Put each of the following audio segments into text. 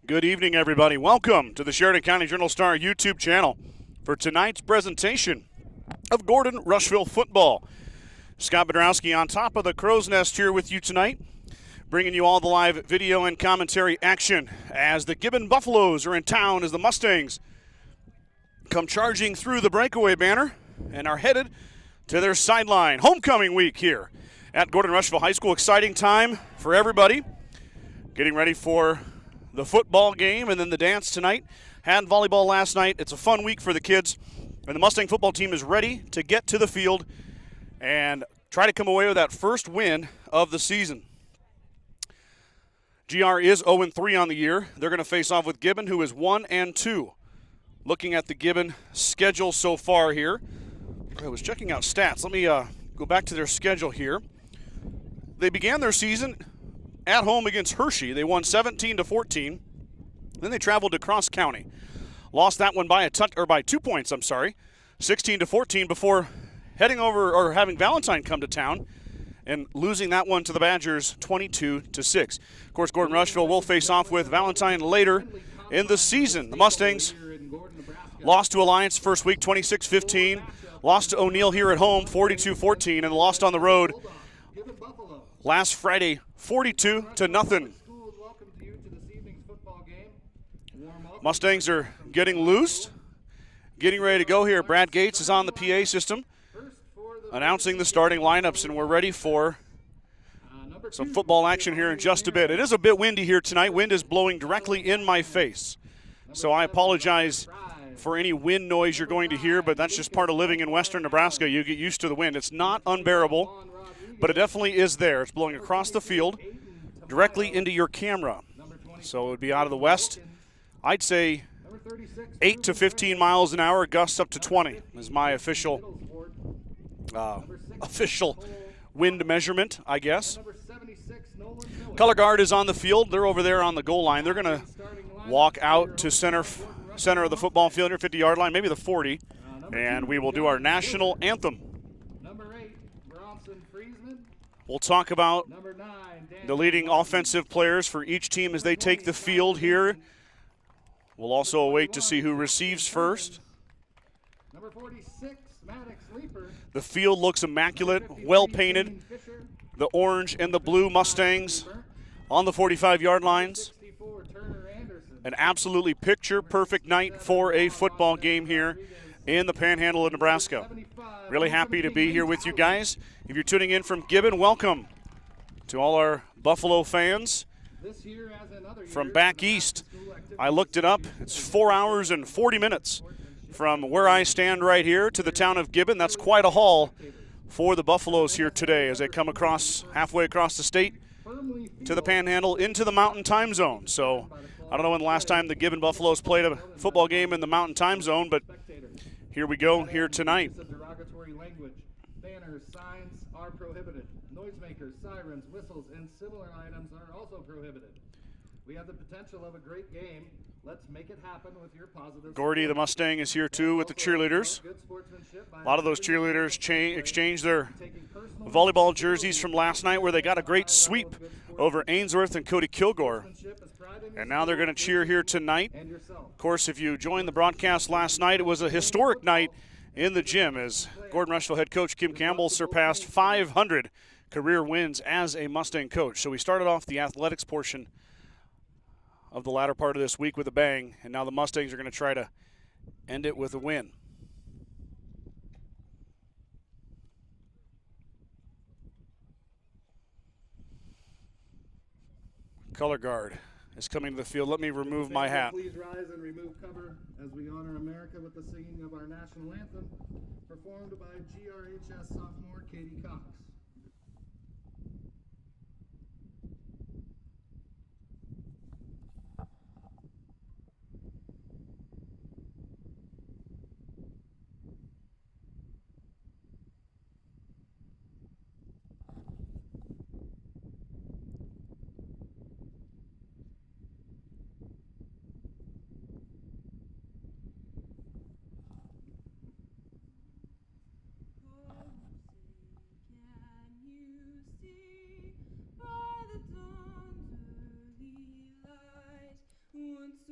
Good evening, everybody. Welcome to the Sheridan County Journal-Star YouTube channel for tonight's presentation of Gordon-Rushville football. Scott Bedrowski on top of the crow's nest here with you tonight, bringing you all the live video and commentary action as the Gibbon Buffaloes are in town as the Mustangs come charging through the breakaway banner and are headed to their sideline. Homecoming week here at Gordon-Rushville High School. Exciting time for everybody. Getting ready for the football game and then the dance tonight. Had volleyball last night. It's a fun week for the kids. And the Mustang football team is ready to get to the field and try to come away with that first win of the season. GR is 0-3 on the year. They're going to face off with Gibbon, who is 1-2. Looking at the Gibbon schedule so far here. I was checking out stats. Let me go back to their schedule here. They began their season at home against Hershey. They won 17-14. Then they traveled to Cross County. Lost that one by 2 points, 16-14 before heading over or having Valentine come to town and losing that one to the Badgers 22-6. Of course, Gordon-Rushville will face off with Valentine later in the season. The Mustangs lost to Alliance first week 26-15. Lost to O'Neill here at home 42-14 and lost on the road last Friday 42-0. Mustangs are getting loose, getting ready to go here. Brad Gates is on the PA system announcing the starting lineups, and we're ready for some football action here in just a bit. It is a bit windy here tonight. Wind is blowing directly in my face, so I apologize for any wind noise you're going to hear, but that's just part of living in western Nebraska. You get used to the wind. It's not unbearable, but it definitely is there. It's blowing across the field directly into your camera. So it would be out of the west. I'd say 8 to 15 miles an hour, gusts up to 20 is my official wind measurement, I guess. Color guard is on the field. They're over there on the goal line. They're going to walk out to center of the football field, your 50-yard line, maybe the 40, and we will do our national anthem. We'll talk about the leading offensive players for each team as they take the field here. We'll also wait to see who receives first. The field looks immaculate, well painted. The orange and the blue Mustangs on the 45-yard lines. An absolutely picture-perfect night for a football game here in the Panhandle of Nebraska. Really happy to be here with you guys. If you're tuning in from Gibbon, welcome to all our Buffalo fans from back east. I looked it up. It's 4 hours and 40 minutes from where I stand right here to the town of Gibbon. That's quite a haul for the Buffaloes here today as they come halfway across the state to the Panhandle into the Mountain Time Zone. So I don't know when the last time the Gibbon Buffaloes played a football game in the Mountain Time Zone, but here we go here tonight. Derogatory language, banners, signs are prohibited. Noisemakers, sirens, whistles, and similar items are also prohibited. We have the potential of a great game. Let's make it happen with your positive. Gordy, the Mustang, is here too with the cheerleaders. A lot of those cheerleaders exchanged their volleyball jerseys from last night where they got a great sweep over Ainsworth and Cody Kilgore. And now they're going to cheer here tonight. Of course, if you joined the broadcast last night, it was a historic night in the gym as Gordon-Rushville head coach Kim Campbell surpassed 500 career wins as a Mustang coach. So we started off the athletics portion of the latter part of this week with a bang, and now the Mustangs are going to try to end it with a win. Color guard is coming to the field. Let me remove my hat. Please rise and remove cover as we honor America with the singing of our national anthem, performed by GRHS sophomore Katie Cox.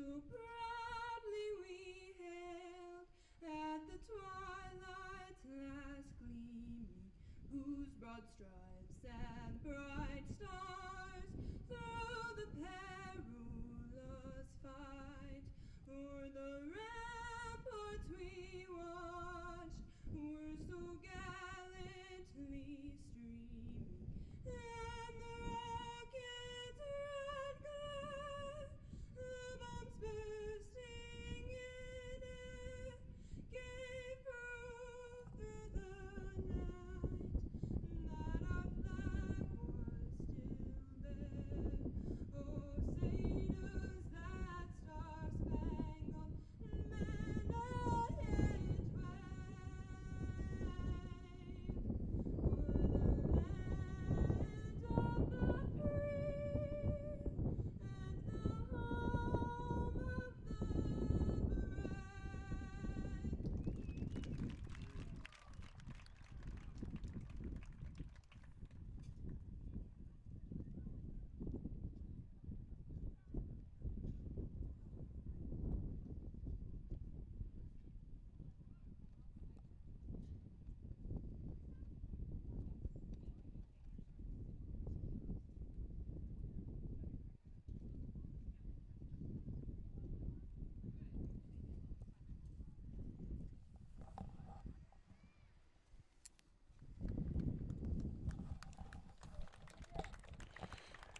So proudly we hailed at the twilight's last gleaming, whose broad stripes and bright stars through the perilous fight o'er the ramparts we watched were so gallantly streaming, and the rocket's red glare, the bombs bursting in air, gave proof through the night that our flag was still there. Oh, say does that star-spangled banner yet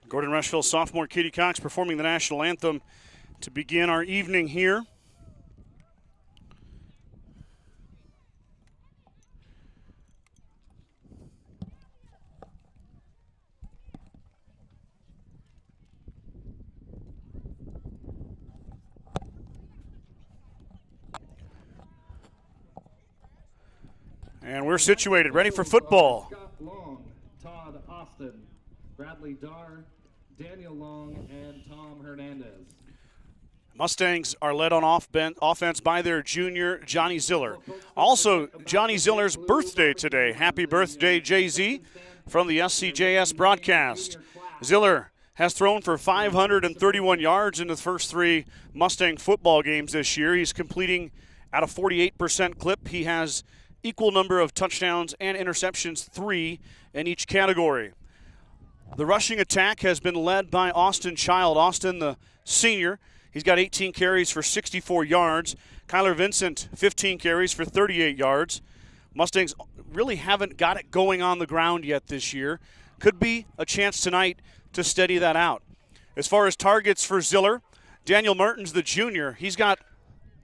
Gordon-Rushville sophomore Katie Cox performing the national anthem to begin our evening here. And we're situated, ready for football. Scott Long, Todd Austin, Bradley Darr, Daniel Long, and Tom Hernandez. Mustangs are led on offense by their junior, Johnny Ziller. Also, Johnny Ziller's birthday today. Happy birthday, Jay-Z, from the SCJS broadcast. Ziller has thrown for 531 yards in the first 3 Mustang football games this year. He's completing at a 48% clip. He has equal number of touchdowns and interceptions, 3 in each category. The rushing attack has been led by Austin Child. Austin, the senior, he's got 18 carries for 64 yards. Kyler Vincent, 15 carries for 38 yards. Mustangs really haven't got it going on the ground yet this year. Could be a chance tonight to steady that out. As far as targets for Ziller, Daniel Martins, the junior, he's got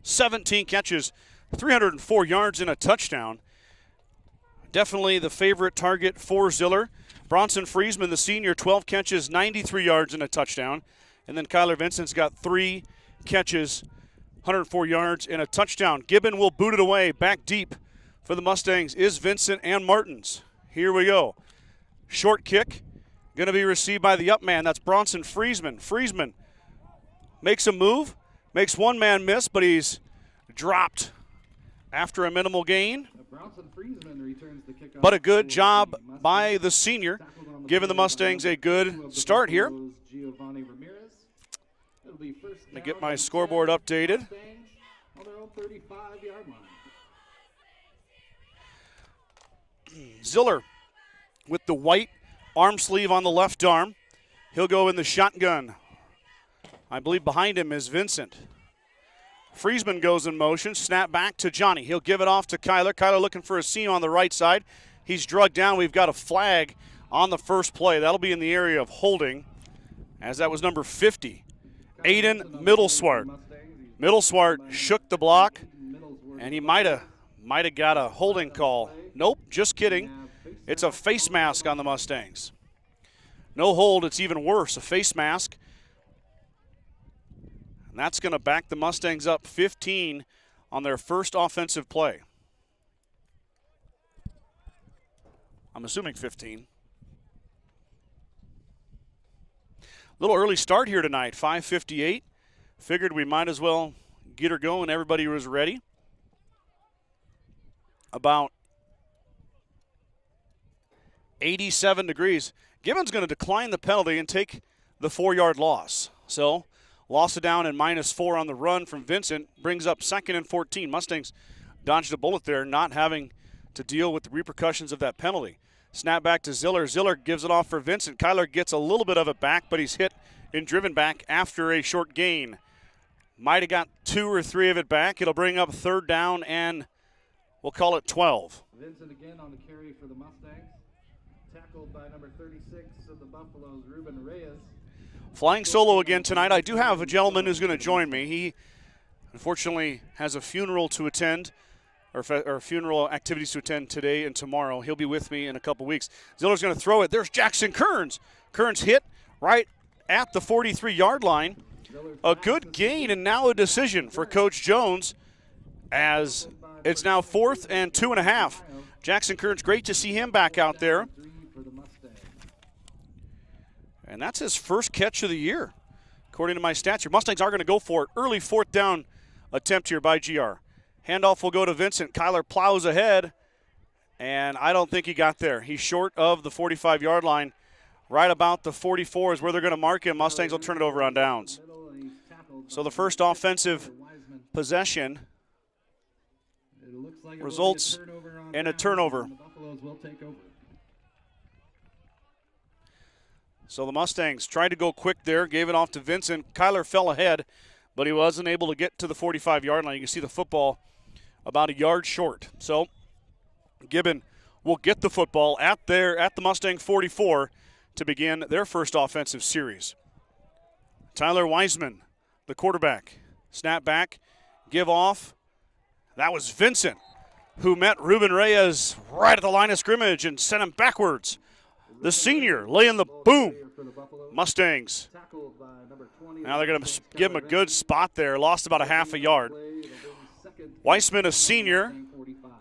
17 catches, 304 yards and a touchdown. Definitely the favorite target for Ziller. Bronson Friesman, the senior, 12 catches, 93 yards and a touchdown. And then Kyler Vincent's got 3 catches, 104 yards and a touchdown. Gibbon will boot it away. Back deep for the Mustangs is Vincent and Martins. Here we go. Short kick, going to be received by the up man. That's Bronson Friesman. Friesman makes a move, makes one man miss, but he's dropped after a minimal gain. But a good job by the senior, giving the Mustangs a good start here. Let me get my scoreboard updated. Ziller with the white arm sleeve on the left arm. He'll go in the shotgun. I believe behind him is Vincent. Friesman goes in motion, snap back to Johnny. He'll give it off to Kyler. Kyler looking for a seam on the right side. He's drugged down. We've got a flag on the first play. That'll be in the area of holding, as that was number 50, Aiden Middleswart. Middleswart shook the block, and he might have got a holding call. Nope, just kidding. It's a face mask on the Mustangs. No hold, it's even worse, a face mask. And that's going to back the Mustangs up 15 on their first offensive play. I'm assuming 15. Little early start here tonight, 5:58. Figured we might as well get her going. Everybody was ready. About 87 degrees. Gibbon's going to decline the penalty and take the 4-yard loss. So Lost it down and -4 on the run from Vincent. Brings up 2nd and 14. Mustangs dodged a bullet there, not having to deal with the repercussions of that penalty. Snap back to Ziller. Ziller gives it off for Vincent. Kyler gets a little bit of it back, but he's hit and driven back after a short gain. Might have got 2 or 3 of it back. It'll bring up 3rd down and we'll call it 12. Vincent again on the carry for the Mustangs. Tackled by number 36 of the Buffaloes, Ruben Reyes. Flying solo again tonight. I do have a gentleman who's going to join me. He unfortunately has a funeral to attend, or funeral activities to attend today and tomorrow. He'll be with me in a couple weeks. Ziller's going to throw it. There's Jackson Kearns. Kearns hit right at the 43-yard line. A good gain and now a decision for Coach Jones as it's now 4th and 2.5. Jackson Kearns, great to see him back out there. And that's his first catch of the year, according to my stats here. Mustangs are going to go for it. Early 4th down attempt here by GR. Handoff will go to Vincent. Kyler plows ahead, and I don't think he got there. He's short of the 45-yard line. Right about the 44 is where they're going to mark him. Mustangs will turn it over on downs. So the first offensive possession results in a turnover. So the Mustangs tried to go quick there, gave it off to Vincent. Kyler fell ahead, but he wasn't able to get to the 45-yard line. You can see the football about a yard short. So Gibbon will get the football at the Mustang 44 to begin their first offensive series. Tyler Wiseman, the quarterback. Snap back, give off. That was Vincent, who met Ruben Reyes right at the line of scrimmage and sent him backwards. The senior laying the boom. Mustangs. Now they're going to give him a good spot there. Lost about a half a yard. Weissman, a senior,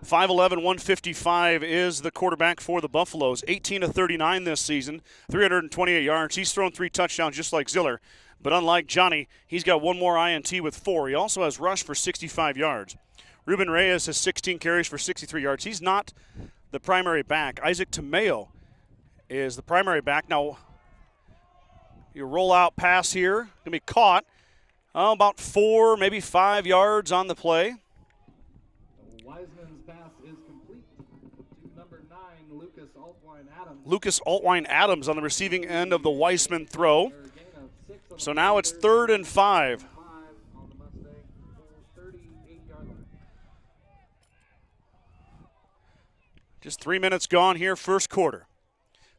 5'11", 155 is the quarterback for the Buffaloes. 18 of 39 this season, 328 yards. He's thrown 3 touchdowns just like Ziller. But unlike Johnny, he's got 1 more INT with 4. He also has rush for 65 yards. Ruben Reyes has 16 carries for 63 yards. He's not the primary back. Isaac Tamayo is the primary back. Now, your rollout pass here, going to be caught about 4, maybe 5 yards on the play. Wiseman's pass is complete to number 9, Lucas Altwine-Adams. Lucas Altwine-Adams on the receiving end of the Weissman throw. So now it's 3rd and 5. On the Mustang, 38-yard line. Just 3 minutes gone here, first quarter.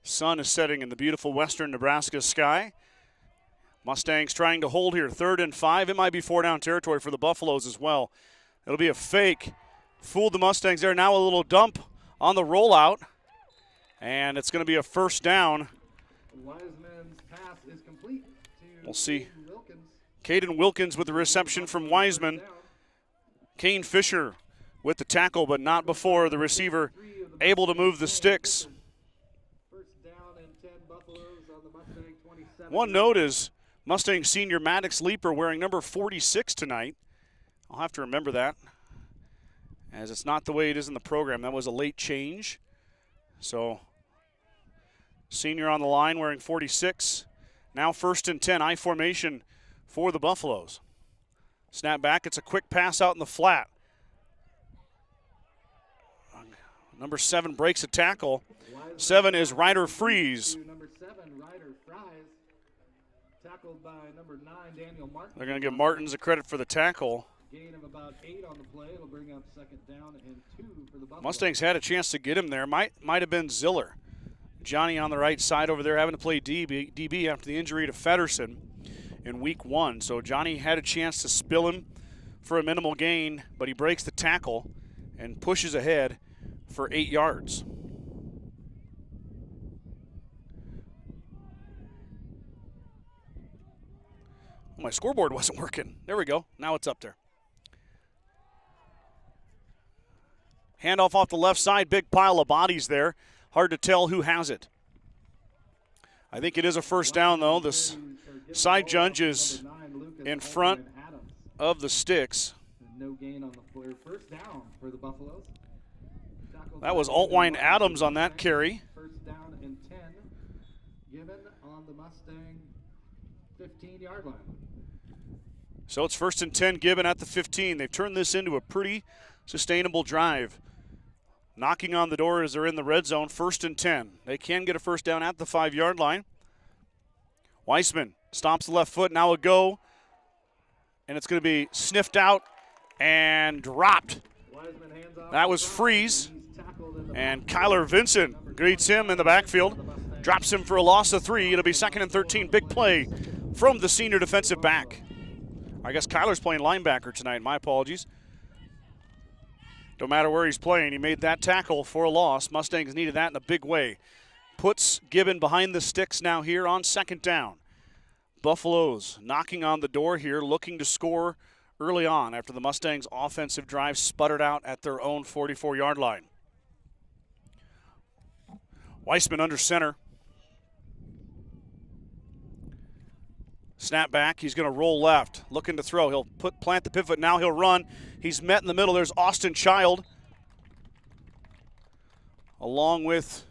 Sun is setting in the beautiful western Nebraska sky. Mustangs trying to hold here, 3rd and 5. It might be 4-down territory for the Buffaloes as well. It'll be a fake. Fooled the Mustangs there. Now a little dump on the rollout. And it's going to be a 1st down. Wiseman's pass is complete. We'll see. Caden Wilkins with the reception from Wiseman. Kane Fisher with the tackle, but not before the receiver able to move the sticks. One note is Mustang senior Maddox Leaper wearing number 46 tonight. I'll have to remember that, as it's not the way it is in the program. That was a late change. So senior on the line wearing 46. Now 1st and 10, I formation for the Buffaloes. Snap back, it's a quick pass out in the flat. Number 7 breaks a tackle. 7 is Ryder Freeze. Number 7, Ryder Fries. Tackled by number 9, Daniel Martin. They're going to give Martins a credit for the tackle. Gain of about 8 on the play. It'll bring up 2nd down and 2 for the Buffaloes. Mustangs had a chance to get him there. Might have been Ziller. Johnny on the right side over there having to play DB after the injury to Feddersen in week 1. So Johnny had a chance to spill him for a minimal gain, but he breaks the tackle and pushes ahead for 8 yards. My scoreboard wasn't working. There we go. Now it's up there. Handoff off the left side. Big pile of bodies there. Hard to tell who has it. I think it is a 1st down, though. This side judge is in front of the sticks. No gain on the 1st down for the Buffaloes. That was Altwine-Adams on that carry. 1st down and 10. Gibbon on the Mustang 15-yard line. So it's 1st and 10, Gibbon at the 15. They've turned this into a pretty sustainable drive. Knocking on the door as they're in the red zone, 1st and 10. They can get a first down at the 5-yard line. Weissman stomps the left foot, now a go. And it's going to be sniffed out and dropped. That was Freeze. And Kyler Vincent greets him in the backfield. Drops him for a loss of 3. It'll be 2nd and 13. Big play from the senior defensive back. I guess Kyler's playing linebacker tonight. My apologies. Don't matter where he's playing. He made that tackle for a loss. Mustangs needed that in a big way. Puts Gibbon behind the sticks now here on 2nd down. Buffaloes knocking on the door here, looking to score early on after the Mustangs' offensive drive sputtered out at their own 44-yard line. Weissman under center. Snap back. He's going to roll left, looking to throw. He'll plant the pivot. Now he'll run. He's met in the middle. There's Austin Child, along with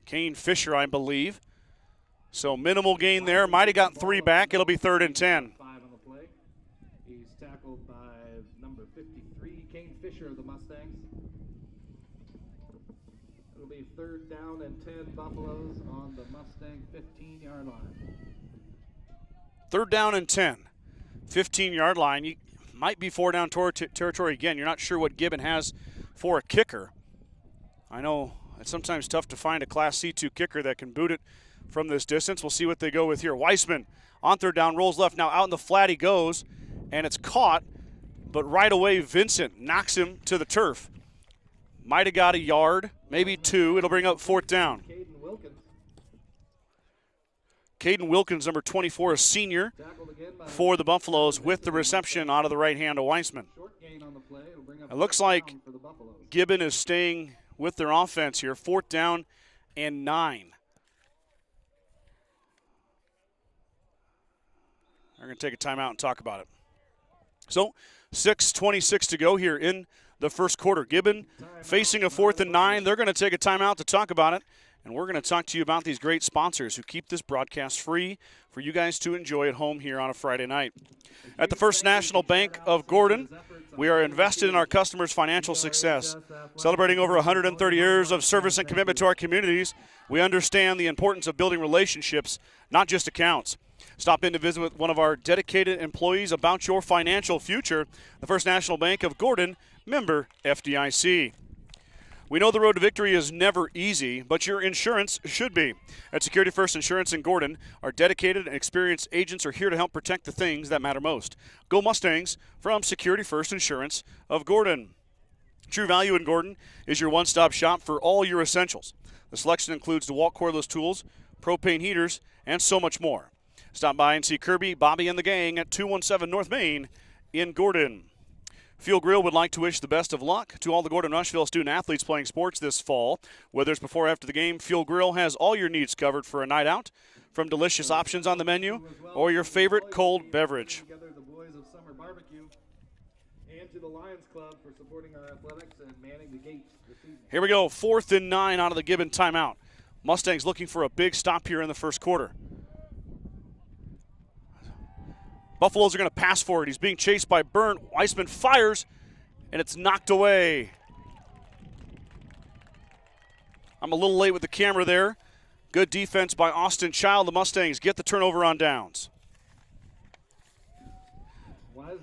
Kane Fisher, I believe. So minimal gain there. Might have gotten 3 back. It'll be 3rd and 10. 5 on the play. He's tackled by number 53, Kane Fisher of the Mustangs. It'll be 3rd down and 10 Buffaloes on the Mustang 15-yard line. 3rd down and 10. 15-yard line. You might be 4 down territory again. You're not sure what Gibbon has for a kicker. I know it's sometimes tough to find a Class C2 kicker that can boot it from this distance. We'll see what they go with here. Weissman on 3rd down, rolls left. Now out in the flat he goes, and it's caught, but right away Vincent knocks him to the turf. Might have got a yard, maybe 2. It'll bring up 4th down. Caden Wilkins, number 24, a senior for the Buffaloes, with the reception out of the right hand of Weissman. It looks like Gibbon is staying with their offense here. 4th down and 9. They're going to take a timeout and talk about it. So 6:26 to go here in the first quarter. Gibbon facing a 4th and 9. They're going to take a timeout to talk about it. And we're going to talk to you about these great sponsors who keep this broadcast free for you guys to enjoy at home here on a Friday night. At the First National Bank of Gordon, we are invested in our customers' financial success. Celebrating over 130 years of service and commitment to our communities, we understand the importance of building relationships, not just accounts. Stop in to visit with one of our dedicated employees about your financial future. The First National Bank of Gordon, member FDIC. We know the road to victory is never easy, but your insurance should be. At Security First Insurance in Gordon, our dedicated and experienced agents are here to help protect the things that matter most. Go Mustangs from Security First Insurance of Gordon. True Value in Gordon is your one-stop shop for all your essentials. The selection includes DeWalt cordless tools, propane heaters, and so much more. Stop by and see Kirby, Bobby, and the gang at 217 North Main in Gordon. Fuel Grill would like to wish the best of luck to all the Gordon-Rushville student-athletes playing sports this fall. Whether it's before or after the game, Fuel Grill has all your needs covered for a night out, from delicious options on the menu or your favorite cold beverage. The boys of Summer Barbecue and to the Lions Club for supporting our athletics and manning the gates this evening. Here we go, 4th and 9 out of the Gibbon timeout. Mustangs looking for a big stop here in the first quarter. Buffaloes are going to pass for it. He's being chased by Byrne. Weissman fires, and it's knocked away. I'm a little late with the camera there. Good defense by Austin Child. The Mustangs get the turnover on downs.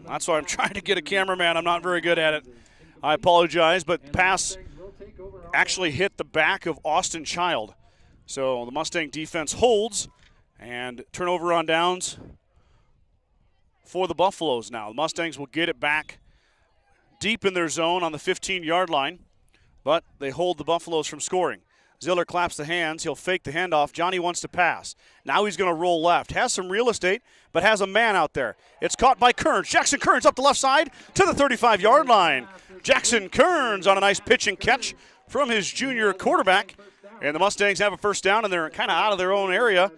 That's why I'm trying to get a cameraman. I'm not very good at it. I apologize, but pass actually hit the back of Austin Child. So the Mustang defense holds, and turnover on downs for the Buffaloes now. The Mustangs will get it back deep in their zone on the 15-yard line, but they hold the Buffaloes from scoring. Ziller claps the hands. He'll fake the handoff. Johnny wants to pass. Now he's going to roll left. Has some real estate, but has a man out there. It's caught by Kearns. Jackson Kearns up the left side to the 35-yard line. Jackson Kearns on a nice pitch and catch from his junior quarterback. And the Mustangs have a first down, and they're kind of out of their own area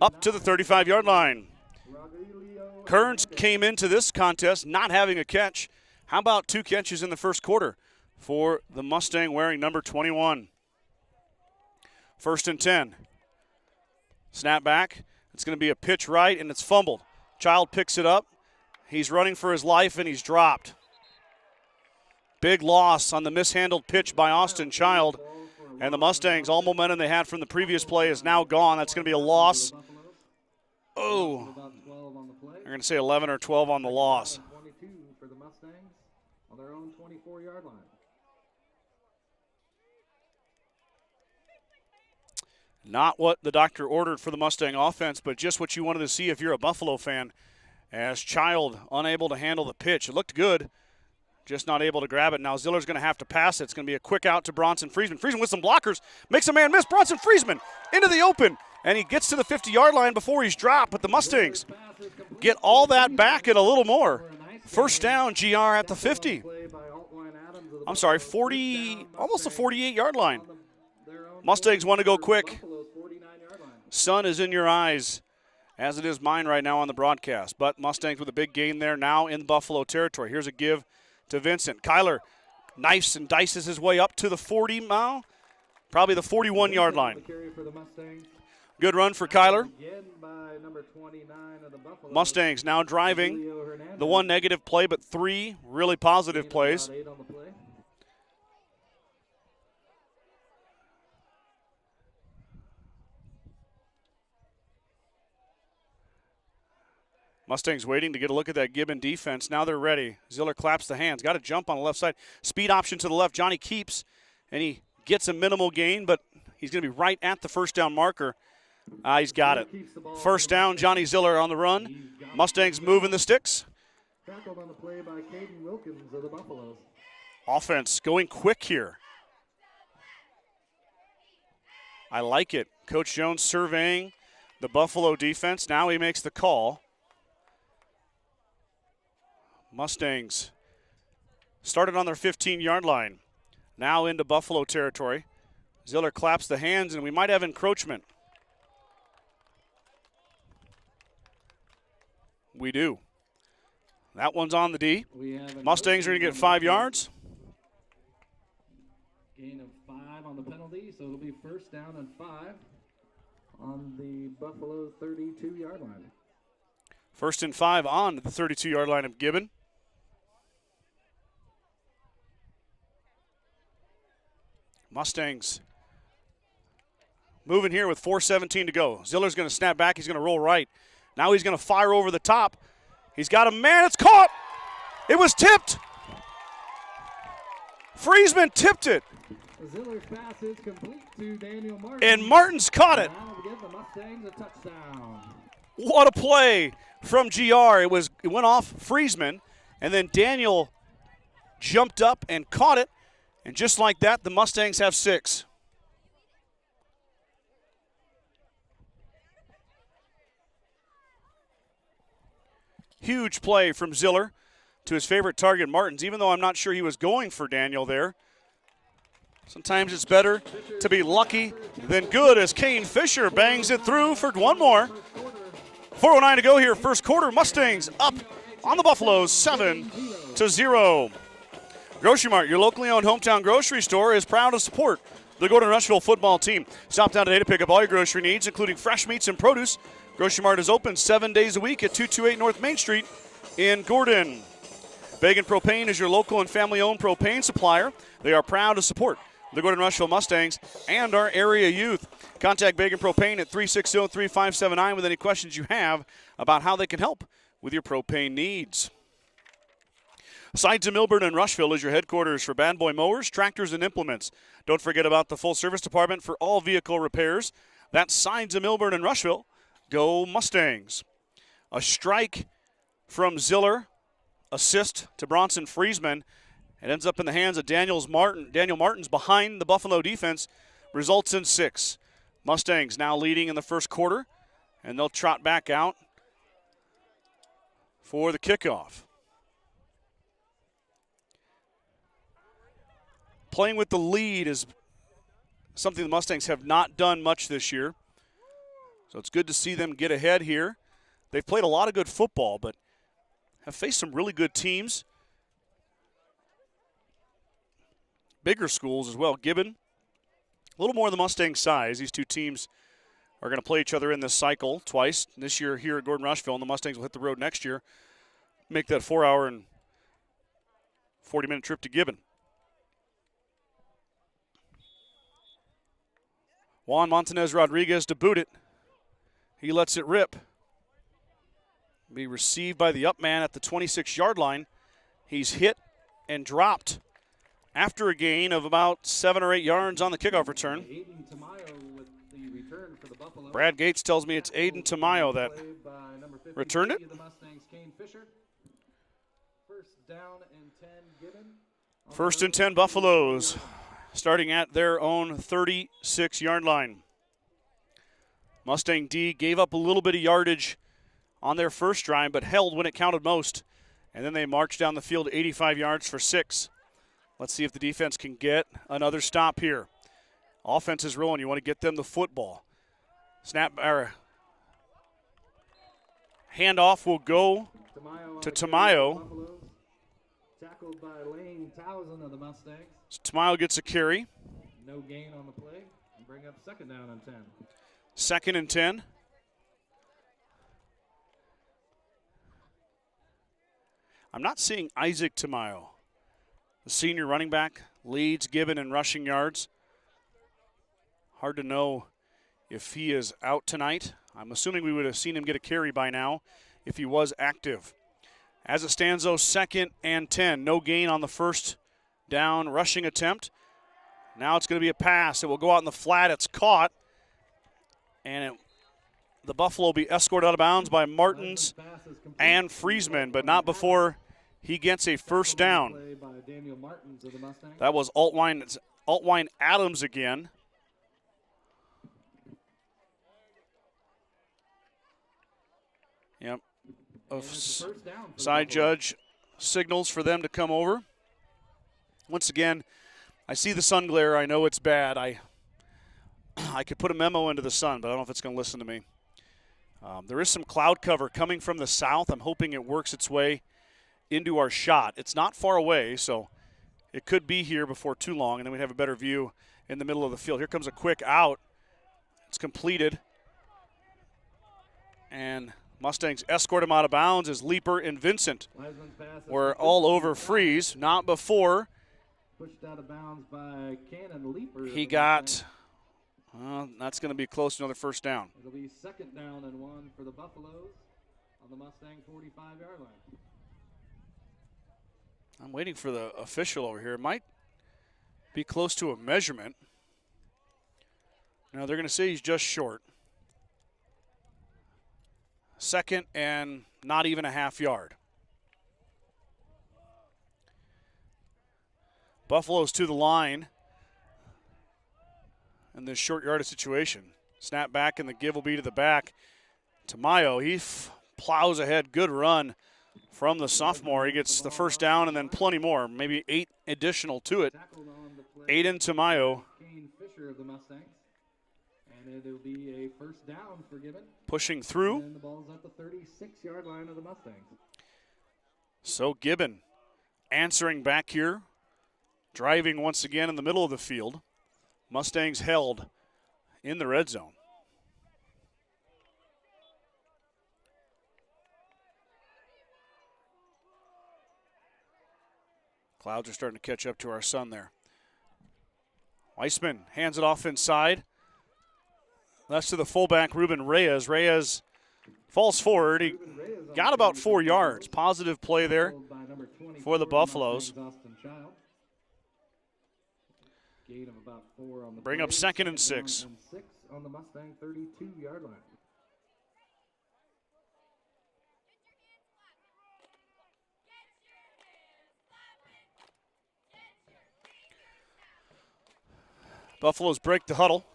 up to the 35-yard line. Kearns came into this contest not having a catch. How about 2 catches in the first quarter for the Mustang wearing number 21? 1st and 10. Snap back. It's going to be a pitch right, and it's fumbled. Child picks it up. He's running for his life, and he's dropped. Big loss on the mishandled pitch by Austin Child. And the Mustangs, all momentum they had from the previous play is now gone. That's going to be a loss. Oh, I'm going to say 11 or 12 on the loss. 22 for the Mustangs on their own 24-yard line. Not what the doctor ordered for the Mustang offense, but just what you wanted to see if you're a Buffalo fan. As Child unable to handle the pitch. It looked good, just not able to grab it. Now Ziller's going to have to pass it. It's going to be a quick out to Bronson Friesman. Friesman with some blockers, makes a man miss. Bronson Friesman into the open, and he gets to the 50-yard line before he's dropped, but the Mustangs get all that back and a little more. First down, GR at the 50. I'm sorry, 40, almost the 48-yard line. Mustangs want to go quick. Sun is in your eyes, as it is mine right now on the broadcast. But Mustangs with a big gain there now in Buffalo territory. Here's a give to Vincent. Kyler knifes and dices his way up to the 40 mile, probably the 41-yard line. Good run for Kyler. Mustangs now driving. The one negative play, but three really positive plays. Mustangs waiting to get a look at that Gibbon defense. Now they're ready. Ziller claps the hands. Got to jump on the left side. Speed option to the left. Johnny keeps, and he gets a minimal gain, but he's going to be right at the first down marker. He's got it. First down, Johnny Ziller on the run. Mustangs moving the sticks. Tackled on the play by Caden Wilkins of the Buffaloes. Offense going quick here. I like it. Coach Jones surveying the Buffalo defense. Now he makes the call. Mustangs started on their 15-yard line. Now into Buffalo territory. Ziller claps the hands, and we might have encroachment. We do. That one's on the D. Mustangs are going to get 5 yards. Gain of 5 on the penalty, so it'll be first down and 5 on the Buffalo 32-yard line. First and 5 on the 32-yard line of Gibbon. Mustangs moving here with 4:17 to go. Ziller's going to snap back. He's going to roll right. Now he's going to fire over the top. He's got a man. It's caught. It was tipped. Friesman tipped it. Ziller's pass is complete to Daniel Martin. And Martin's caught it. Now to give the Mustangs a touchdown. What a play from GR. It went off Friesman, and then Daniel jumped up and caught it. And just like that, the Mustangs have 6. Huge play from Ziller to his favorite target, Martins, even though I'm not sure he was going for Daniel there. Sometimes it's better to be lucky than good as Kane Fisher bangs it through for one more. 4:09 to go here, first quarter. Mustangs up on the Buffaloes, 7-0. Grocery Mart, your locally owned hometown grocery store, is proud to support the Gordon-Rushville football team. Stop down today to pick up all your grocery needs, including fresh meats and produce. Grocery Mart is open 7 days a week at 228 North Main Street in Gordon. Bagan Propane is your local and family-owned propane supplier. They are proud to support the Gordon-Rushville Mustangs and our area youth. Contact Bagan Propane at 360-3579 with any questions you have about how they can help with your propane needs. Sides of Milburn and Rushville is your headquarters for Bad Boy Mowers, Tractors, and Implements. Don't forget about the full service department for all vehicle repairs. That's Sides of Milburn and Rushville. Go Mustangs. A strike from Ziller. Assist to Bronson Friesman. It ends up in the hands of Daniel Martin's behind the Buffalo defense. Results in 6. Mustangs now leading in the first quarter, and they'll trot back out for the kickoff. Playing with the lead is something the Mustangs have not done much this year. So it's good to see them get ahead here. They've played a lot of good football, but have faced some really good teams. Bigger schools as well. Gibbon, a little more of the Mustang size. These two teams are going to play each other in this cycle twice. This year here at Gordon-Rushville, and the Mustangs will hit the road next year. Make that 4-hour and 40-minute trip to Gibbon. Juan Montanez Rodriguez to boot it. He lets it rip. Be received by the up man at the 26-yard line. He's hit and dropped after a gain of about 7 or 8 yards on the kickoff return. Brad Gates tells me it's Aiden Tamayo that returned it. First and 10 Buffaloes, starting at their own 36-yard line. Mustang D gave up a little bit of yardage on their first drive, but held when it counted most. And then they marched down the field 85 yards for 6. Let's see if the defense can get another stop here. Offense is rolling. You want to get them the football. Handoff will go to Tamayo. Tackled by Lane Towson of the Mustangs. So Tamayo gets a carry. No gain on the play. And bring up second down and 10. Second and 10. I'm not seeing Isaac Tamayo. The senior running back leads Gibbon in rushing yards. Hard to know if he is out tonight. I'm assuming we would have seen him get a carry by now if he was active. As it stands, though, second and 10. No gain on the first down rushing attempt. Now it's going to be a pass. It will go out in the flat. It's caught. And the Buffalo will be escorted out of bounds by Martins and Friesman, but not before he gets a first down. That was Altwine Adams again. Yep. Side judge signals for them to come over. Once again, I see the sun glare. I know it's bad. I could put a memo into the sun, but I don't know if it's going to listen to me. There is some cloud cover coming from the south. I'm hoping it works its way into our shot. It's not far away, so it could be here before too long, and then we'd have a better view in the middle of the field. Here comes a quick out. It's completed. And Mustangs escort him out of bounds as Leaper and Vincent were all over Freeze. Not before pushed out of bounds by Cannon Leaper. He got, that's going to be close to another first down. It'll be second down and 1 for the Buffaloes on the Mustang 45-yard line. I'm waiting for the official over here. It might be close to a measurement. No, they're going to say he's just short. Second and not even a half yard. Buffalo's to the line in this short yardage situation. Snap back and the give will be to the back. Tamayo, he plows ahead. Good run from the sophomore. He gets the first down and then plenty more, maybe 8 additional to it. Aiden Tamayo. Fisher of the Mustangs. And it'll be a first down for Gibbon. Pushing through. And the ball's at the 36-yard line of the Mustangs. So Gibbon answering back here. Driving once again in the middle of the field. Mustangs held in the red zone. Clouds are starting to catch up to our sun there. Weissman hands it off inside. That's to the fullback, Ruben Reyes. Reyes falls forward. He got about 4 yards. Positive play there for the Buffaloes. Bring up second and 6. On the Mustang 32-yard line. Buffaloes break the huddle.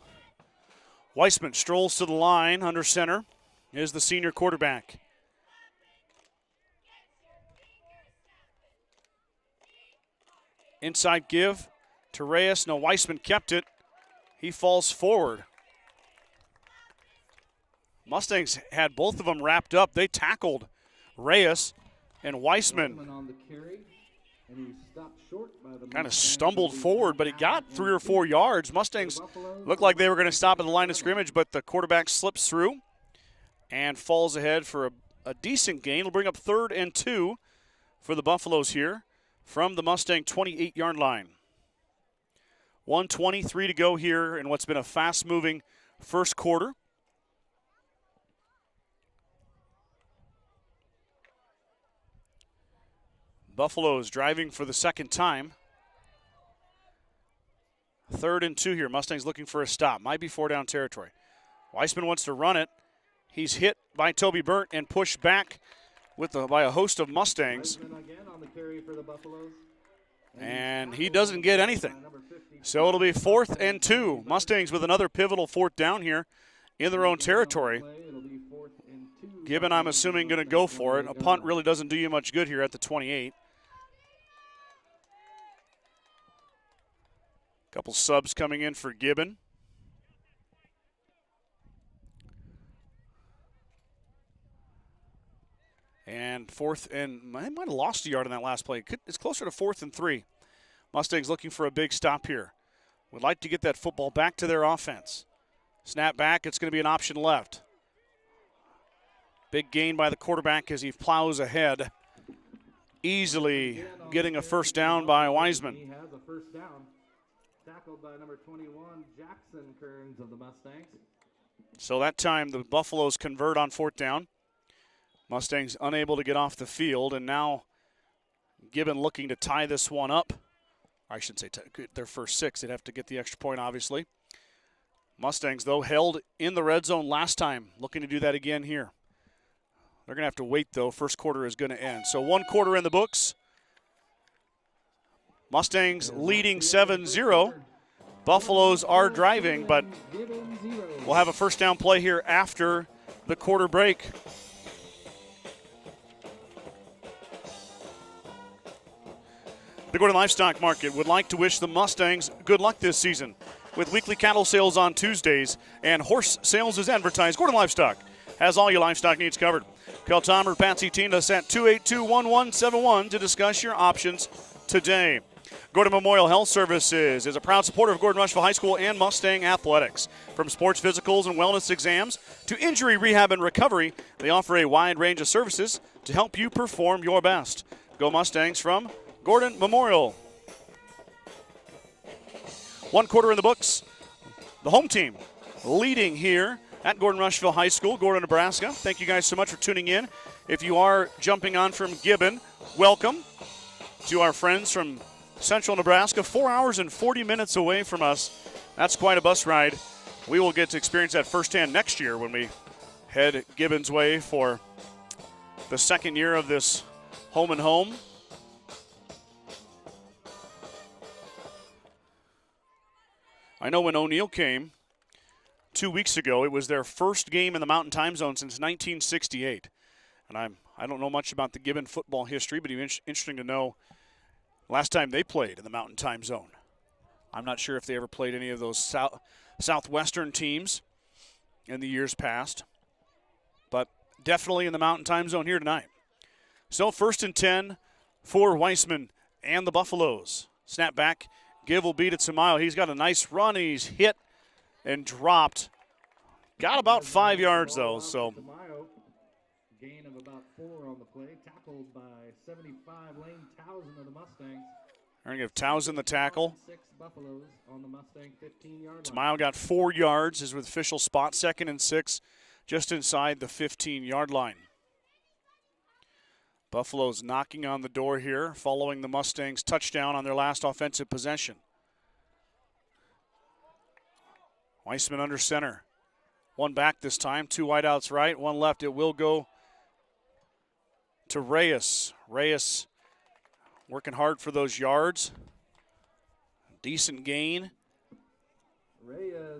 Weissman strolls to the line under center. Is the senior quarterback. Inside give to Reyes. No, Weissman kept it. He falls forward. Mustangs had both of them wrapped up. They tackled Reyes and Weissman. On the carry, And he stopped short by the Kind of Mustangs. stumbled It'll be forward, but he got 3 or 4 yards. Mustangs looked like they were going to stop at the line of scrimmage, but the quarterback slips through and falls ahead for a decent gain. It'll bring up 3rd and 2 for the Buffaloes here from the Mustang 28-yard line. 1:23 to go here in what's been a fast-moving first quarter. Buffaloes driving for the second time. 3rd and 2 here. Mustangs looking for a stop. Might be 4-down territory. Weissman wants to run it. He's hit by Toby Burt and pushed back by a host of Mustangs. Again on the carry for the Buffaloes. And he doesn't get anything. So it'll be 4th and 2. Mustangs with another pivotal 4th down here in their own territory. Gibbon, I'm assuming, going to go for it. A punt really doesn't do you much good here at the 28. Couple subs coming in for Gibbon. And 4th and, I might have lost a yard on that last play. It's closer to 4th and 3. Mustangs looking for a big stop here. Would like to get that football back to their offense. Snap back, it's going to be an option left. Big gain by the quarterback as he plows ahead. Easily getting a first down by Weissman. He has a first down. Tackled by number 21, Jackson Kearns of the Mustangs. So that time the Buffaloes convert on 4th down. Mustangs unable to get off the field, and now Gibbon looking to tie this one up. I should say their first 6. They'd have to get the extra point, obviously. Mustangs, though, held in the red zone last time. Looking to do that again here. They're going to have to wait, though. First quarter is going to end. So 1 quarter in the books. Mustangs leading 7-0. Buffaloes are driving, but we'll have a first down play here after the quarter break. The Gordon Livestock Market would like to wish the Mustangs good luck this season. With weekly cattle sales on Tuesdays and horse sales as advertised, Gordon Livestock has all your livestock needs covered. Call Tom or Patsy Tindas at 282-1171 to discuss your options today. Gordon Memorial Health Services is a proud supporter of Gordon-Rushville High School and Mustang athletics. From sports physicals and wellness exams to injury rehab and recovery, they offer a wide range of services to help you perform your best. Go Mustangs from Gordon Memorial. 1 quarter in the books. The home team leading here at Gordon-Rushville High School, Gordon, Nebraska. Thank you guys so much for tuning in. If you are jumping on from Gibbon, welcome to our friends from Central Nebraska. 4 hours and 40 minutes away from us. That's quite a bus ride. We will get to experience that firsthand next year when we head Gibbon's way for the second year of this home and home. I know when O'Neill came 2 weeks ago, it was their first game in the Mountain Time Zone since 1968. And I don't know much about the Gibbon football history, but it's interesting to know last time they played in the Mountain Time Zone. I'm not sure if they ever played any of those Southwestern teams in the years past, but definitely in the Mountain Time Zone here tonight. So 1st and 10 for Weissman and the Buffaloes. Snap back. Give will beat it to Tamayo. He's got a nice run. He's hit and dropped. Got about 5 yards, though. So gain of about 4 on the play. Tackled by 75 Lane Towson of the Mustangs. We're going to give Towson the tackle. 6 Buffaloes on the Mustang 15-yard line. Tamayo got 4 yards. Is with official spot 2nd and 6 just inside the 15-yard line. Buffaloes knocking on the door here following the Mustangs' touchdown on their last offensive possession. Weissman under center. 1 back this time, 2 wideouts right, 1 left. It will go to Reyes. Reyes working hard for those yards. Decent gain.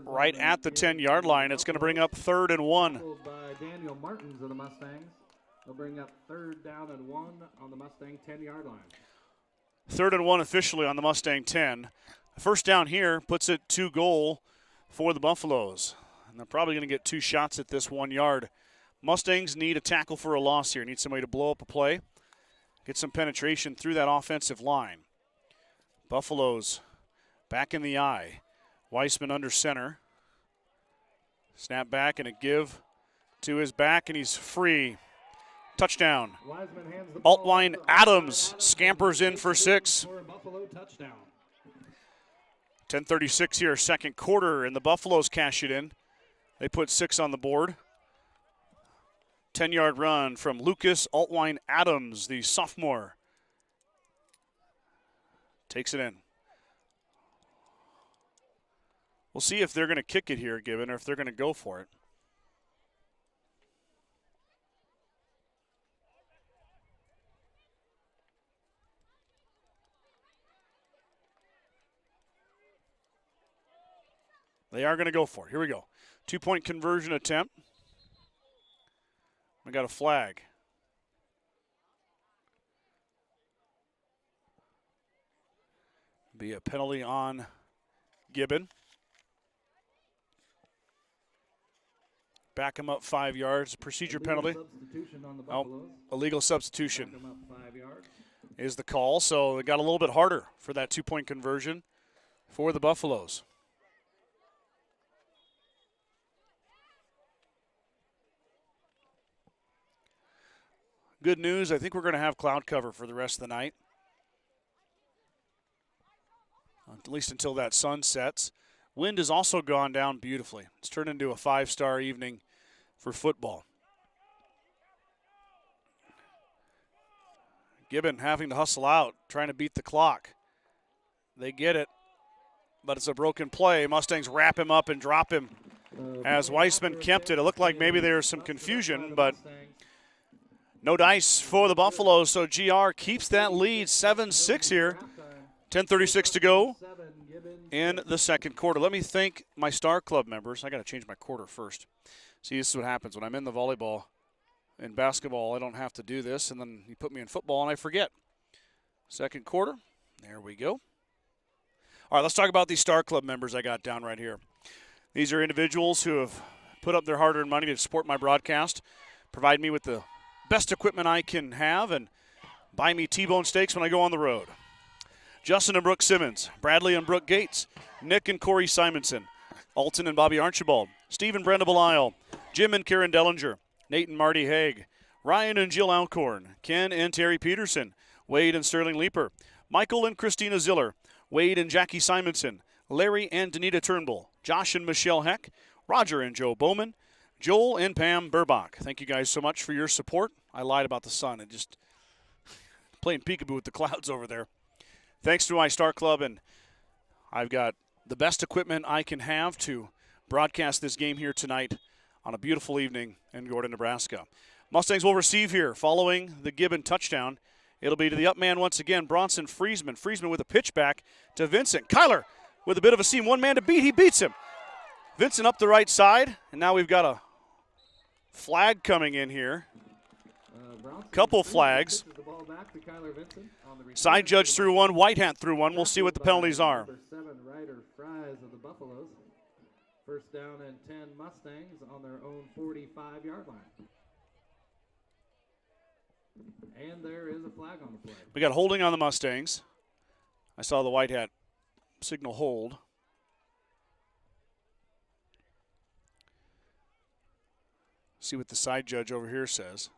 Right at the 10-yard line. It's going to bring up 3rd and 1. By Daniel Martins of the Mustangs. They'll bring up 3rd down and 1 on the Mustang 10-yard line. 3rd and 1 officially on the Mustang 10. First down here puts it to goal for the Buffaloes. And they're probably going to get 2 shots at this 1 yard. Mustangs need a tackle for a loss here. Need somebody to blow up a play. get some penetration through that offensive line. Buffaloes back in the eye. Weissman under center. Snap back and a give to his back, and he's free. Touchdown. Altwine Adams scampers in for 6. 10:36 here, second quarter, and the Buffaloes cash it in. They put 6 on the board. 10-yard run from Lucas Altwine Adams, the sophomore. Takes it in. We'll see if they're going to kick it here, Gibbon, or if they're going to go for it. They are going to go for it. Here we go. 2-point conversion attempt. We got a flag. Be a penalty on Gibbon. Back him up 5 yards. Procedure penalty. Illegal substitution is the call. So it got a little bit harder for that 2-point conversion for the Buffaloes. Good news, I think we're going to have cloud cover for the rest of the night. At least until that sun sets. Wind has also gone down beautifully. It's turned into a 5-star evening for football. Gibbon having to hustle out, trying to beat the clock. They get it, but it's a broken play. Mustangs wrap him up and drop him as Weissman kept it. It looked like maybe there was some confusion, but no dice for the Buffaloes, so GR keeps that lead 7-6 here. 10:36 to go in the second quarter. Let me thank my Star Club members. I got to change my quarter first. See, this is what happens when I'm in the volleyball and basketball. I don't have to do this, and then you put me in football and I forget. Second quarter. There we go. All right, let's talk about these Star Club members I got down right here. These are individuals who have put up their hard-earned money to support my broadcast, provide me with the best equipment I can have, and buy me T-bone steaks when I go on the road. Justin and Brooke Simmons, Bradley and Brooke Gates, Nick and Corey Simonson, Alton and Bobby Archibald, Steve and Brenda Belisle, Jim and Karen Dellinger, Nate and Marty Haig, Ryan and Jill Alcorn, Ken and Terry Peterson, Wade and Sterling Leeper, Michael and Christina Ziller, Wade and Jackie Simonson, Larry and Danita Turnbull, Josh and Michelle Heck, Roger and Joe Bowman, Joel and Pam Burbach. Thank you guys so much for your support. I lied about the sun and just playing peekaboo with the clouds over there. Thanks to my Star Club, and I've got the best equipment I can have to broadcast this game here tonight on a beautiful evening in Gordon, Nebraska. Mustangs will receive here following the Gibbon touchdown. It'll be to the up man once again, Bronson Friesman. Friesman with a pitch back to Vincent. Kyler with a bit of a seam. One man to beat. He beats him. Vincent up the right side, and now we've got a flag coming in here. Couple flags. Side judge threw one, white hat threw one. We'll see what the penalties are. Number 7, Ryder Fries of the Buffaloes. First down and 10 Mustangs on their own 45-yard line. And there is a flag on the play. We got holding on the Mustangs. I saw the white hat signal hold. See what the side judge over here says.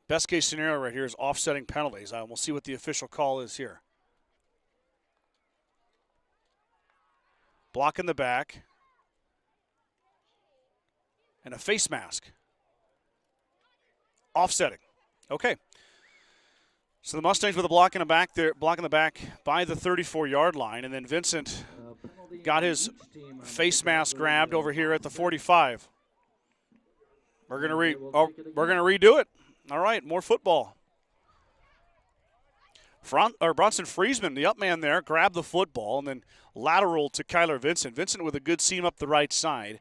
Best case scenario right here is offsetting penalties. We'll see what the official call is here. Block in the back. And a face mask. Offsetting. Okay. So the Mustangs with a block in the back there, blocking the back by the 34-yard line, and then Vincent got his face mask grabbed over here at the 45. We're gonna redo it. All right, more football. Bronson Friesman, the up man there, grabbed the football and then lateral to Kyler Vincent. Vincent with a good seam up the right side.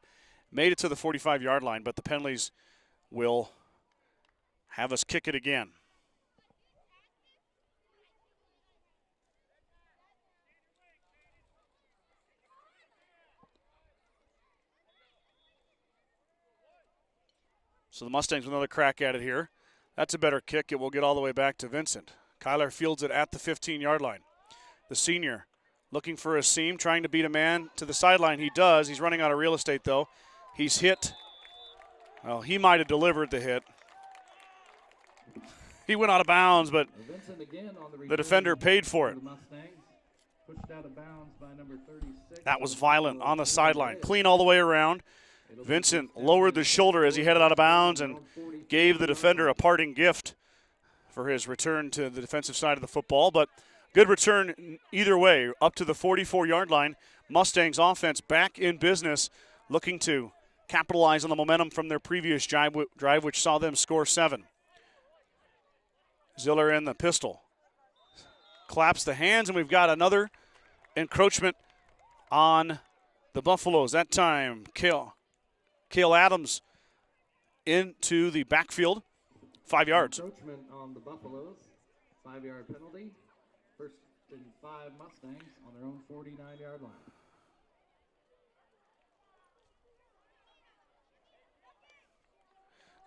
Made it to the 45-yard line, but the penalties will have us kick it again. So the Mustangs with another crack at it here. That's a better kick. It will get all the way back to Vincent. Kyler fields it at the 15-yard line. The senior looking for a seam, trying to beat a man to the sideline. He does. He's running out of real estate, though. He's hit. Well, he might have delivered the hit. He went out of bounds, but the defender paid for it. That was violent on the sideline. Clean all the way around. Vincent lowered the shoulder as he headed out of bounds and gave the defender a parting gift for his return to the defensive side of the football. But good return either way, up to the 44-yard line. Mustangs offense back in business, looking to capitalize on the momentum from their previous drive, which saw them score 7. Ziller in the pistol. Claps the hands, and we've got another encroachment on the Buffaloes. That time, Cale Adams into the backfield, 5 yards. Encroachment on the Buffaloes, 5-yard penalty. First and 5 Mustangs on their own 49-yard line.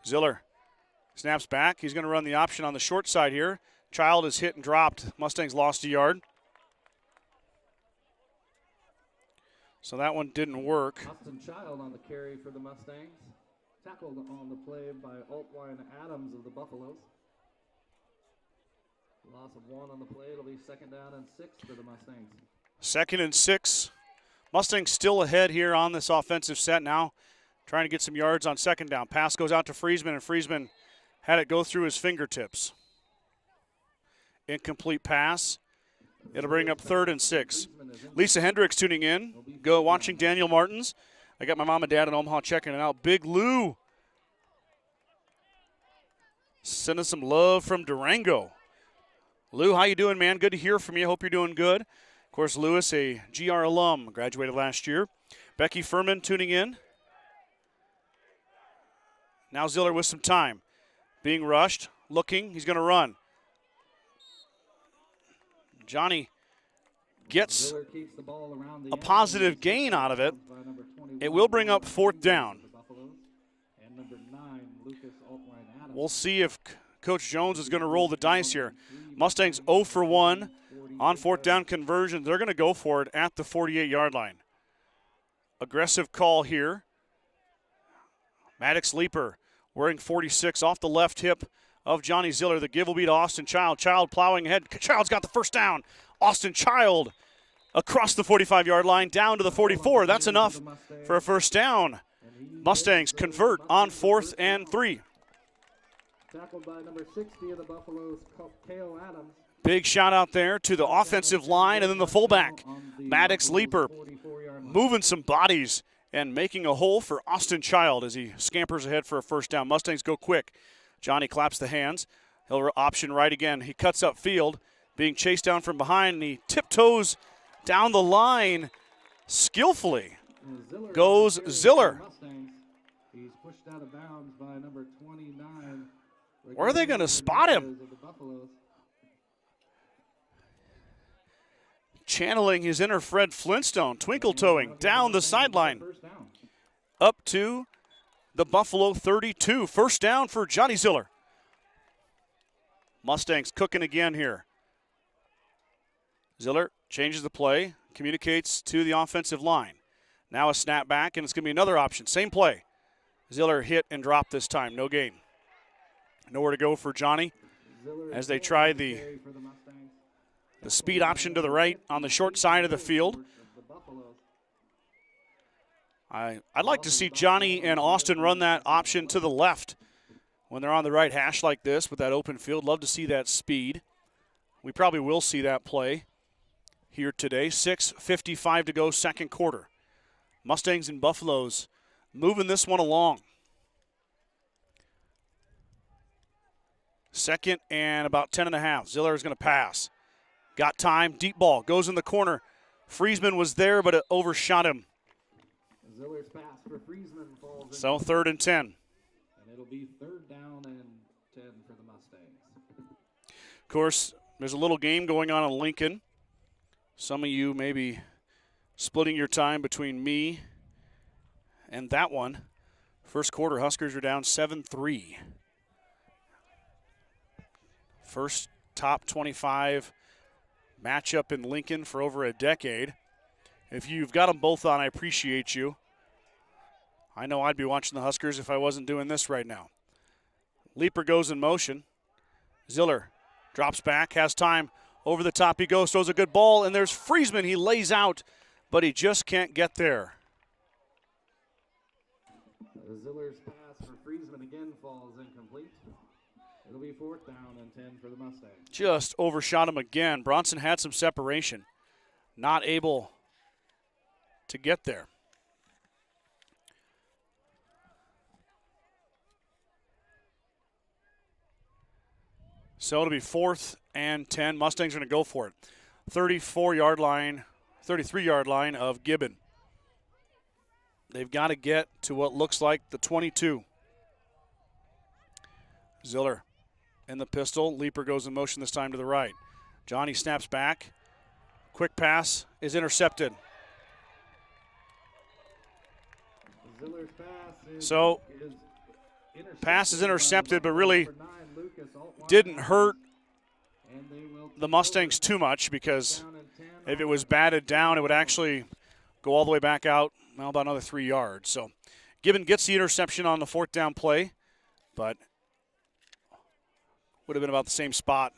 Ziller snaps back. He's going to run the option on the short side here. Child is hit and dropped. Mustangs lost a yard. So that one didn't work. Austin Child on the carry for the Mustangs. Tackled on the play by Altwine Adams of the Buffaloes. Loss of 1 on the play. It'll be 2nd down and 6 for the Mustangs. 2nd and 6. Mustangs still ahead here on this offensive set now. Trying to get some yards on 2nd down. Pass goes out to Friesman, and Friesman had it go through his fingertips. Incomplete pass. It'll bring up 3rd and 6. Lisa Hendricks tuning in. Go watching Daniel Martins. I got my mom and dad in Omaha checking it out. Big Lou sending some love from Durango. Lou, how you doing, man? Good to hear from you. Hope you're doing good. Of course, Lewis, a GR alum, graduated last year. Becky Furman tuning in. Now Ziller with some time. Being rushed, looking, he's going to run. Johnny gets a positive gain out of it. It will bring up 4th down. We'll see if Coach Jones is going to roll the dice here. Mustangs 0 for 1 on 4th down conversion. They're going to go for it at the 48-yard line. Aggressive call here. Maddox Leaper wearing 46 off the left hip of Johnny Ziller. The give will be to Austin Child. Child plowing ahead. Child's got the first down. Austin Child across the 45-yard line down to the 44. That's enough for a first down. Mustangs convert on 4th and 3. Tackled by number 60 of the Buffaloes, Cale Adams. Big shout out there to the offensive line and then the fullback, Maddox Leaper, moving some bodies and making a hole for Austin Child as he scampers ahead for a first down. Mustangs go quick. Johnny claps the hands. He'll option right again. He cuts up field, being chased down from behind, and he tiptoes down the line skillfully. Goes Ziller. He's pushed out of bounds by number 29. Where are they going to spot him? Channeling his inner Fred Flintstone, twinkle-toeing down the sideline. Up to the Buffalo 32. First down for Johnny Ziller. Mustangs cooking again here. Ziller changes the play, communicates to the offensive line. Now a snap back, and it's going to be another option. Same play. Ziller hit and dropped this time. No gain. Nowhere to go for Johnny as they try the speed option to the right on the short side of the field. I'd like to see Johnny and Austin run that option to the left when they're on the right hash like this with that open field. Love to see that speed. We probably will see that play here today. 6:55 to go, second quarter. Mustangs and Buffaloes moving this one along. 2nd and about 10.5. Ziller is going to pass. Got time. Deep ball. Goes in the corner. Friesman was there, but it overshot him. Ziller's pass for Friesman falls so 3rd and 10. And it'll be 3rd down and 10 for the Mustangs. Of course, there's a little game going on in Lincoln. Some of you may be splitting your time between me and that one. First quarter, Huskers are down 7-3. First top 25 matchup in Lincoln for over a decade. If you've got them both on, I appreciate you. I know I'd be watching the Huskers if I wasn't doing this right now. Leaper goes in motion. Ziller drops back, has time. Over the top he goes, throws a good ball, and there's Friesman. He lays out, but he just can't get there. Ziller's pass for Friesman again falls incomplete. It'll be 4th down and 10 for the Mustangs. Just overshot him again. Bronson had some separation. Not able to get there. So it'll be 4th and 10. Mustangs are going to go for it. 33-yard line of Gibbon. They've got to get to what looks like the 22. Ziller in the pistol. Leaper goes in motion this time to the right. Johnny snaps back. Quick pass is intercepted. Ziller's pass pass is intercepted, but really didn't hurt the Mustangs too much, because if it was batted down, it would actually go all the way back out, well, about another 3 yards. So Gibbon gets the interception on the 4th down play, but would have been about the same spot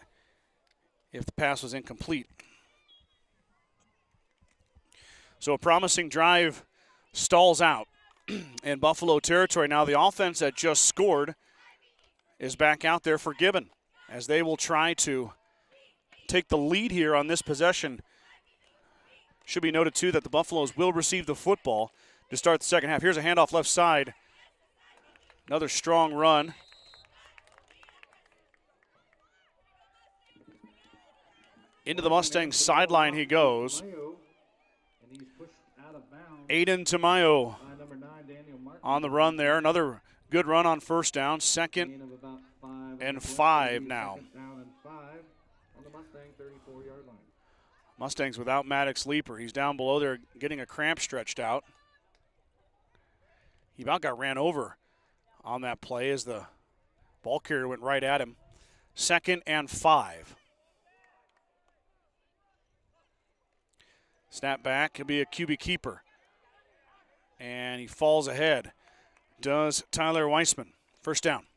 if the pass was incomplete. So a promising drive stalls out in Buffalo territory. Now the offense that just scored is back out there for Gibbon, as they will try to take the lead here on this possession. Should be noted, too, that the Buffaloes will receive the football to start the second half. Here's a handoff left side. Another strong run. Into the Mustangs sideline he goes. Aiden Tamayo on the run there. Another good run on first down. 2nd and 5 now. Mustangs without Maddox Leaper. He's down below there getting a cramp stretched out. He about got ran over on that play as the ball carrier went right at him. 2nd and 5. Snap back, he'll be a QB keeper. And he falls ahead. Does Tyler Weissman. First down.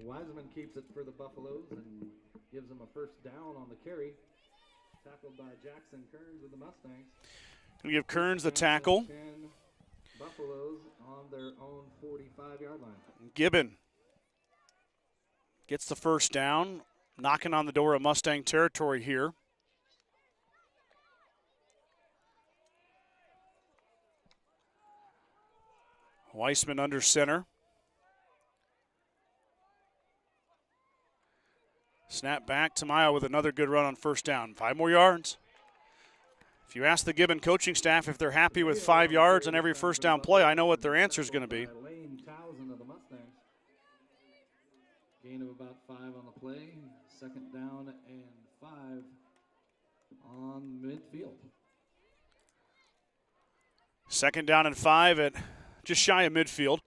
Wiseman keeps it for the Buffaloes and gives them a first down on the carry. Tackled by Jackson Kearns of the Mustangs. We'll give Kearns the tackle. Buffaloes on their own 45-yard line. Gibbon gets the first down, knocking on the door of Mustang territory here. Weissman under center. Snap back. Tamayo with another good run on first down. 5 more yards. If you ask the Gibbon coaching staff if they're happy with 5 yards on every first down play, I know what their answer is going to be. Gain of about 5 on the play. 2nd down and 5 on midfield. 2nd down and 5 at just shy of midfield.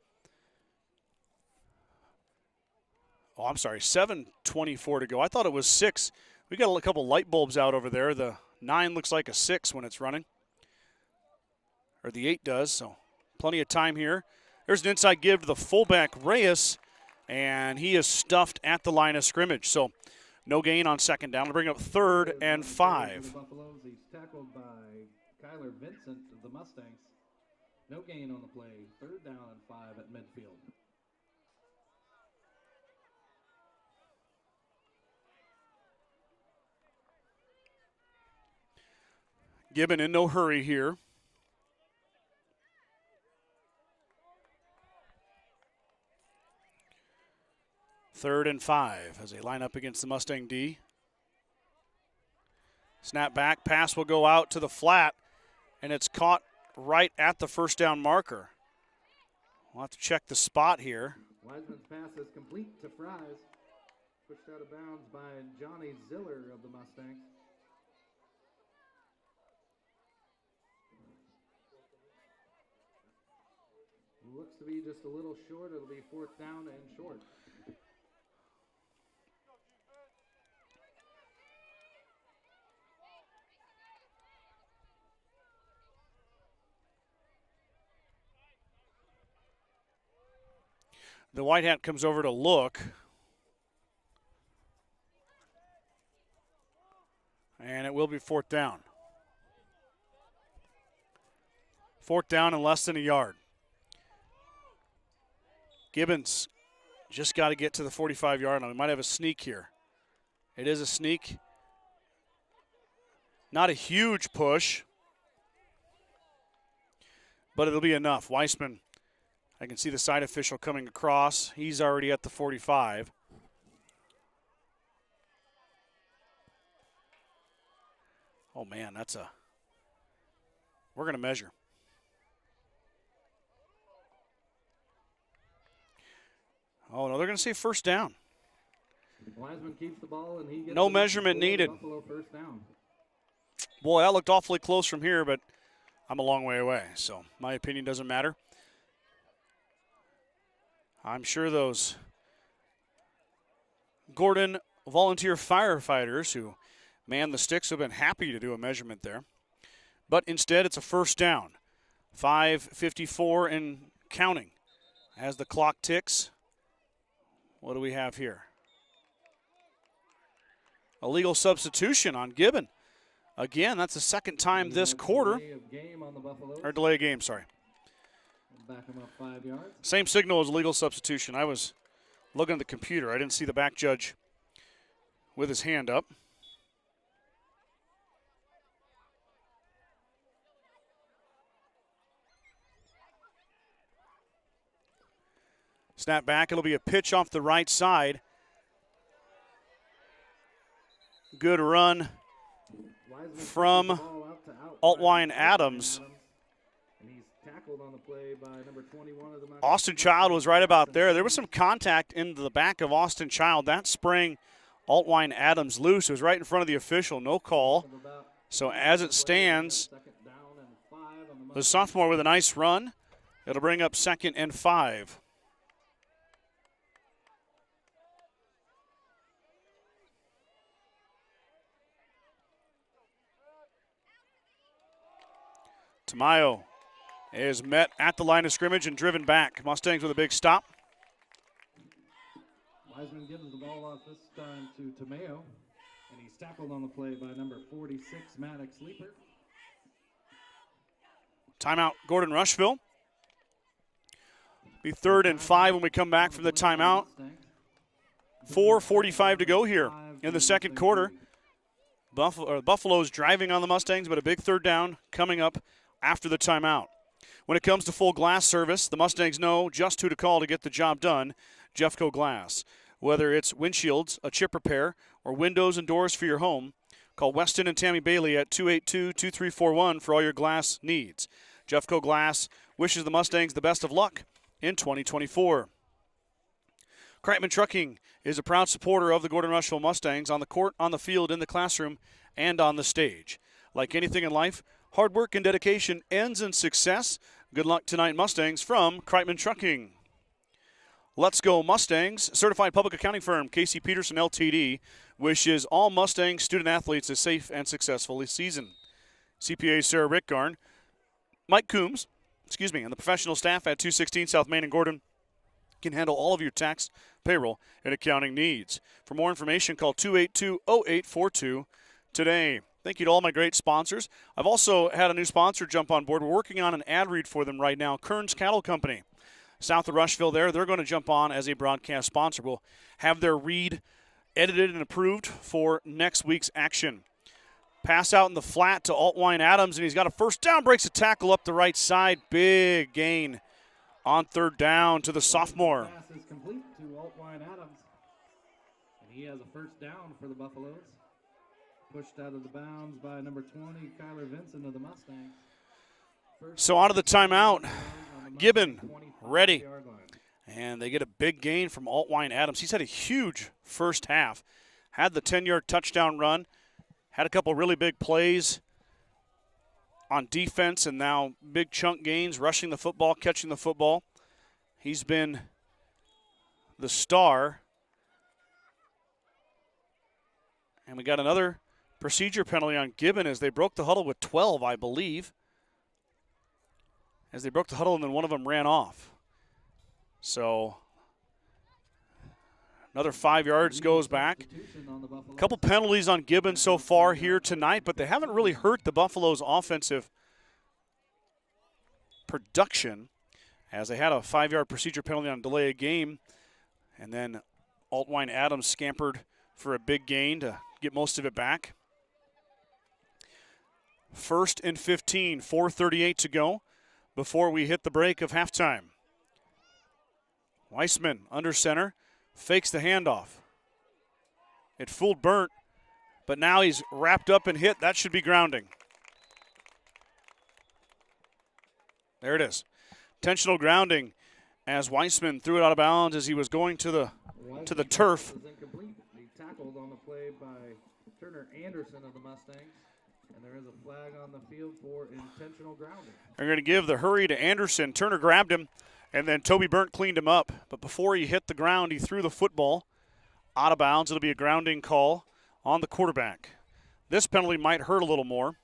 Oh, I'm sorry, 7:24 to go. I thought it was 6. We got a couple light bulbs out over there. The 9 looks like a 6 when it's running. Or the 8 does, so plenty of time here. There's an inside give to the fullback, Reyes, and he is stuffed at the line of scrimmage. So no gain on 2nd down. We'll bring up 3rd and 5. Buffaloes, he's tackled by Kyler Vincent of the Mustangs. No gain on the play. 3rd down and 5 at midfield. Gibbon in no hurry here. Third and 5 as they line up against the Mustang D. Snap back, pass will go out to the flat, and it's caught right at the first down marker. We'll have to check the spot here. Wiseman's pass is complete to Fries. Pushed out of bounds by Johnny Ziller of the Mustangs. Looks to be just a little short. It'll be 4th down and short. The white hat comes over to look. And it will be 4th down. 4th down and less than a yard. Gibbons just got to get to the 45-yard line. We might have a sneak here. It is a sneak. Not a huge push, but it'll be enough. Weissman, I can see the side official coming across. He's already at the 45. Oh, man, we're going to measure. Oh, no, they're going to say 1st down. Wiseman keeps the ball, and he gets no measurement needed. Buffalo 1st down. Boy, that looked awfully close from here, but I'm a long way away, so my opinion doesn't matter. I'm sure those Gordon volunteer firefighters who man the sticks have been happy to do a measurement there. But instead, it's a 1st down. 5:54 and counting. As the clock ticks, what do we have here? Illegal substitution on Gibbon. Again, that's the 2nd time this quarter. Or delay of game, sorry. Back him up 5 yards. Same signal as illegal substitution. I was looking at the computer. I didn't see the back judge with his hand up. Snap back. It'll be a pitch off the right side. Good run from Altwine Adams. Austin Child was right about there. There was some contact into the back of Austin Child. That sprang Altwine Adams loose. It was right in front of the official. No call. So as it stands, the sophomore with a nice run. It'll bring up 2nd and 5. Tamayo is met at the line of scrimmage and driven back. Mustangs with a big stop. Wiseman gives the ball off this time to Tamayo, and he's tackled on the play by number 46, Maddox Leaper. Timeout, Gordon-Rushville. Be 3rd and 5 when we come back from the timeout. 4:45 to go here in the 2nd quarter. Buffaloes driving on the Mustangs, but a big 3rd down coming up after the timeout. When it comes to full glass service, the Mustangs know just who to call to get the job done, Jeffco Glass. Whether it's windshields, a chip repair, or windows and doors for your home, call Weston and Tammy Bailey at 282-2341 for all your glass needs. Jeffco Glass wishes the Mustangs the best of luck in 2024. Kreitman Trucking is a proud supporter of the Gordon-Rushville Mustangs on the court, on the field, in the classroom, and on the stage. Like anything in life, hard work and dedication ends in success. Good luck tonight, Mustangs, from Kreitman Trucking. Let's Go Mustangs. Certified public accounting firm Casey Peterson LTD wishes all Mustang student athletes a safe and successful season. CPA Sarah Rickgarn, Mike Coombs, and the professional staff at 216 South Main and Gordon can handle all of your tax, payroll, and accounting needs. For more information, call 282-0842 today. Thank you to all my great sponsors. I've also had a new sponsor jump on board. We're working on an ad read for them right now, Kearns Cattle Company. South of Rushville there, they're going to jump on as a broadcast sponsor. We'll have their read edited and approved for next week's action. Pass out in the flat to Altwine Adams, and he's got a 1st down, breaks a tackle up the right side. Big gain on 3rd down to the sophomore. The pass is complete to Altwine Adams, and he has a 1st down for the Buffaloes. Pushed out of the bounds by number 20, Kyler Vincent of the Mustangs. So out of the timeout, Gibbon ready. And they get a big gain from Altwine Adams. He's had a huge first half. Had the 10-yard touchdown run. Had a couple really big plays on defense, and now big chunk gains, rushing the football, catching the football. He's been the star. And we got another procedure penalty on Gibbon as they broke the huddle with 12, I believe. As they broke the huddle, and then one of them ran off. So Another 5 yards goes back. A couple penalties on Gibbon so far here tonight, but they haven't really hurt the Buffaloes' offensive production, as they had a 5-yard procedure penalty on delay of game, and then Altwine Adams scampered for a big gain to get most of it back. 1st and 15, 4:38 to go before we hit the break of halftime. Weissman under center, fakes the handoff. It fooled Burnt, but now he's wrapped up and hit. That should be grounding. There it is. Intentional grounding as Weissman threw it out of bounds as he was going to the turf. He tackled on the play by Turner Anderson of the Mustangs, and there is a flag on the field for intentional grounding. They're going to give the hurry to Anderson. Turner grabbed him, and then Toby Burnt cleaned him up. But before he hit the ground, he threw the football out of bounds. It'll be a grounding call on the quarterback. This penalty might hurt a little more.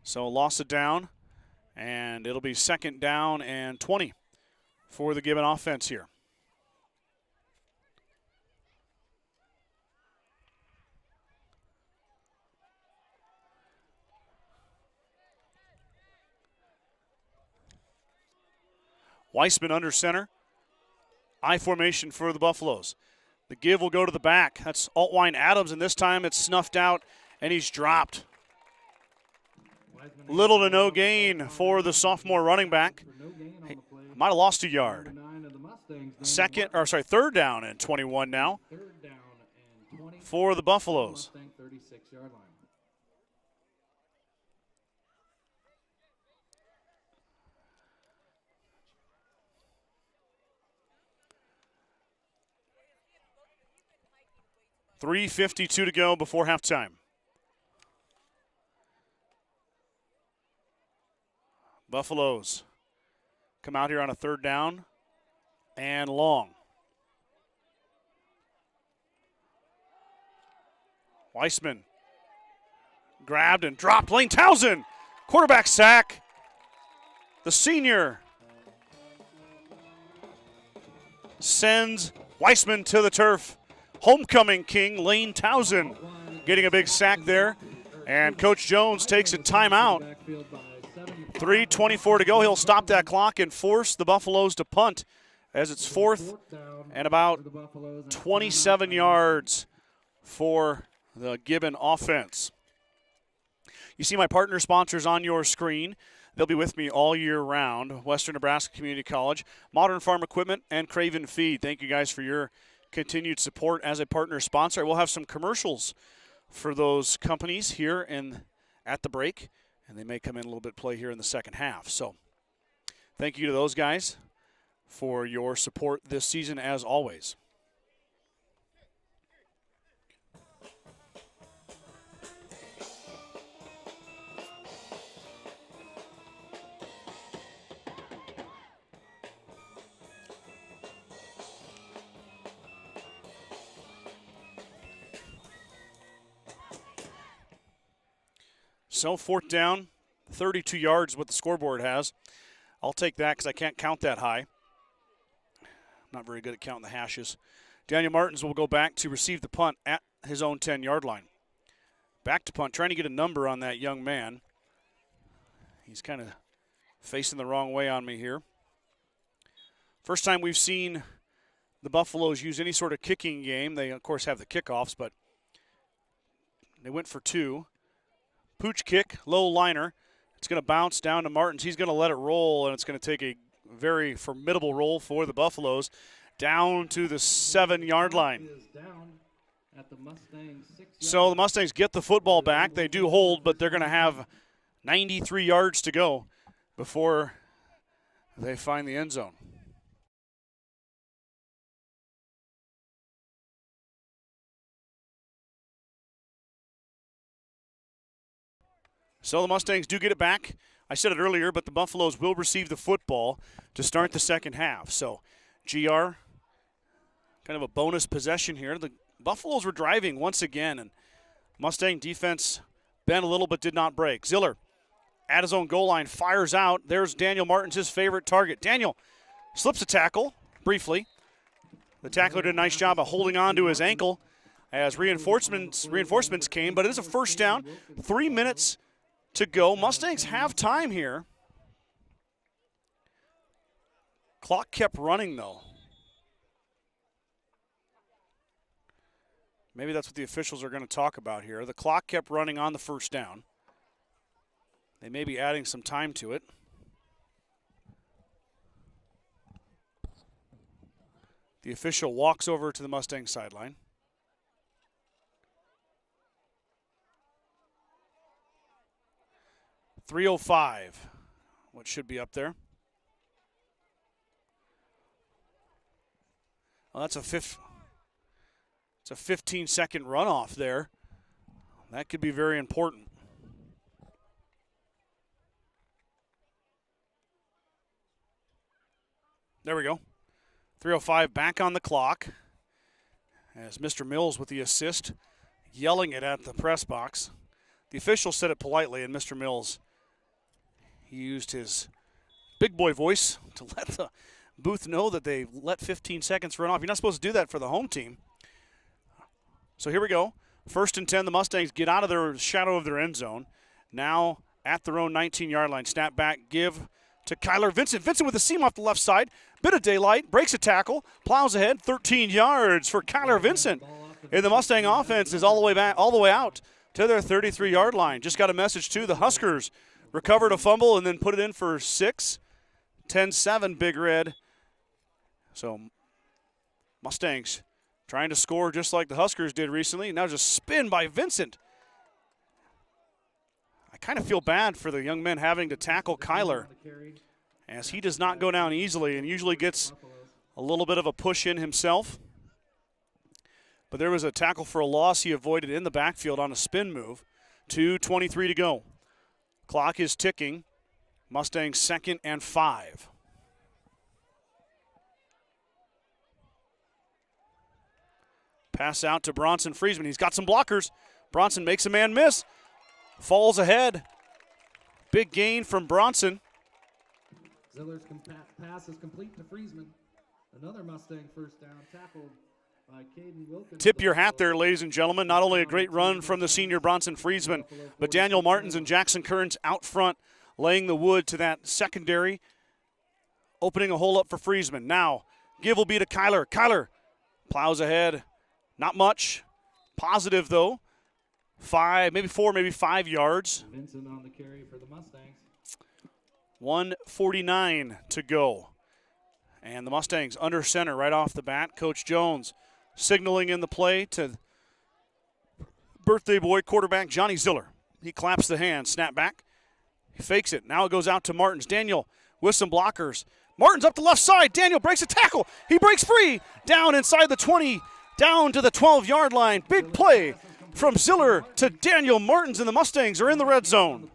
So loss of down, and it'll be 2nd down and 20 for the Gibbon offense here. Weissman under center. I formation for the Buffaloes. The give will go to the back. That's Altwine Adams, and this time it's snuffed out, and he's dropped. Little to no gain for the sophomore running back. He might have lost a yard. 3rd down and 21 now for the Buffaloes. 3:52 to go before halftime. Buffaloes come out here on a 3rd down and long. Weissman grabbed and dropped. Lane Townsend, quarterback sack. The senior sends Weissman to the turf. Homecoming king Lane Townsend getting a big sack there. And Coach Jones takes a timeout. 3:24 to go. He'll stop that clock and force the Buffaloes to punt as it's 4th and about 27 yards for the Gibbon offense. You see my partner sponsors on your screen. They'll be with me all year round. Western Nebraska Community College, Modern Farm Equipment, and Craven Feed. Thank you guys for your continued support as a partner sponsor. We'll have some commercials for those companies here at the break, and they may come in a little bit play here in the second half. So thank you to those guys for your support this season as always. So 4th down, 32 yards is what the scoreboard has. I'll take that because I can't count that high. I'm not very good at counting the hashes. Daniel Martins will go back to receive the punt at his own 10-yard line. Back to punt, trying to get a number on that young man. He's kind of facing the wrong way on me here. First time we've seen the Buffaloes use any sort of kicking game. They, of course, have the kickoffs, but they went for 2. Pooch kick, low liner. It's going to bounce down to Martins. He's going to let it roll, and it's going to take a very formidable roll for the Buffaloes down to the 7-yard line. So the Mustangs get the football back. They do hold, but they're going to have 93 yards to go before they find the end zone. So the Mustangs do get it back. I said it earlier, but the Buffaloes will receive the football to start the second half. So GR, kind of a bonus possession here. The Buffaloes were driving once again, and Mustang defense bent a little but did not break. Ziller at his own goal line, fires out. There's Daniel Martins, his favorite target. Daniel slips a tackle briefly. The tackler did a nice job of holding on to his ankle as reinforcements came, but it is a first down. 3 minutes to go. Mustangs have time here. Clock kept running, though. Maybe that's what the officials are going to talk about here. The clock kept running on the first down. They may be adding some time to it. The official walks over to the Mustang sideline. .305, what should be up there. Well, it's a 15-second runoff there. That could be very important. There we go. 3:05 back on the clock as Mr. Mills with the assist, yelling it at the press box. The official said it politely, and Mr. Mills, he used his big boy voice to let the booth know that they let 15 seconds run off. You're not supposed to do that for the home team. So here we go. 1st and 10, the Mustangs get out of their shadow of their end zone. Now at their own 19-yard line. Snap back, give to Kyler Vincent. Vincent with a seam off the left side. Bit of daylight, breaks a tackle, plows ahead, 13 yards for Kyler Vincent. And the Mustang offense is all the way out to their 33-yard line. Just got a message too. The Huskers recovered a fumble and then put it in for 6. 10-7 Big Red. So Mustangs trying to score just like the Huskers did recently. Now just spin by Vincent. I kind of feel bad for the young men having to tackle Kyler, as he does not go down easily and usually gets a little bit of a push in himself. But there was a tackle for a loss he avoided in the backfield on a spin move. 2:23 to go. Clock is ticking. Mustangs 2nd and 5. Pass out to Bronson Friesman. He's got some blockers. Bronson makes a man miss. Falls ahead. Big gain from Bronson. Ziller's pass is complete to Friesman. Another Mustang first down, tackled by Caden Wilkins. Tip your hat there, ladies and gentlemen. Not only a great run from the senior Bronson Friesman, but Daniel Martins and Jackson Kearns out front, laying the wood to that secondary, opening a hole up for Friesman. Now, give will be to Kyler. Kyler plows ahead. Not much. Positive, though. 5, maybe 4, maybe 5 yards. Vincent on the carry for the Mustangs. 1:49 to go. And the Mustangs under center right off the bat. Coach Jones signaling in the play to birthday boy quarterback Johnny Ziller. He claps the hand, snap back. He fakes it. Now it goes out to Martins. Daniel with some blockers. Martins up the left side. Daniel breaks a tackle. He breaks free. Down inside the 20, down to the 12-yard line. Big play from Ziller to Daniel Martins, and the Mustangs are in the red zone.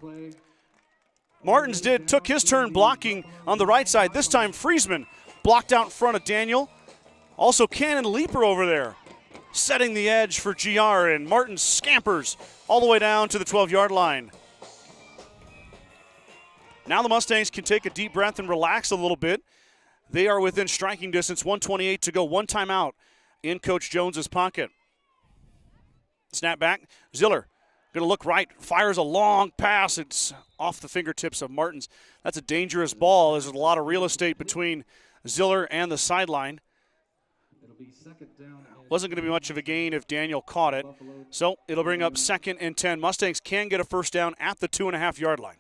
Martins took his turn blocking on the right side. This time Friesman blocked out in front of Daniel. Also Cannon Leaper over there, setting the edge for GR, and Martins scampers all the way down to the 12-yard line. Now the Mustangs can take a deep breath and relax a little bit. They are within striking distance, 1:28 to go, one timeout in Coach Jones's pocket. Snap back, Ziller going to look right, fires a long pass. It's off the fingertips of Martins. That's a dangerous ball. There's a lot of real estate between Ziller and the sideline. It'll be second down. Wasn't going to be much of a gain if Daniel caught it. So it'll bring up 2nd and 10. Mustangs can get a first down at the 2.5-yard line.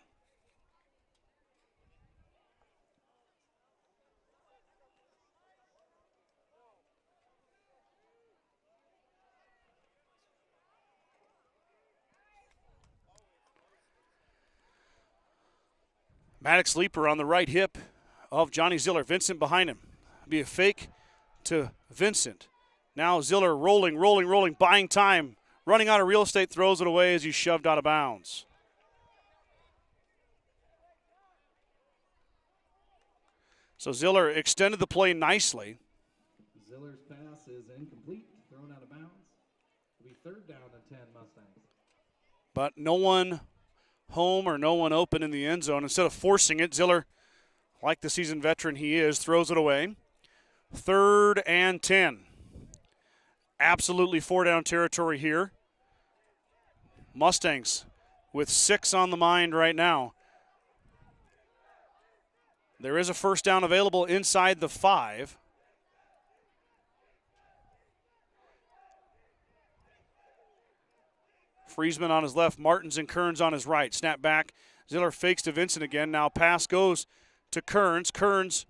Maddox Leaper on the right hip of Johnny Ziller. Vincent behind him. Be a fake to Vincent. Now Ziller rolling, buying time. Running out of real estate, throws it away as he's shoved out of bounds. So Ziller extended the play nicely. Ziller's pass is incomplete, thrown out of bounds. It'll be 3rd down and 10 Mustangs. But no one home or no one open in the end zone. Instead of forcing it, Ziller, like the seasoned veteran he is, throws it away. 3rd and 10. Absolutely 4-down territory here. Mustangs with 6 on the mind right now. There is a first down available inside the 5. Friesman on his left, Martins and Kearns on his right. Snap back. Ziller fakes to Vincent again. Now pass goes to Kearns. Kearns,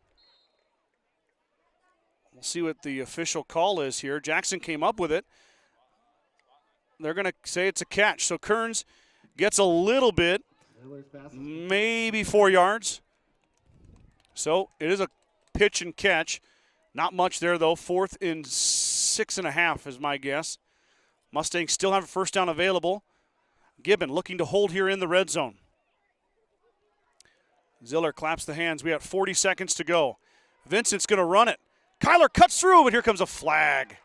we'll see what the official call is here. Jackson came up with it. They're going to say it's a catch. So Kearns gets a little bit, maybe 4 yards. So it is a pitch and catch. Not much there, though. 4th and 6.5 is my guess. Mustangs still have a first down available. Gibbon looking to hold here in the red zone. Ziller claps the hands. We have 40 seconds to go. Vincent's going to run it. Kyler cuts through, but here comes a flag.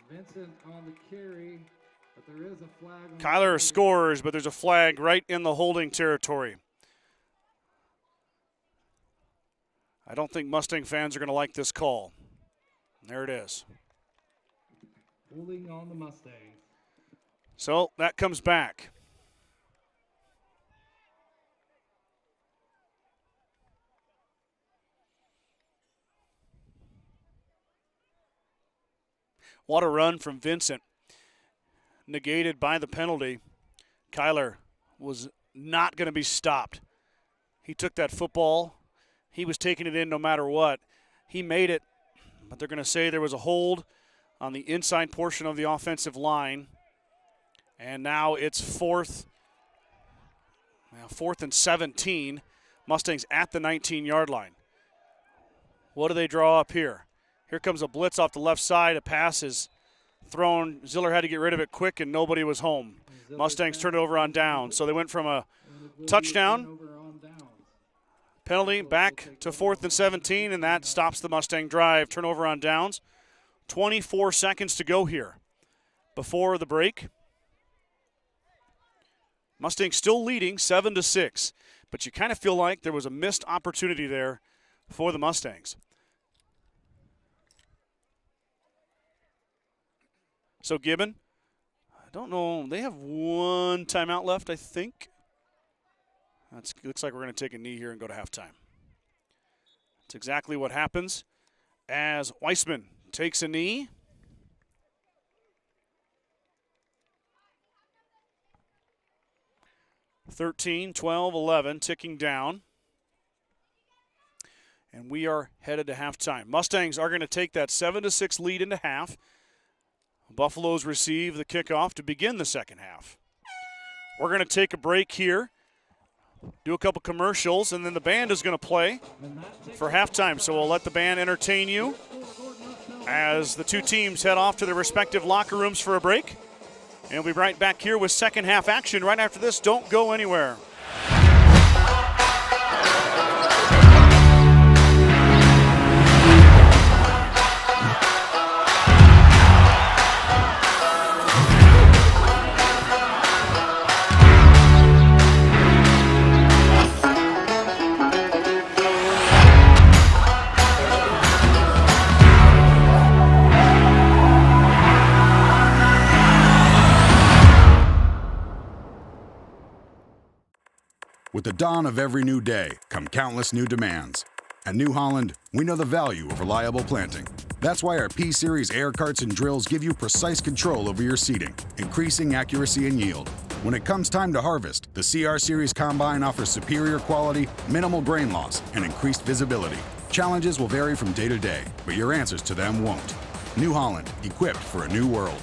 Vincent on the carry, but there is a flag. Kyler scores, but there's a flag right in the holding territory. I don't think Mustang fans are going to like this call. There it is. Holding on the Mustangs. So that comes back. What a run from Vincent. Negated by the penalty. Kyler was not going to be stopped. He took that football. He was taking it in no matter what. He made it, but they're going to say there was a hold on the inside portion of the offensive line. And now it's 4th and 17. Mustangs at the 19-yard line. What do they draw up here? Here comes a blitz off the left side. A pass is thrown. Ziller had to get rid of it quick, and nobody was home. Mustangs turned it over on down. So they went from a touchdown penalty back to 4th and 17, and that stops the Mustang drive. Turnover on downs. 24 seconds to go here before the break. Mustangs still leading 7-6, but you kind of feel like there was a missed opportunity there for the Mustangs. So Gibbon, I don't know, they have one timeout left, I think. Looks like we're going to take a knee here and go to halftime. That's exactly what happens as Weissman takes a knee. (13, 12, 11) ticking down. And we are headed to halftime. Mustangs are going to take that 7-6 lead into half. Buffaloes receive the kickoff to begin the second half. We're going to take a break here, do a couple commercials, and then the band is going to play for halftime. So we'll let the band entertain you as the two teams head off to their respective locker rooms for a break. And we'll be right back here with second half action right after this. Don't go anywhere. With the dawn of every new day come countless new demands. At New Holland, we know the value of reliable planting. That's why our P-Series air carts and drills give you precise control over your seeding, increasing accuracy and yield. When it comes time to harvest, the CR Series Combine offers superior quality, minimal grain loss, and increased visibility. Challenges will vary from day to day, but your answers to them won't. New Holland, equipped for a new world.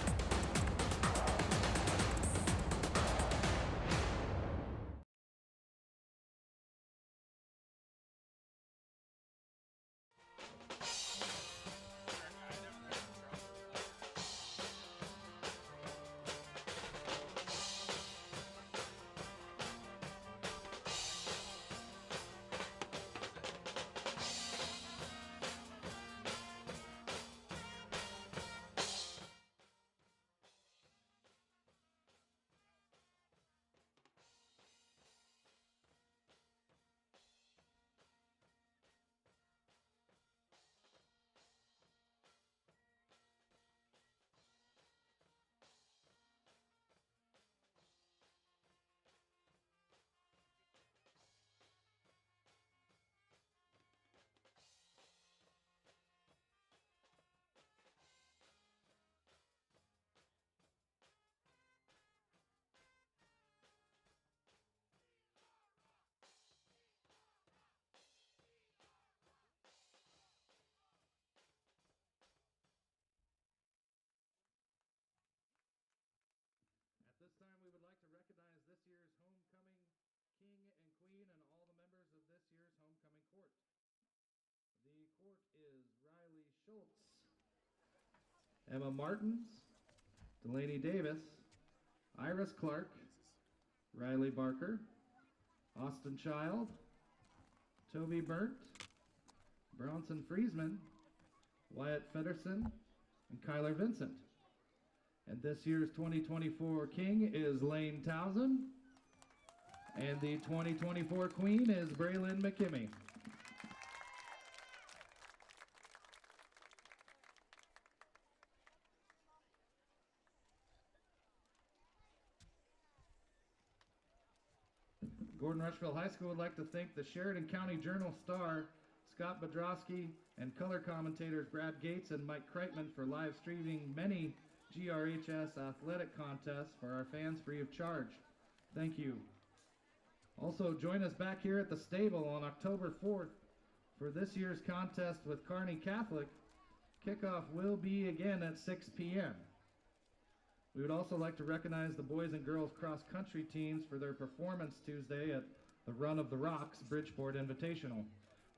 Schultz, Emma Martins, Delaney Davis, Iris Clark, Riley Barker, Austin Child, Toby Burnt, Bronson Friesman, Wyatt Fedderson, and Kyler Vincent. And this year's 2024 King is Lane Townsend, and the 2024 Queen is Braylon McKimmey. Gordon-Rushville High School would like to thank the Sheridan County Journal-Star, Scott Bodrowski, and color commentators Brad Gates and Mike Kreitman for live streaming many GRHS athletic contests for our fans free of charge. Thank you. Also, join us back here at the stable on October 4th for this year's contest with Kearney Catholic. Kickoff will be again at 6 p.m. We would also like to recognize the boys and girls cross-country teams for their performance Tuesday at the Run of the Rocks Bridgeport Invitational.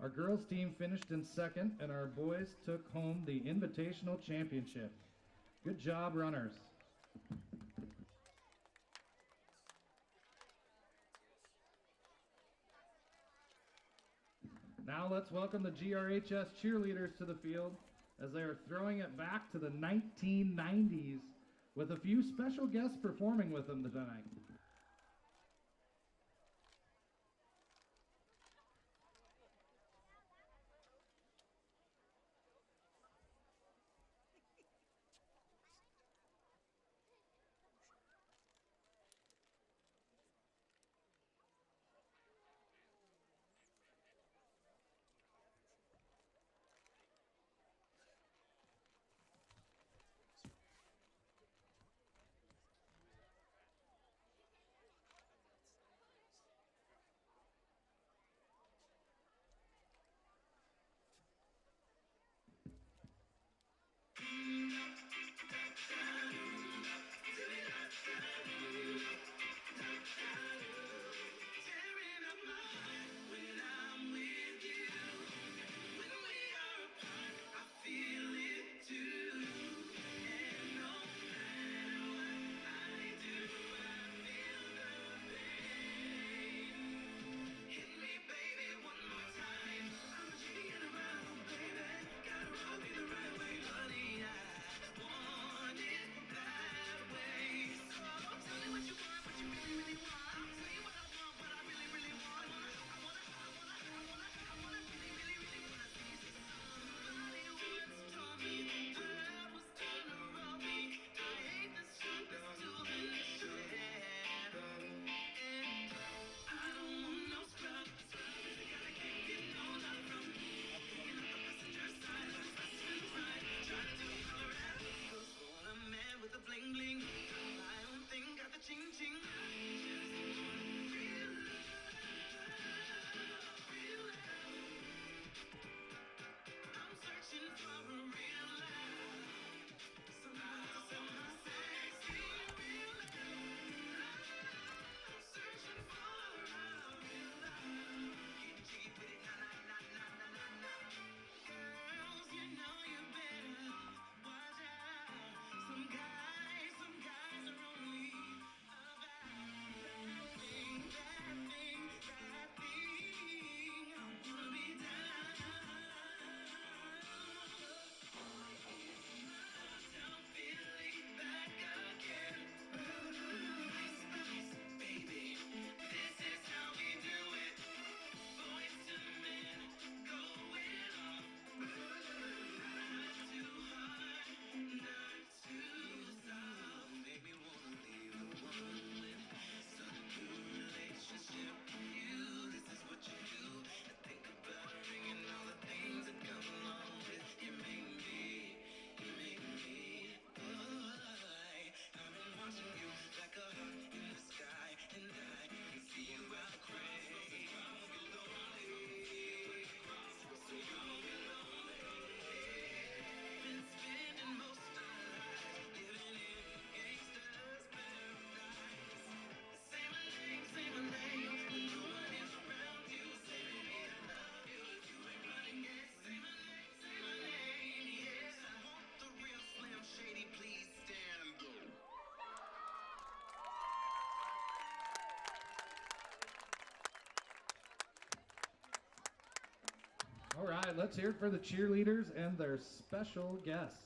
Our girls team finished in second, and our boys took home the Invitational Championship. Good job, runners. Now let's welcome the GRHS cheerleaders to the field as they are throwing it back to the 1990s with a few special guests performing with them tonight. All right, let's hear it for the cheerleaders and their special guests.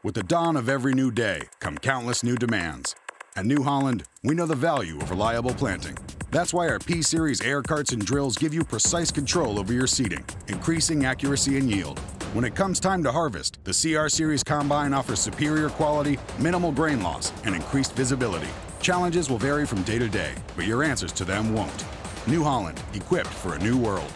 With the dawn of every new day come countless new demands. At New Holland, we know the value of reliable planting. That's why our P-Series air carts and drills give you precise control over your seeding, increasing accuracy and yield. When it comes time to harvest, the CR Series Combine offers superior quality, minimal grain loss, and increased visibility. Challenges will vary from day to day, but your answers to them won't. New Holland, equipped for a new world.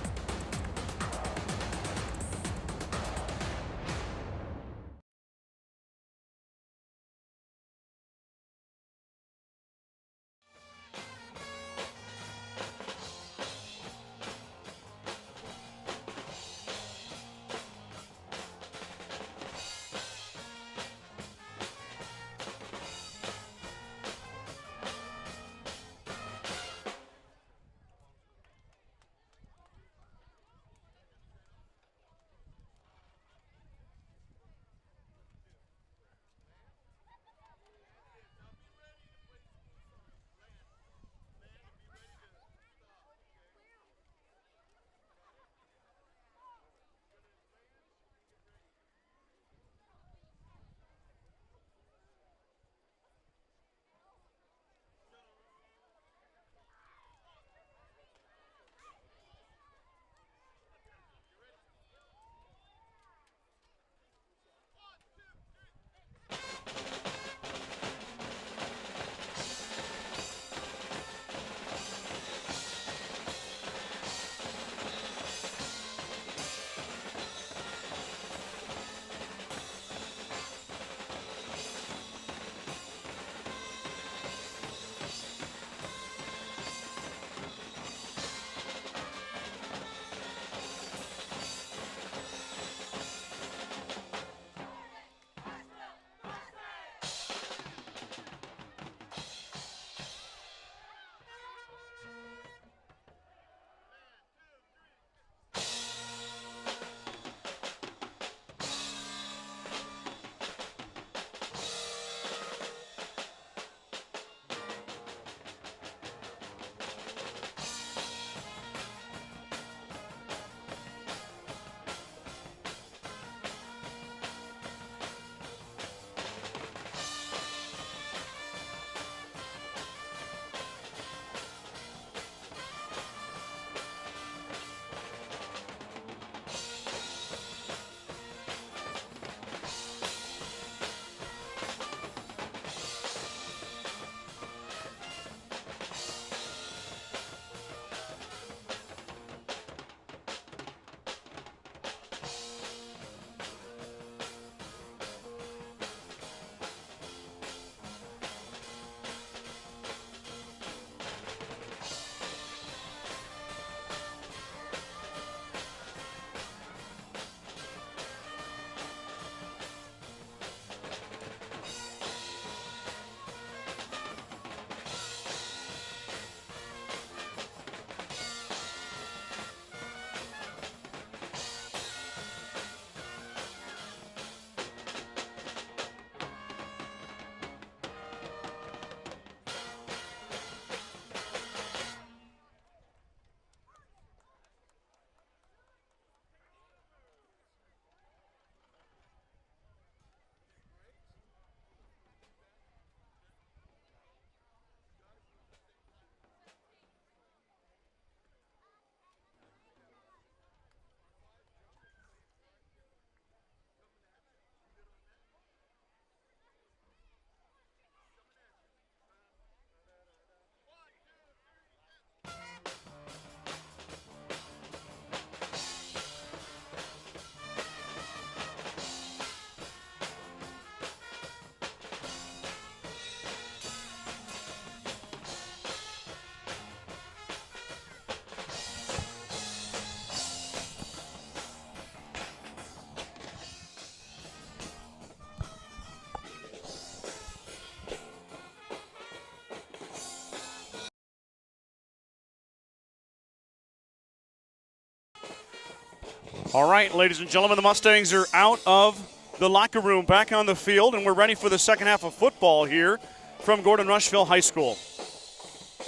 All right, ladies and gentlemen, the Mustangs are out of the locker room, back on the field, and we're ready for the second half of football here from Gordon-Rushville High School.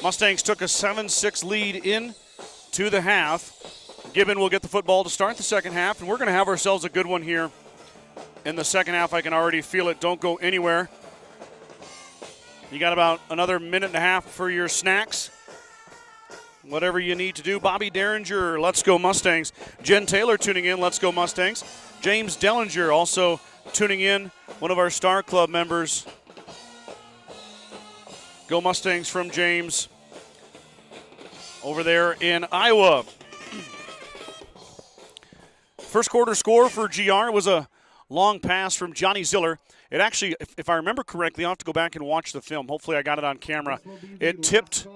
Mustangs took a 7-6 lead in to the half. Gibbon will get the football to start the second half, and we're going to have ourselves a good one here in the second half. I can already feel it. Don't go anywhere. You got about another minute and a half for your snacks. Whatever you need to do. Bobby Derringer, let's go Mustangs. Jen Taylor tuning in, let's go Mustangs. James Dellinger also tuning in, one of our Star Club members. Go Mustangs from James over there in Iowa. First quarter score for GR was a long pass from Johnny Ziller. It actually, if I remember correctly, I'll have to go back and watch the film. Hopefully I got it on camera. It tipped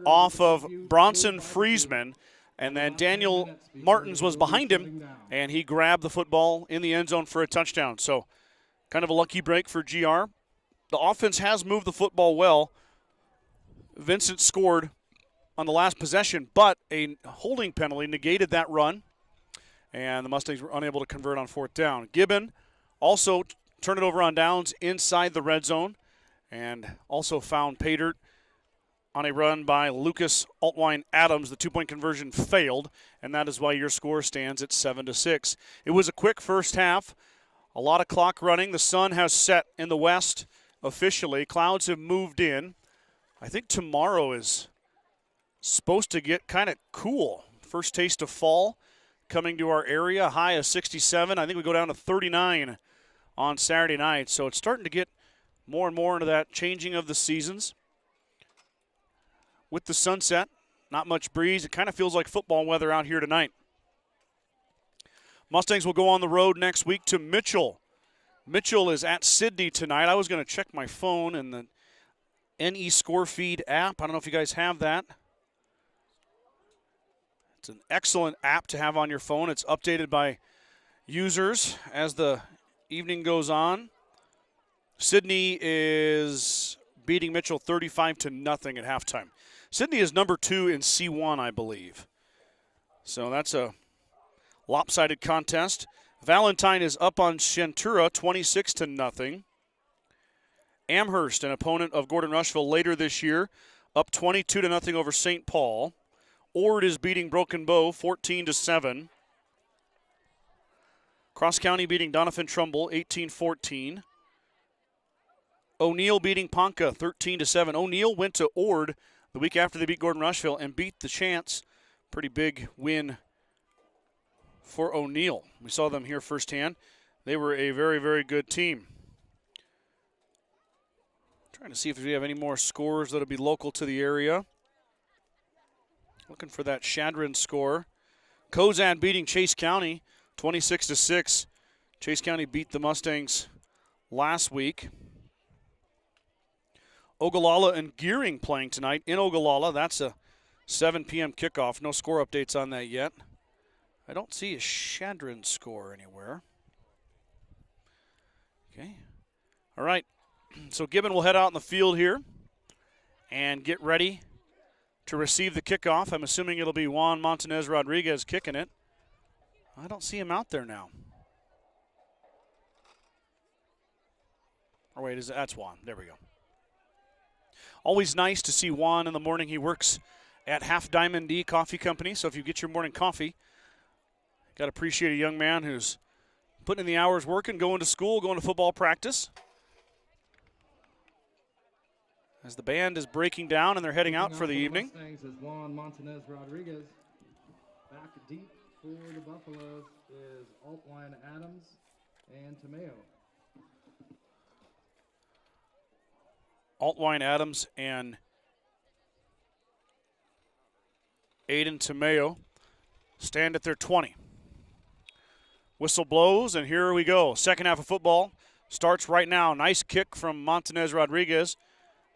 off of Bronson Friesman, and then Daniel Martins was behind him, and he grabbed the football in the end zone for a touchdown. So kind of a lucky break for GR. The offense has moved the football well. Vincent scored on the last possession, but a holding penalty negated that run, and the Mustangs were unable to convert on fourth down. Gibbon also turned it over on downs inside the red zone, and also found pay dirt on a run by Lucas Altwine Adams. The two-point conversion failed, and that is why your score stands at 7-6. It was a quick first half, a lot of clock running. The sun has set in the west officially. Clouds have moved in. I think tomorrow is supposed to get kind of cool. First taste of fall coming to our area. High of 67. I think we go down to 39 on Saturday night. So it's starting to get more and more into that changing of the seasons. With the sunset, not much breeze. It kind of feels like football weather out here tonight. Mustangs will go on the road next week to Mitchell. Mitchell is at Sidney tonight. I was going to check my phone and the NE Score Feed app. I don't know if you guys have that. It's an excellent app to have on your phone. It's updated by users as the evening goes on. Sidney is beating Mitchell 35-0 at halftime. Sidney is number 2 in C1, I believe. So that's a lopsided contest. Valentine is up on Centura 26-0. Amherst, an opponent of Gordon-Rushville later this year, up 22-0 over St. Paul. Ord is beating Broken Bow 14-7. Cross County beating Doniphan Trumbull 18-14. O'Neill beating Ponca 13-7. O'Neill went to Ord the week after they beat Gordon-Rushville and beat the Chants. Pretty big win for O'Neill. We saw them here firsthand. They were a very, very good team. Trying to see if we have any more scores that will be local to the area. Looking for that Shadron score. Kozan beating Chase County 26-6. Chase County beat the Mustangs last week. Ogallala and Gearing playing tonight in Ogallala. That's a 7 p.m. kickoff. No score updates on that yet. I don't see a Shadron score anywhere. Okay. All right. So Gibbon will head out in the field here and get ready to receive the kickoff. I'm assuming it'll be Juan Montanez Rodriguez kicking it. I don't see him out there now. Or wait, that's Juan. There we go. Always nice to see Juan in the morning. He works at Half Diamond D Coffee Company, so if you get your morning coffee, got to appreciate a young man who's putting in the hours working, going to school, going to football practice. As the band is breaking down and they're heading out for the evening. Mustangs is Juan Montanez Rodriguez. Back deep for the Buffaloes is Altwine Adams and Tomeo. Altwine Adams and Aiden Tomeo stand at their 20. Whistle blows, and here we go. Second half of football starts right now. Nice kick from Montanez Rodriguez.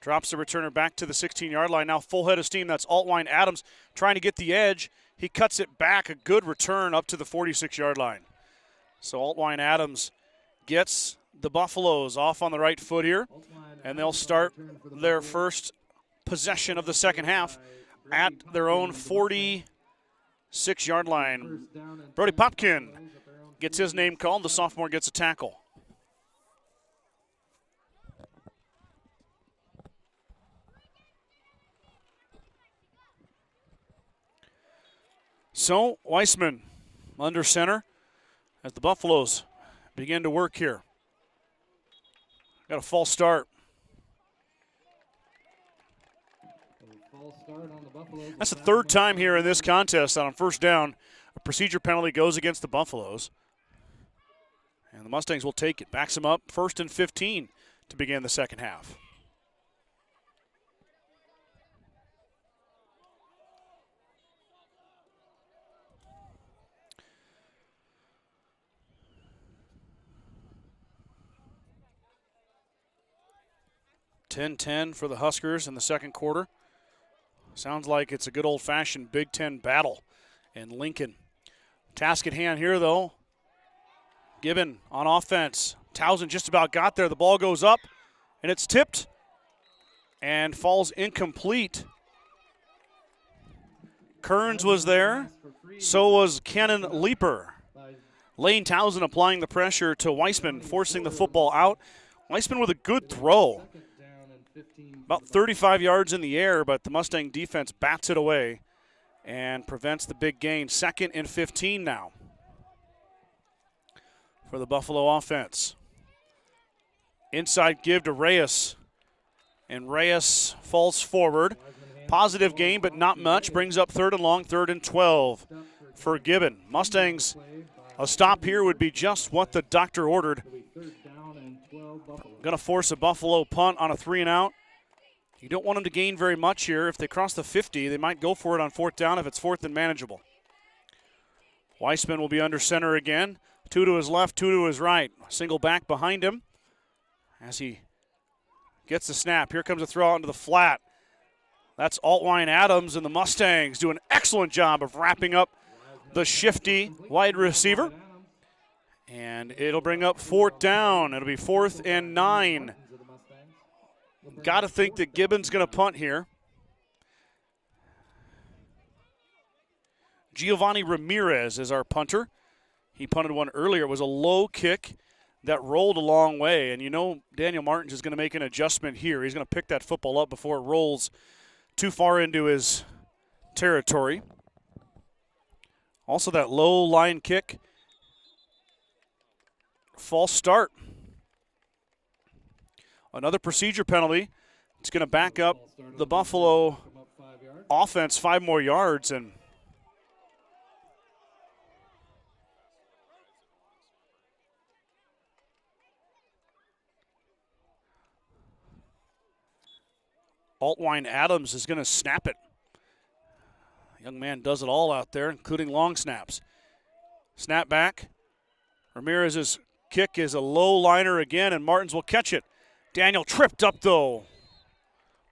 Drops the returner back to the 16-yard line. Now full head of steam. That's Altwine Adams trying to get the edge. He cuts it back. A good return up to the 46-yard line. So Altwine Adams gets the Buffaloes off on the right foot here, and they'll start their first possession of the second half at their own 47 6-yard line. First down and Brody 10, Popkin Buffaloes at their own gets his name called. The sophomore gets a tackle. So, Weissman under center as the Buffaloes begin to work here. Got a false start. false start on the Buffaloes. That's the third time here in this contest that on first down, a procedure penalty goes against the Buffaloes. And the Mustangs will take it. Backs them up 1st and 15 to begin the second half. (10-10) for the Huskers in the second quarter. Sounds like it's a good old-fashioned Big Ten battle in Lincoln. Task at hand here, though. Gibbon on offense. Townsend just about got there. The ball goes up, and it's tipped and falls incomplete. Kearns was there. So was Cannon Leaper. Lane Townsend applying the pressure to Weissman, forcing the football out. Weissman with a good throw. About 35 yards in the air, but the Mustang defense bats it away and prevents the big gain. 2nd and 15 now for the Buffalo offense. Inside give to Reyes, and Reyes falls forward. Positive gain, but not much. Brings up 3rd and long, 3rd and 12 for Gibbon. Mustangs, a stop here would be just what the doctor ordered. Going to force a Buffalo punt on a 3-and-out. You don't want them to gain very much here. If they cross the 50, they might go for it on 4th down if it's 4th and manageable. Weissman will be under center again. 2 to his left, 2 to his right. Single back behind him as he gets the snap. Here comes a throw out into the flat. That's Altwine Adams, and the Mustangs do an excellent job of wrapping up the shifty wide receiver. And it'll bring up 4th down. It'll be 4th and 9. Got to think that Gibbon's going to punt here. Giovanni Ramirez is our punter. He punted one earlier. It was a low kick that rolled a long way. And you know Daniel Martins is going to make an adjustment here. He's going to pick that football up before it rolls too far into his territory. Also that low line kick. False start. Another procedure penalty. It's going to back up the Buffalo offense 5 more yards. And Altwine Adams is going to snap it. Young man does it all out there, including long snaps. Snap back. Ramirez's kick is a low liner again, and Martins will catch it. Daniel tripped up, though.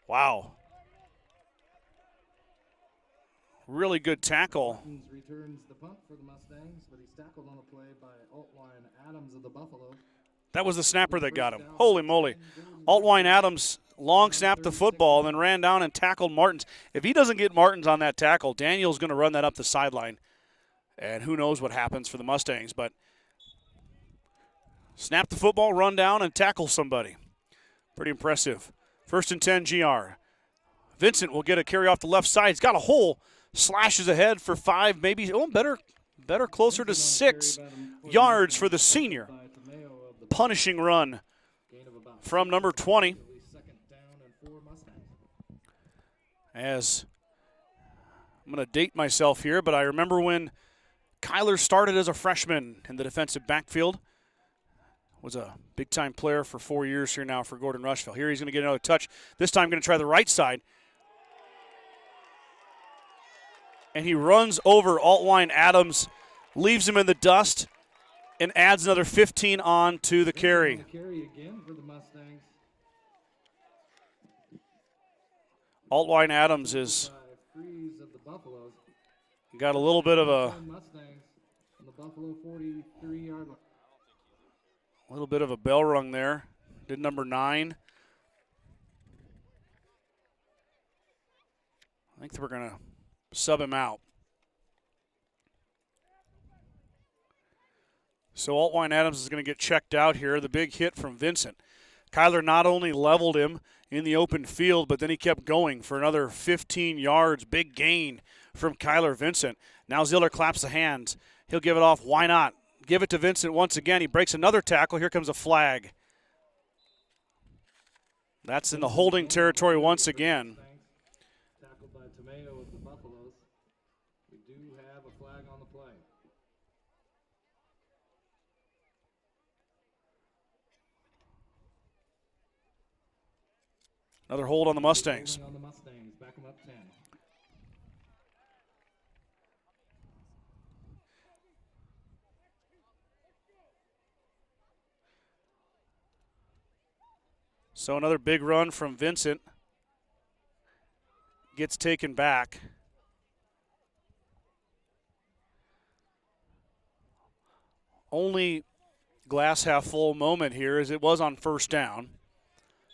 Wow. Really good tackle. Martins returns the punt for the Mustangs, but he's tackled on a play by Altwine Adams of the Buffalo. That was the snapper that got him. Holy moly. Altwine Adams long snapped the football, then ran down and tackled Martins. If he doesn't get Martins on that tackle, Daniel's going to run that up the sideline. And who knows what happens for the Mustangs, but snap the football, run down, and tackle somebody. Pretty impressive. 1st and 10 GR. Vincent will get a carry off the left side. He's got a hole. Slashes ahead for 5, maybe, better closer to 6 yards for the senior. Punishing run from number 20. As I'm going to date myself here, but I remember when Kyler started as a freshman in the defensive backfield. Was a big-time player for 4 years here now for Gordon-Rushville. Here he's going to get another touch. This time going to try the right side. And he runs over Altwine Adams, leaves him in the dust, and adds another 15 on to the carry. Carry again for the Mustangs. Altwine Adams is got a little bit of a bell rung there. Did number 9. I think we're going to sub him out. So Altwine Adams is going to get checked out here. The big hit from Vincent. Kyler not only leveled him in the open field, but then he kept going for another 15 yards. Big gain from Kyler Vincent. Now Ziller claps the hands. He'll give it off. Why not? Give it to Vincent once again. He breaks another tackle. Here comes a flag. That's in the holding territory once again. Tackled by Tomeo of the Buffaloes. We do have a flag on the play. Another hold on the Mustangs. On the Mustangs, back them up 10. So another big run from Vincent. Gets taken back. Only glass half full moment here as it was on first down.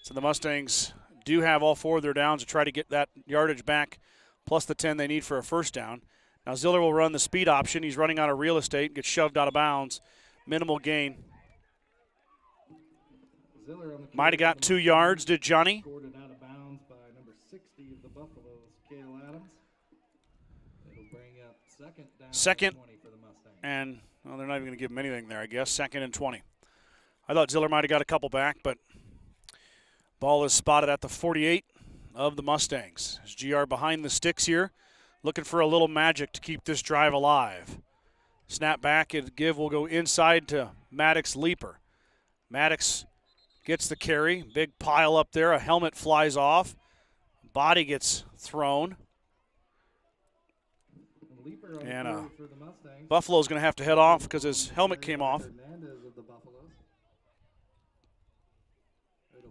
So the Mustangs do have all 4 of their downs to try to get that yardage back, plus the 10 they need for a first down. Now Ziller will run the speed option. He's running out of real estate, gets shoved out of bounds. Minimal gain. Might have got 2 yards, did Johnny? Scored out of bounds by number 60 of the Buffaloes, Cale Adams. It'll bring up second down 20 for the Mustangs. And well, they're not even going to give him anything there, I guess. 2nd and 20. I thought Ziller might have got a couple back, but ball is spotted at the 48 of the Mustangs. As GR behind the sticks here, looking for a little magic to keep this drive alive. Snap back and give will go inside to Maddox Leaper. Maddox gets the carry. Big pile up there. A helmet flies off. Body gets thrown. And Buffalo's going to have to head off because his helmet came off. It'll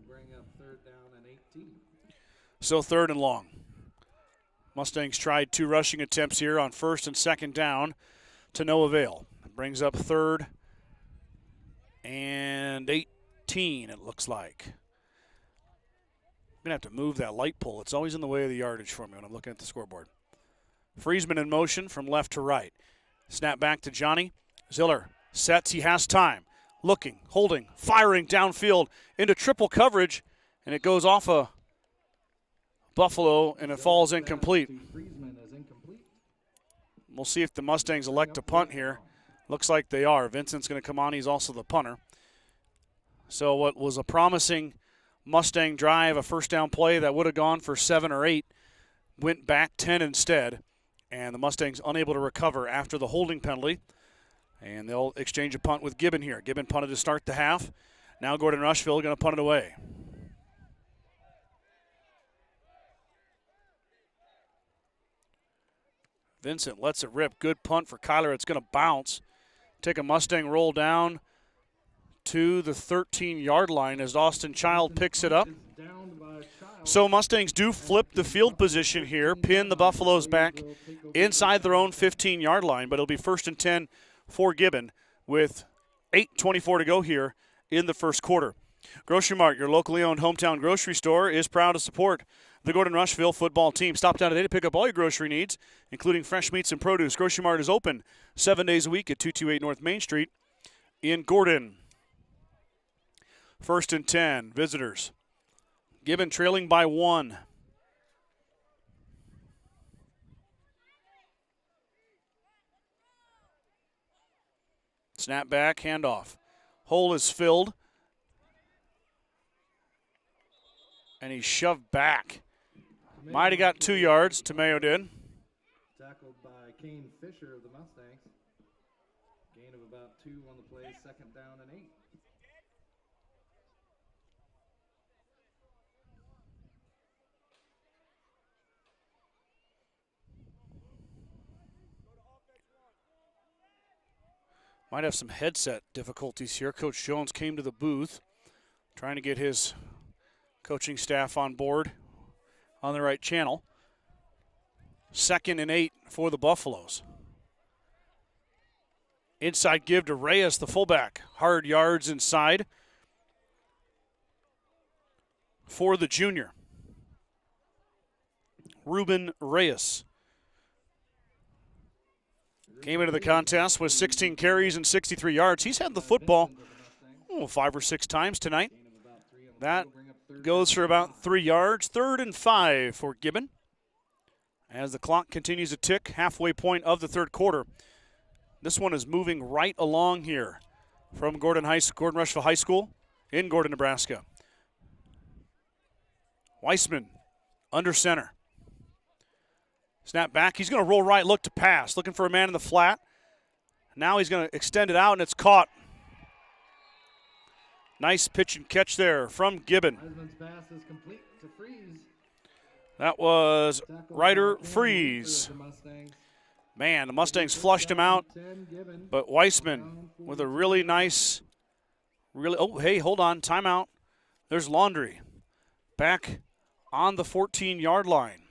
bring up 3rd down and 18. So 3rd and long. Mustangs tried 2 rushing attempts here on 1st and 2nd down to no avail. It brings up 3rd and 18, it looks like. I'm going to have to move that light pole. It's always in the way of the yardage for me when I'm looking at the scoreboard. Friesman in motion from left to right. Snap back to Johnny. Ziller sets. He has time. Looking, holding, firing downfield into triple coverage, and it goes off a Buffalo, and it falls incomplete. We'll see if the Mustangs elect to punt here. Looks like they are. Vincent's going to come on. He's also the punter. So what was a promising Mustang drive, a first down play that would have gone for 7 or 8, went back 10 instead, and the Mustangs unable to recover after the holding penalty. And they'll exchange a punt with Gibbon here. Gibbon punted to start the half. Now Gordon-Rushville going to punt it away. Vincent lets it rip. Good punt for Kyler. It's going to bounce. Take a Mustang roll down to the 13-yard line as Austin Child picks it up. So Mustangs do flip the field position here, pin the Buffaloes back inside their own 15-yard line, but it'll be 1st and 10 for Gibbon with 8:24 to go here in the first quarter. Grocery Mart, your locally owned hometown grocery store, is proud to support the Gordon-Rushville football team. Stop down today to pick up all your grocery needs, including fresh meats and produce. Grocery Mart is open 7 days a week at 228 North Main Street in Gordon. 1st and 10, visitors. Gibbon trailing by 1. Snap back, handoff. Hole is filled. And he's shoved back. Might have got 2 yards. Tomeo did. Tackled by Kane Fisher of the Mustangs. Gain of about 2 on the play, 2nd down and 8. Might have some headset difficulties here. Coach Jones came to the booth trying to get his coaching staff on board on the right channel. 2nd and 8 for the Buffaloes. Inside give to Reyes, the fullback. Hard yards inside for the junior. Ruben Reyes. Came into the contest with 16 carries and 63 yards. He's had the football 5 or 6 times tonight. That goes for about 3 yards. 3rd and 5 for Gibbon. As the clock continues to tick, halfway point of the third quarter. This one is moving right along here from Gordon-Rushville High School in Gordon, Nebraska. Weissman under center. Snap back. He's going to roll right, look to pass. Looking for a man in the flat. Now he's going to extend it out, and it's caught. Nice pitch and catch there from Gibbon. Pass is complete to Freeze. That was Ryder Freeze. Man, the Mustangs flushed him out, but Weissman with a really nice, oh, hey, hold on, timeout. There's Laundry back on the 14-yard line.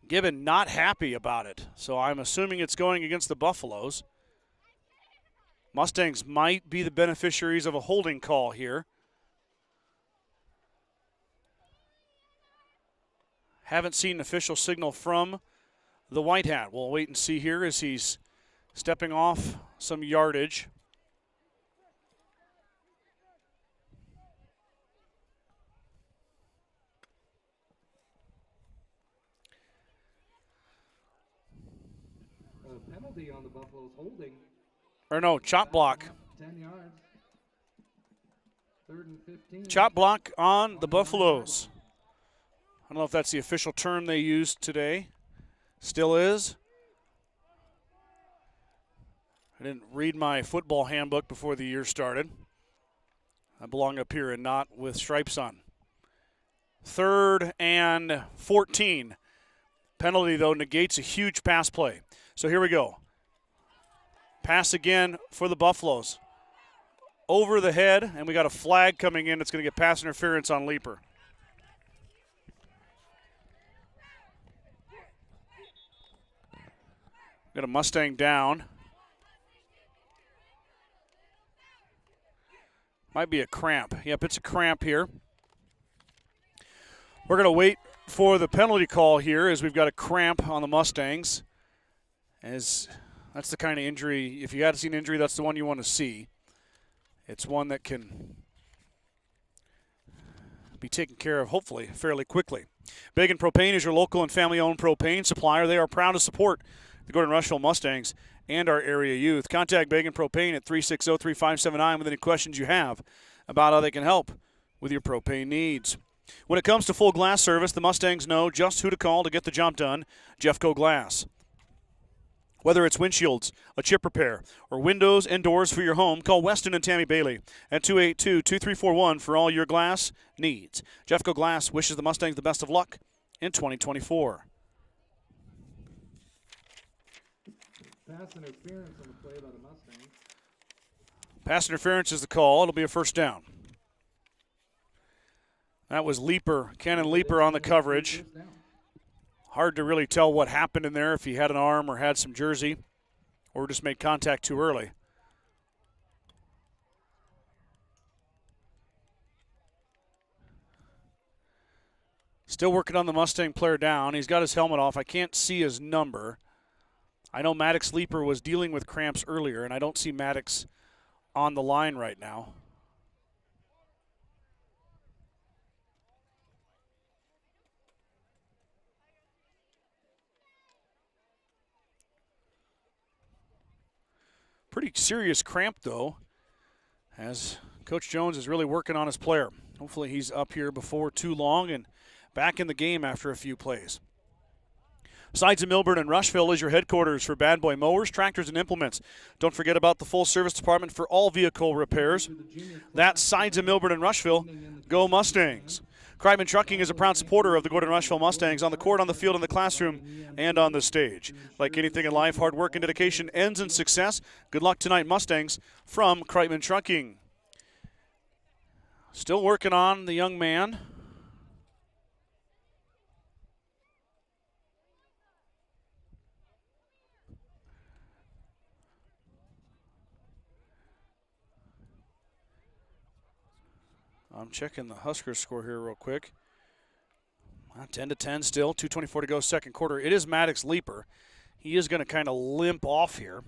Gibbon not happy about it, so I'm assuming it's going against the Buffaloes. Mustangs might be the beneficiaries of a holding call here. Haven't seen an official signal from the White Hat. We'll wait and see here as he's stepping off some yardage. Penalty on the Buffaloes holding. Or no, chop block. 10 yards. 3rd and 15. Chop block on the Buffaloes. I don't know if that's the official term they used today. Still is. I didn't read my football handbook before the year started. I belong up here and not with stripes on. 3rd and 14. Penalty, though, negates a huge pass play. So here we go. Pass again for the Buffaloes. Over the head, and we got a flag coming in. It's going to get pass interference on Leeper. Got a Mustang down. Might be a cramp. Yep, it's a cramp here. We're going to wait for the penalty call here as we've got a cramp on the Mustangs. As that's the kind of injury, if you had to see an injury, that's the one you want to see. It's one that can be taken care of, hopefully, fairly quickly. Bacon Propane is your local and family-owned propane supplier. They are proud to support the Gordon-Rushville Mustangs and our area youth. Contact Bacon Propane at 360-3579 with any questions you have about how they can help with your propane needs. When it comes to full glass service, the Mustangs know just who to call to get the job done, Jeffco Glass. Whether it's windshields, a chip repair, or windows and doors for your home, call Weston and Tammy Bailey at 282-2341 for all your glass needs. Jeffco Glass wishes the Mustangs the best of luck in 2024. Pass interference on the play by the Mustangs. Pass interference is the call. It'll be a first down. That was Leeper, Cannon Leeper on the coverage. Hard to really tell what happened in there, if he had an arm or had some jersey or just made contact too early. Still working on the Mustang player down. He's got his helmet off. I can't see his number. I know Maddox Leeper was dealing with cramps earlier, and I don't see Maddox on the line right now. Pretty serious cramp, though, as Coach Jones is really working on his player. Hopefully he's up here before too long and back in the game after a few plays. Sides of Millburn and Rushville is your headquarters for Bad Boy Mowers, Tractors, and Implements. Don't forget about the full service department for all vehicle repairs. That's Sides of Millburn and Rushville. Go Mustangs. Kreitman Trucking is a proud supporter of the Gordon-Rushville Mustangs on the court, on the field, in the classroom, and on the stage. Like anything in life, hard work and dedication ends in success. Good luck tonight, Mustangs, from Kreitman Trucking. Still working on the young man. I'm checking the Huskers score here real quick. 10-10 still, 2:24 to go second quarter. It is Maddox Leeper. he is going to kind of limp off here.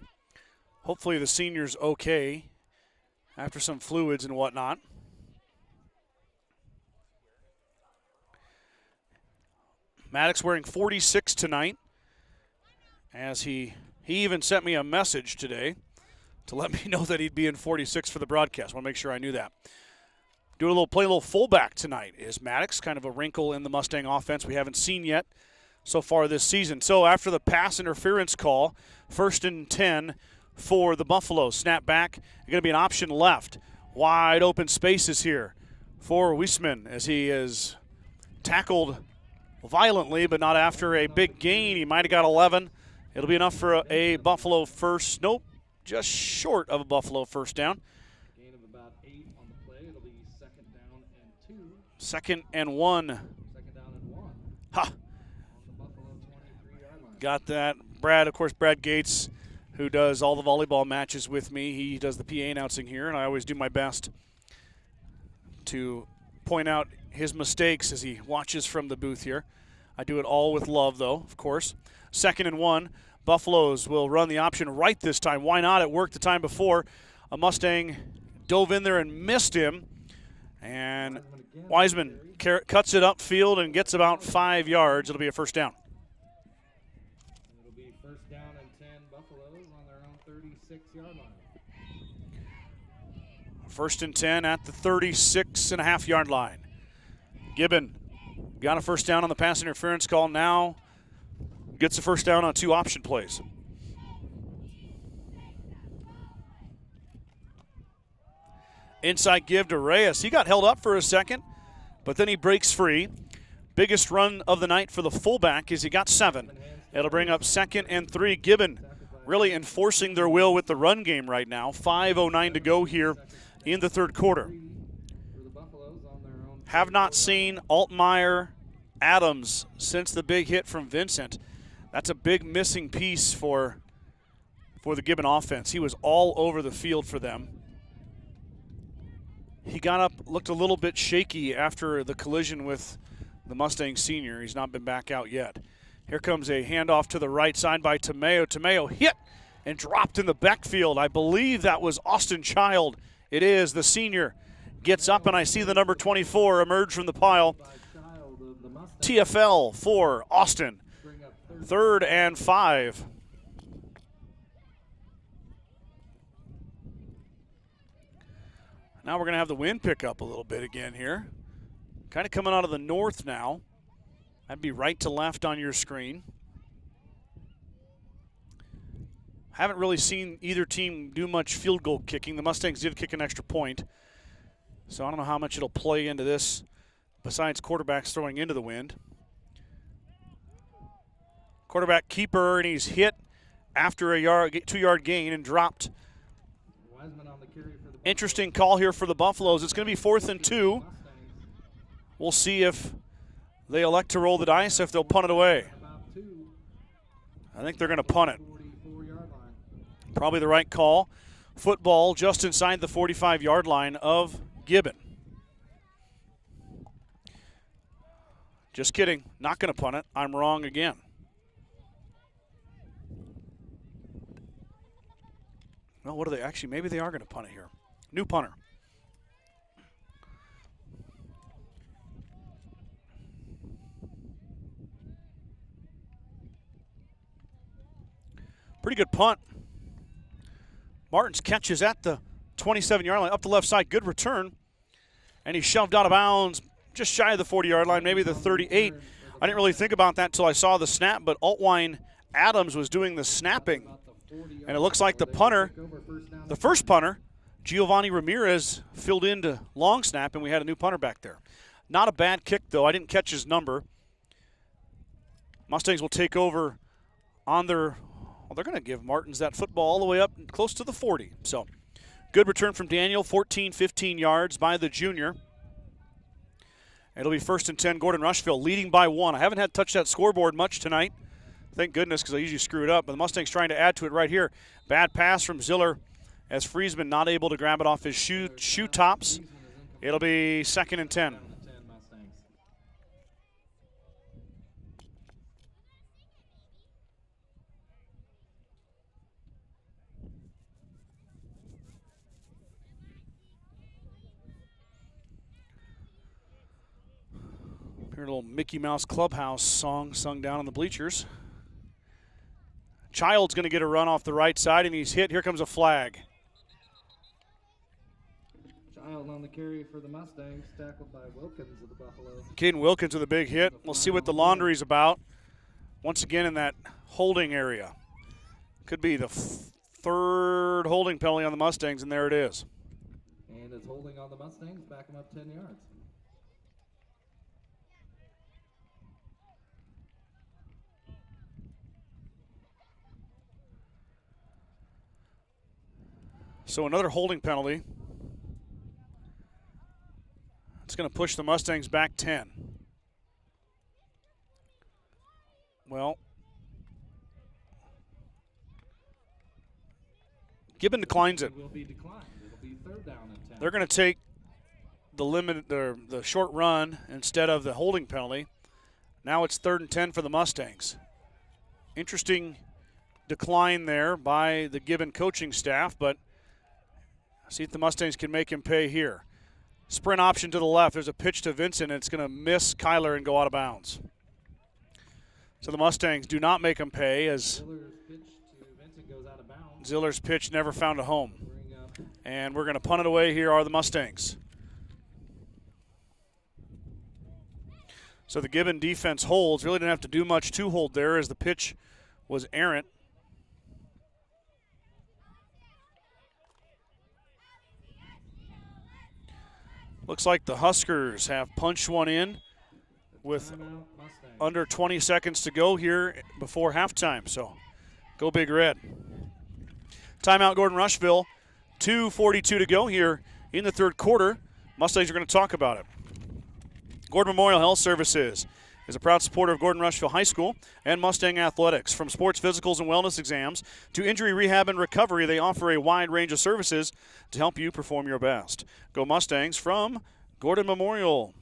Hopefully the senior's okay after some fluids and whatnot. Maddox wearing 46 tonight, as he even sent me a message today to let me know that he'd be in 46 for the broadcast. I want to make sure I knew that. Play a little fullback tonight is Maddox, kind of a wrinkle in the Mustang offense we haven't seen yet so far this season. So after the pass interference call, 1st and 10 for the Buffaloes. Snap back, going to be an option left. Wide open spaces here for Weisman as he is tackled violently, but not after a big gain. He might have got 11. It'll be enough for a Buffalo first. Nope, just short of a Buffalo first down. Gain of about 8 on the play. It'll be 2nd down and 2. 2nd and 1. 2nd down and 1. Ha! On the Buffalo 23-yard line. Got that. Brad, of course, Brad Gates, who does all the volleyball matches with me. He does the PA announcing here, and I always do my best to point out his mistakes as he watches from the booth here. I do it all with love, though, of course. 2nd and 1. Buffaloes will run the option right this time. Why not? It worked the time before. A Mustang dove in there and missed him. And Weisman cuts it upfield and gets about 5 yards. It'll be a first down. It'll be 1st down and 10 Buffaloes on their own 36-yard line. 1st and 10 at the 36.5-yard line. Gibbon got a first down on the pass interference call. Now gets a first down on 2 option plays. Inside give to Reyes. He got held up for a second, but then he breaks free. Biggest run of the night for the fullback is he got 7. It'll bring up 2nd and 3. Gibbon really enforcing their will with the run game right now. 5:09 to go here in the 3rd quarter. Have not seen Altmaier Adams since the big hit from Vincent. That's a big missing piece for the Gibbon offense. He was all over the field for them. He got up, looked a little bit shaky after the collision with the Mustang senior. He's not been back out yet. Here comes a handoff to the right side by Tomeo. Tomeo hit and dropped in the backfield. I believe that was Austin Child. It is. The senior gets up, and I see the number 24 emerge from the pile. TFL for Austin. 3rd and 5. Now we're going to have the wind pick up a little bit again here. Kind of coming out of the north now. That'd be right to left on your screen. Haven't really seen either team do much field goal kicking. The Mustangs did kick an extra point. So I don't know how much it'll play into this besides quarterbacks throwing into the wind. Quarterback keeper, and he's hit after a 2-yard gain and dropped. Interesting call here for the Buffaloes. It's going to be 4th and 2. We'll see if they elect to roll the dice, if they'll punt it away. I think they're going to punt it. Probably the right call. Football just inside the 45-yard line of Gibbon. Just kidding. Not going to punt it. I'm wrong again. Well, what are they? Actually, maybe they are going to punt it here. New punter. Pretty good punt. Martin's catch is at the 27-yard line, up the left side. Good return. And he's shoved out of bounds just shy of the 40-yard line, maybe the 38. I didn't really think about that until I saw the snap, but Altwine Adams was doing the snapping. And it looks like the punter, the first punter, Giovanni Ramirez, filled into long snap, and we had a new punter back there. Not a bad kick, though. I didn't catch his number. Mustangs will take over on their, well, they're going to give Martins that football all the way up close to the 40. So, good return from Daniel, 14, 15 yards by the junior. It'll be 1st and 10, Gordon-Rushville leading by 1. I haven't had to touch that scoreboard much tonight. Thank goodness, because I usually screw it up. But the Mustangs trying to add to it right here. Bad pass from Ziller as Friesman not able to grab it off his shoe tops. It'll be 2nd and 10. Hear a little Mickey Mouse Clubhouse song sung down on the bleachers. Child's going to get a run off the right side, and he's hit. Here comes a flag. Child on the carry for the Mustangs, tackled by Wilkins of the Buffaloes. Caden Wilkins with a big hit. We'll see what the laundry's about. Once again in that holding area. Could be the third holding penalty on the Mustangs, and there it is. And it's holding on the Mustangs, back them up 10 yards. So another holding penalty. It's going to push the Mustangs back 10. Well, Gibbon declines it. Will be declined. It'll be 3rd down and 10. They're going to take the short run instead of the holding penalty. Now it's 3rd and 10 for the Mustangs. Interesting decline there by the Gibbon coaching staff, but see if the Mustangs can make him pay here. Sprint option to the left. There's a pitch to Vincent, and it's going to miss Kyler and go out of bounds. So the Mustangs do not make him pay as Ziller's pitch to Vincent goes out of bounds. Ziller's pitch never found a home. And we're going to punt it away. Here are the Mustangs. So the Gibbon defense holds. Really didn't have to do much to hold there as the pitch was errant. Looks like the Huskers have punched one in with under 20 seconds to go here before halftime. So go Big Red. Timeout Gordon-Rushville. 2:42 to go here in the 3rd quarter. Mustangs are going to talk about it. Gordon Memorial Health Services is a proud supporter of Gordon-Rushville High School and Mustang Athletics. From sports physicals and wellness exams to injury rehab and recovery, they offer a wide range of services to help you perform your best. Go Mustangs from Gordon Memorial.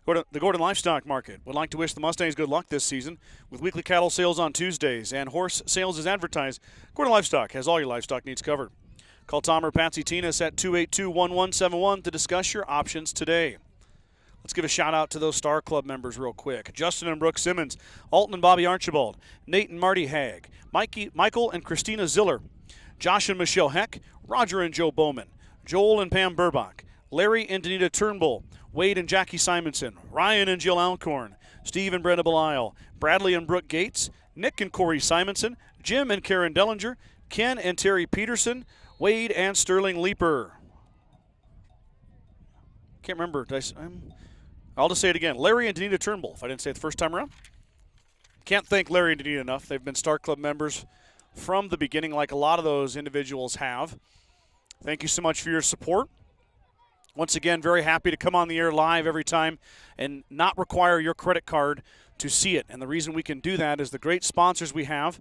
The Gordon Livestock Market would like to wish the Mustangs good luck this season with weekly cattle sales on Tuesdays and horse sales as advertised. Gordon Livestock has all your livestock needs covered. Call Tom or Patsy Tinas at 282-1171 to discuss your options today. Let's give a shout-out to those Star Club members real quick. Justin and Brooke Simmons, Alton and Bobby Archibald, Nate and Marty Hagg, Michael and Christina Ziller, Josh and Michelle Heck, Roger and Joe Bowman, Joel and Pam Burbach, Larry and Danita Turnbull, Wade and Jackie Simonson, Ryan and Jill Alcorn, Steve and Brenda Belisle, Bradley and Brooke Gates, Nick and Corey Simonson, Jim and Karen Dellinger, Ken and Terry Peterson, Wade and Sterling Leeper. Can't remember. I'll just say it again. Larry and Danita Turnbull, if I didn't say it the first time around. Can't thank Larry and Danita enough. They've been Star Club members from the beginning, like a lot of those individuals have. Thank you so much for your support. Once again, very happy to come on the air live every time and not require your credit card to see it. And the reason we can do that is the great sponsors we have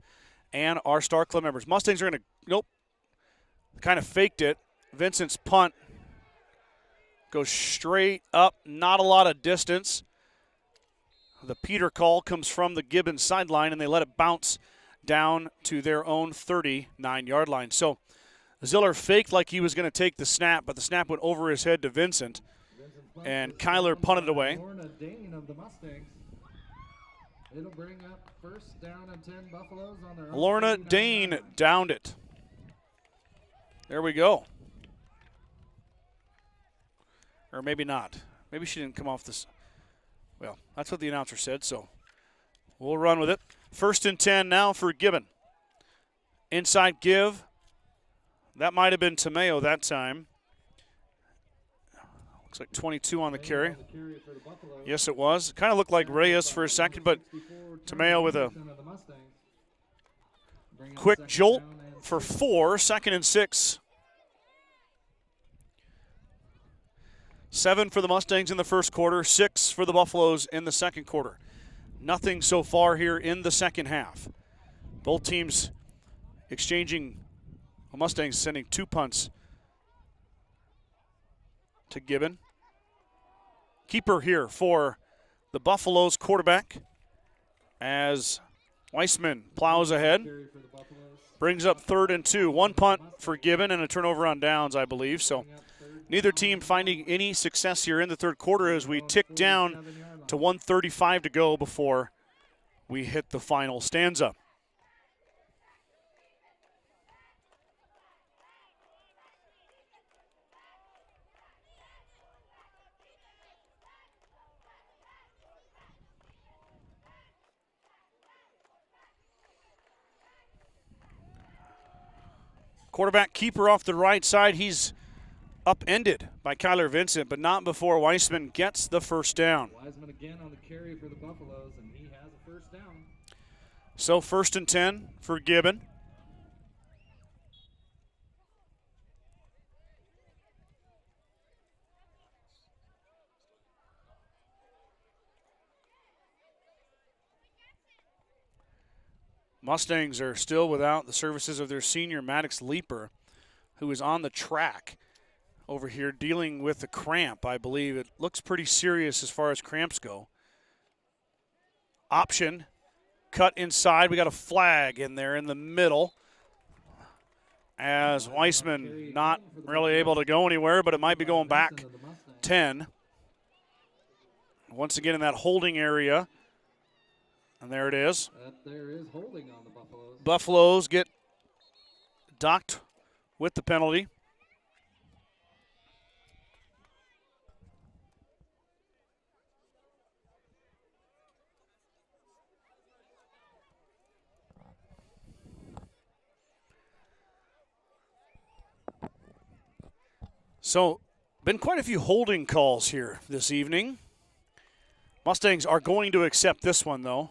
and our Star Club members. Mustangs are going to, nope, kind of faked it. Vincent's punt goes straight up, not a lot of distance. The Peter call comes from the Gibbon sideline, and they let it bounce down to their own 39-yard line. So Ziller faked like he was going to take the snap, but the snap went over his head to Vincent, and Kyler punted away. Lorna Dane of the Mustangs. It'll bring up 1st down and 10 Buffaloes on their own. Lorna Dane downed it. There we go. Or maybe not. Maybe she didn't come off this. Well, that's what the announcer said, so we'll run with it. 1st and 10 now for Gibbon. Inside give. That might have been Tomeo that time. Looks like 22 on the carry. Yes, it was. Kind of looked like Reyes for a second, but Tomeo with a quick jolt for 4, 2nd and 6. 7 for the Mustangs in the first quarter, 6 for the Buffaloes in the second quarter. Nothing so far here in the second half. Both teams exchanging, well, Mustangs sending 2 punts to Gibbon. Keeper here for the Buffaloes quarterback as Weissman plows ahead. Brings up 3rd and 2. 1 punt for Gibbon and a turnover on downs, I believe. So neither team finding any success here in the third quarter as we tick down to 1:35 to go before we hit the final stanza. Quarterback keeper off the right side. He's upended by Kyler Vincent, but not before Weissman gets the first down. Wiseman again on the carry for the Buffaloes, and he has a first down. So 1st and 10 for Gibbon. Mustangs are still without the services of their senior Maddox Leaper, who is on the track over here dealing with a cramp, I believe. It looks pretty serious as far as cramps go. Option, cut inside. We got a flag in there in the middle, as Weissman not really able to go anywhere, but it might be going back 10. Once again in that holding area. And there it is. There is holding on the Buffaloes. Buffaloes get docked with the penalty. So, been quite a few holding calls here this evening. Mustangs are going to accept this one, though.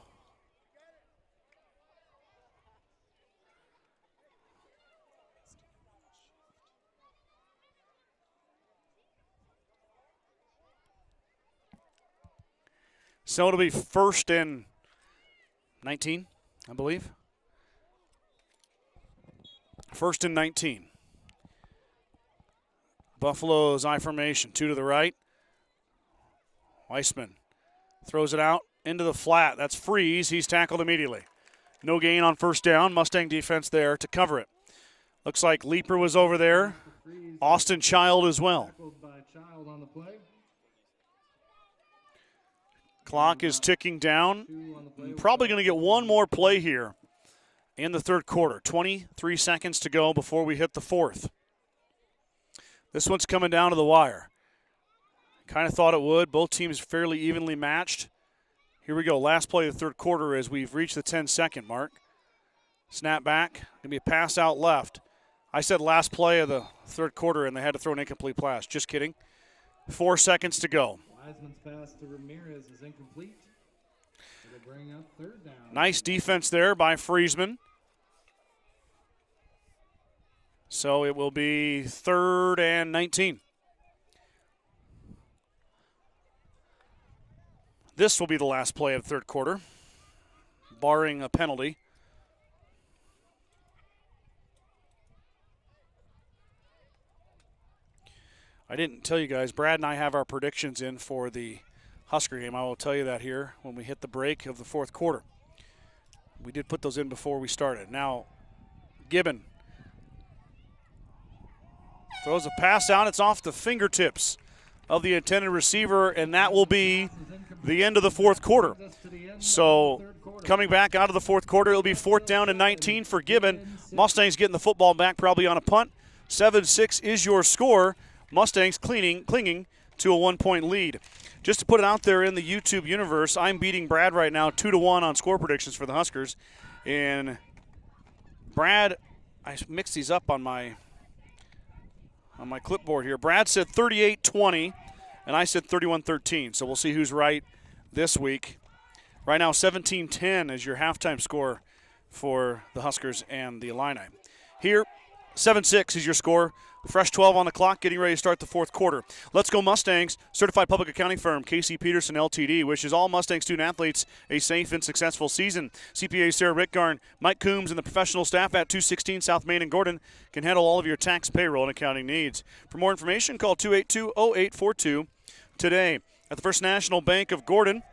So it'll be 1st and 19, I believe. 1st and 19. Buffalo's I formation, 2 to the right. Weissman throws it out into the flat. That's Freeze. He's tackled immediately. No gain on 1st down. Mustang defense there to cover it. Looks like Leaper was over there. Austin Child as well. Tackled by Child on the play. Clock is ticking down. Probably going to get one more play here in the 3rd quarter. 23 seconds to go before we hit the 4th. This one's coming down to the wire. Kind of thought it would. Both teams fairly evenly matched. Here we go. Last play of the 3rd quarter as we've reached the 10-second mark. Snap back. Going to be a pass out left. I said last play of the 3rd quarter, and they had to throw an incomplete pass. Just kidding. 4 seconds to go. Wiseman's pass to Ramirez is incomplete. It'll bring up 3rd down. Nice defense there by Friesman. So it will be 3rd and 19. This will be the last play of the 3rd quarter, barring a penalty. I didn't tell you guys, Brad and I have our predictions in for the Husker game. I will tell you that here when we hit the break of the 4th quarter. We did put those in before we started. Now, Gibbon throws a pass out. It's off the fingertips of the intended receiver, and that will be the end of the 4th quarter. So coming back out of the 4th quarter, it'll be 4th down and 19 for Gibbon. Mustangs getting the football back probably on a punt. 7-6 is your score. Mustangs clinging to a 1-point lead. Just to put it out there in the YouTube universe, I'm beating Brad right now 2-1 on score predictions for the Huskers. And Brad, I mixed these up on my clipboard here. Brad said 38-20, and I said 31-13. So we'll see who's right this week. Right now, 17-10 is your halftime score for the Huskers and the Illini. Here, 7-6 is your score. Fresh 12 on the clock, getting ready to start the 4th quarter. Let's go Mustangs. Certified public accounting firm KC Peterson LTD wishes all Mustang student athletes a safe and successful season. CPA Sarah Rickgarn, Mike Coombs, and the professional staff at 216 South Main in Gordon can handle all of your tax, payroll, and accounting needs. For more information, call 282-0842 today. At the First National Bank of Gordon,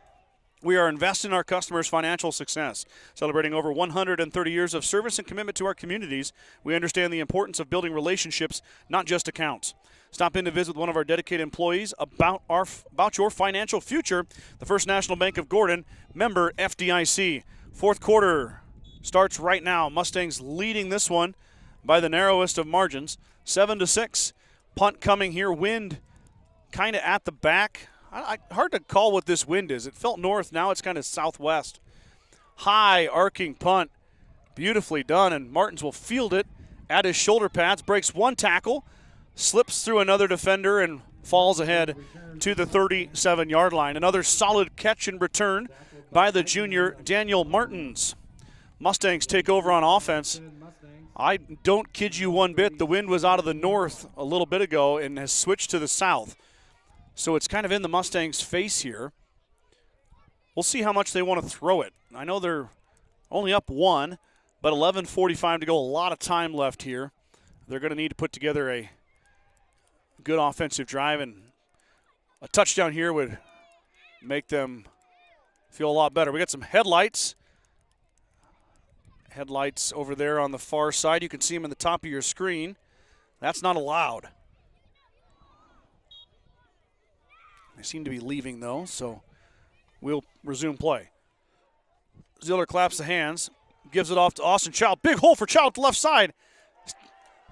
We are investing in our customers' financial success. Celebrating over 130 years of service and commitment to our communities, we understand the importance of building relationships, not just accounts. Stop in to visit one of our dedicated employees about your financial future. The First National Bank of Gordon, member FDIC. Fourth quarter starts right now. Mustangs leading this one by the narrowest of margins, 7-6. Punt coming here. Wind kind of at the back. Hard to call what this wind is. It felt north. Now it's kind of southwest. High arcing punt. Beautifully done, and Martins will field it at his shoulder pads. Breaks one tackle, slips through another defender, and falls ahead to the 37-yard line. Another solid catch and return by the junior Daniel Martins. Mustangs take over on offense. I don't kid you one bit. The wind was out of the north a little bit ago and has switched to the south. So it's kind of in the Mustangs' face here. We'll see how much they want to throw it. I know they're only up one, but 11:45 to go. A lot of time left here. They're going to need to put together a good offensive drive, and a touchdown here would make them feel a lot better. We got some headlights. Headlights over there on the far side. You can see them in the top of your screen. That's not allowed. They seem to be leaving, though, so we'll resume play. Ziller claps the hands, gives it off to Austin Child. Big hole for Child to left side.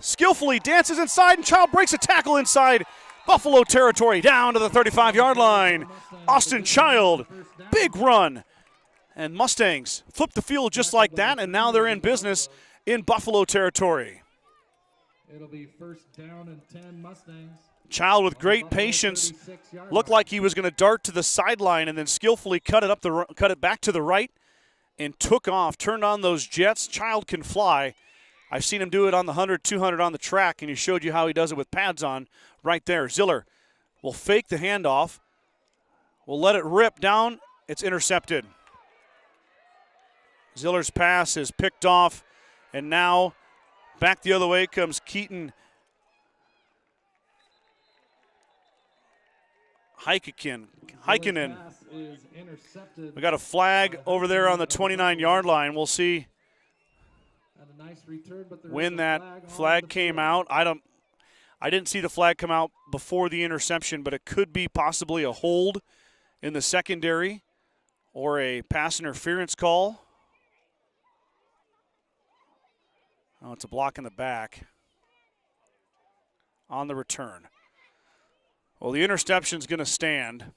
Skillfully dances inside, and Child breaks a tackle inside Buffalo territory down to the 35-yard line. Austin Child, big run. And Mustangs flip the field just like that, and now they're in business in Buffalo territory. It'll be first down and 10 Mustangs. Child with great patience looked like he was going to dart to the sideline and then skillfully cut it back to the right and took off, turned on those jets. Child can fly. I've seen him do it on the 100, 200 on the track, and he showed you how he does it with pads on right there. Ziller will fake the handoff, will let it rip down. It's intercepted. Ziller's pass is picked off, and now back the other way comes Keaton Heikkinen. We got a flag over there on the 29-yard line. We'll see when that flag came out. I didn't see the flag come out before the interception, but it could be possibly a hold in the secondary or a pass interference call. Oh, it's a block in the back on the return. Well, the interception's going to stand.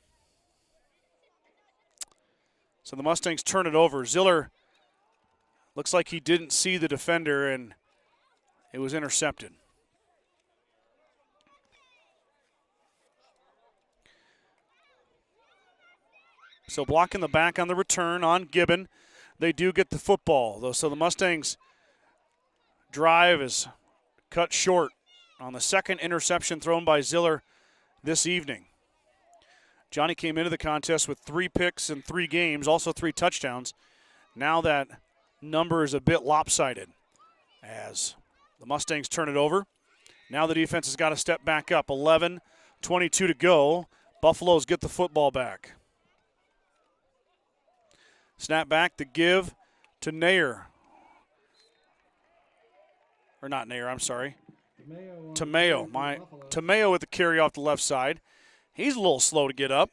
So the Mustangs turn it over. Ziller looks like he didn't see the defender, and it was intercepted. So blocking the back on the return on Gibbon. They do get the football, though. So the Mustangs' drive is cut short on the second interception thrown by Ziller this evening. Johnny came into the contest with 3 picks in 3 games, also 3 touchdowns. Now that number is a bit lopsided as the Mustangs turn it over. Now the defense has got to step back up. 11:22 to go. Buffaloes get the football back. Snap back to give to Nair. Or not Nair, I'm sorry. Tameo. Tameo with the carry off the left side. He's a little slow to get up.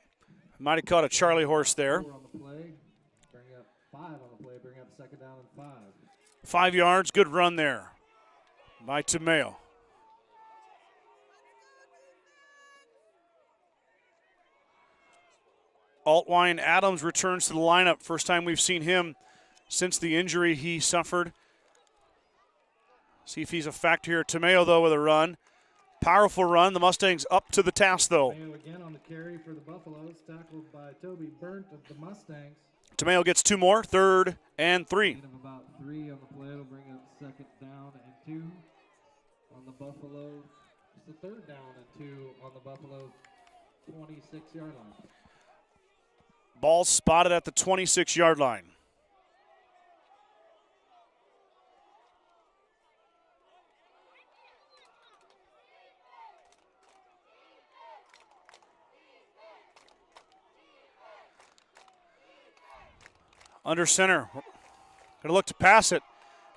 Might have caught a Charlie horse there. 5 yards, good run there by Tameo. Altwine Adams returns to the lineup. First time we've seen him since the injury he suffered. See if he's a factor here. Tameo, though, with a run. Powerful run. The Mustangs up to the task, though. Tameo again on the carry for the Buffaloes, tackled by Toby Burnt of the Mustangs. Tameo gets 2 more, 3rd and 3. Gain of about 3 on the play. It'll bring up 2nd down and 2 on the Buffalo. It's the 3rd down and 2 on the Buffalo 26-yard line. Ball spotted at the 26-yard line. Under center. Gonna look to pass it.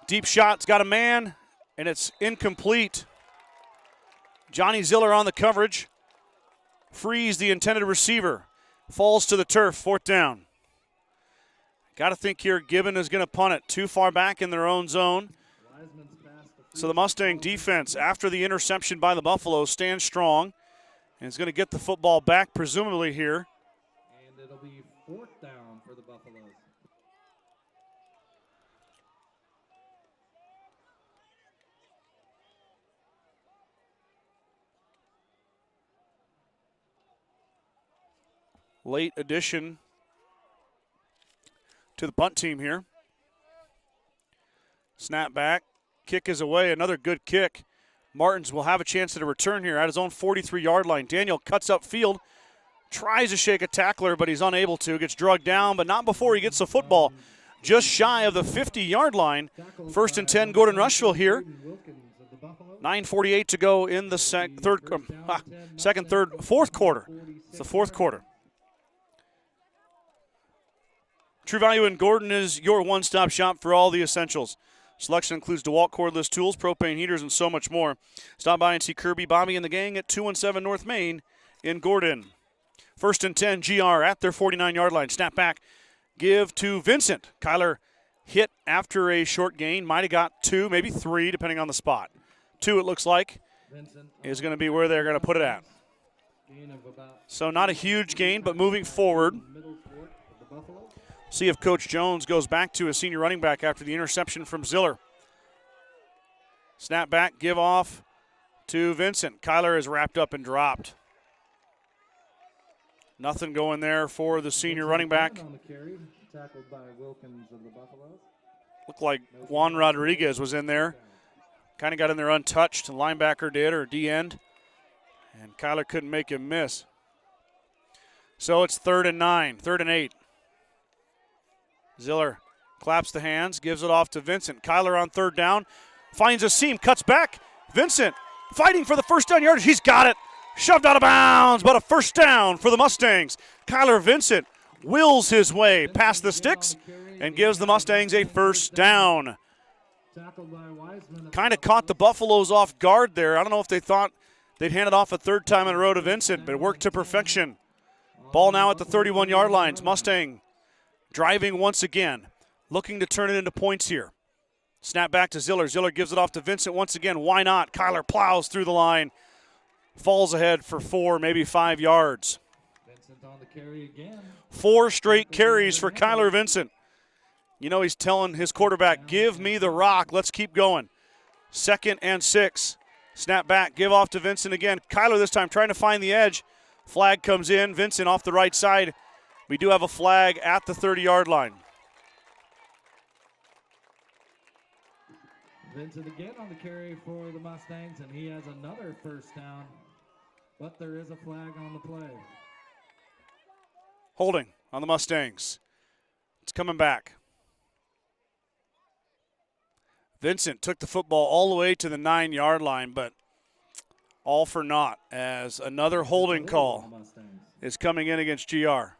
Deep shot's got a man, and it's incomplete. Johnny Ziller on the coverage. Frees the intended receiver. Falls to the turf, 4th down. Got to think here Gibbon is going to punt it too far back in their own zone. So the Mustang defense, after the interception by the Buffaloes, stands strong and is going to get the football back, presumably here. And it'll be 4th down for the Buffaloes. Late addition to the punt team here. Snap back. Kick is away. Another good kick. Martins will have a chance to return here at his own 43-yard line. Daniel cuts upfield. Tries to shake a tackler, but he's unable to. Gets drugged down, but not before he gets the football. Just shy of the 50-yard line. 1st and 10, Gordon-Rushville here. 9:48 to go in the fourth quarter. It's the fourth quarter. True Value in Gordon is your one-stop shop for all the essentials. Selection includes DeWalt cordless tools, propane heaters, and so much more. Stop by and see Kirby, Bobby, and the gang at 217 North Main in Gordon. 1st and 10, GR at their 49-yard line. Snap back, give to Vincent. Kyler hit after a short gain. Might have got 2, maybe 3, depending on the spot. 2, it looks like, is going to be where they're going to put it at. So not a huge gain, but moving forward. See if Coach Jones goes back to a senior running back after the interception from Ziller. Snap back, give off to Vincent. Kyler is wrapped up and dropped. Nothing going there for the senior running back. Looked like Juan Rodriguez was in there. Kind of got in there untouched. The linebacker did, or D-end. And Kyler couldn't make him miss. So it's 3rd and 9, 3rd and 8. Ziller claps the hands, gives it off to Vincent. Kyler on 3rd down, finds a seam, cuts back. Vincent fighting for the 1st down yardage. He's got it. Shoved out of bounds, but a 1st down for the Mustangs. Kyler Vincent wills his way past the sticks and gives the Mustangs a 1st down. Kind of caught the Buffaloes off guard there. I don't know if they thought they'd hand it off a 3rd time in a row to Vincent, but it worked to perfection. Ball now at the 31-yard lines. Mustang driving once again, looking to turn it into points here. Snap back to Ziller. Ziller gives it off to Vincent once again. Why not? Kyler plows through the line, falls ahead for 4, maybe 5 yards. Vincent on the carry again. 4 straight carries for Kyler Vincent. You know he's telling his quarterback, give me the rock. Let's keep going. 2nd and 6. Snap back, give off to Vincent again. Kyler this time trying to find the edge. Flag comes in. Vincent off the right side. We do have a flag at the 30-yard line. Vincent again on the carry for the Mustangs, and he has another 1st down. But there is a flag on the play. Holding on the Mustangs. It's coming back. Vincent took the football all the way to the 9-yard line, but all for naught as another holding call is coming in against GR.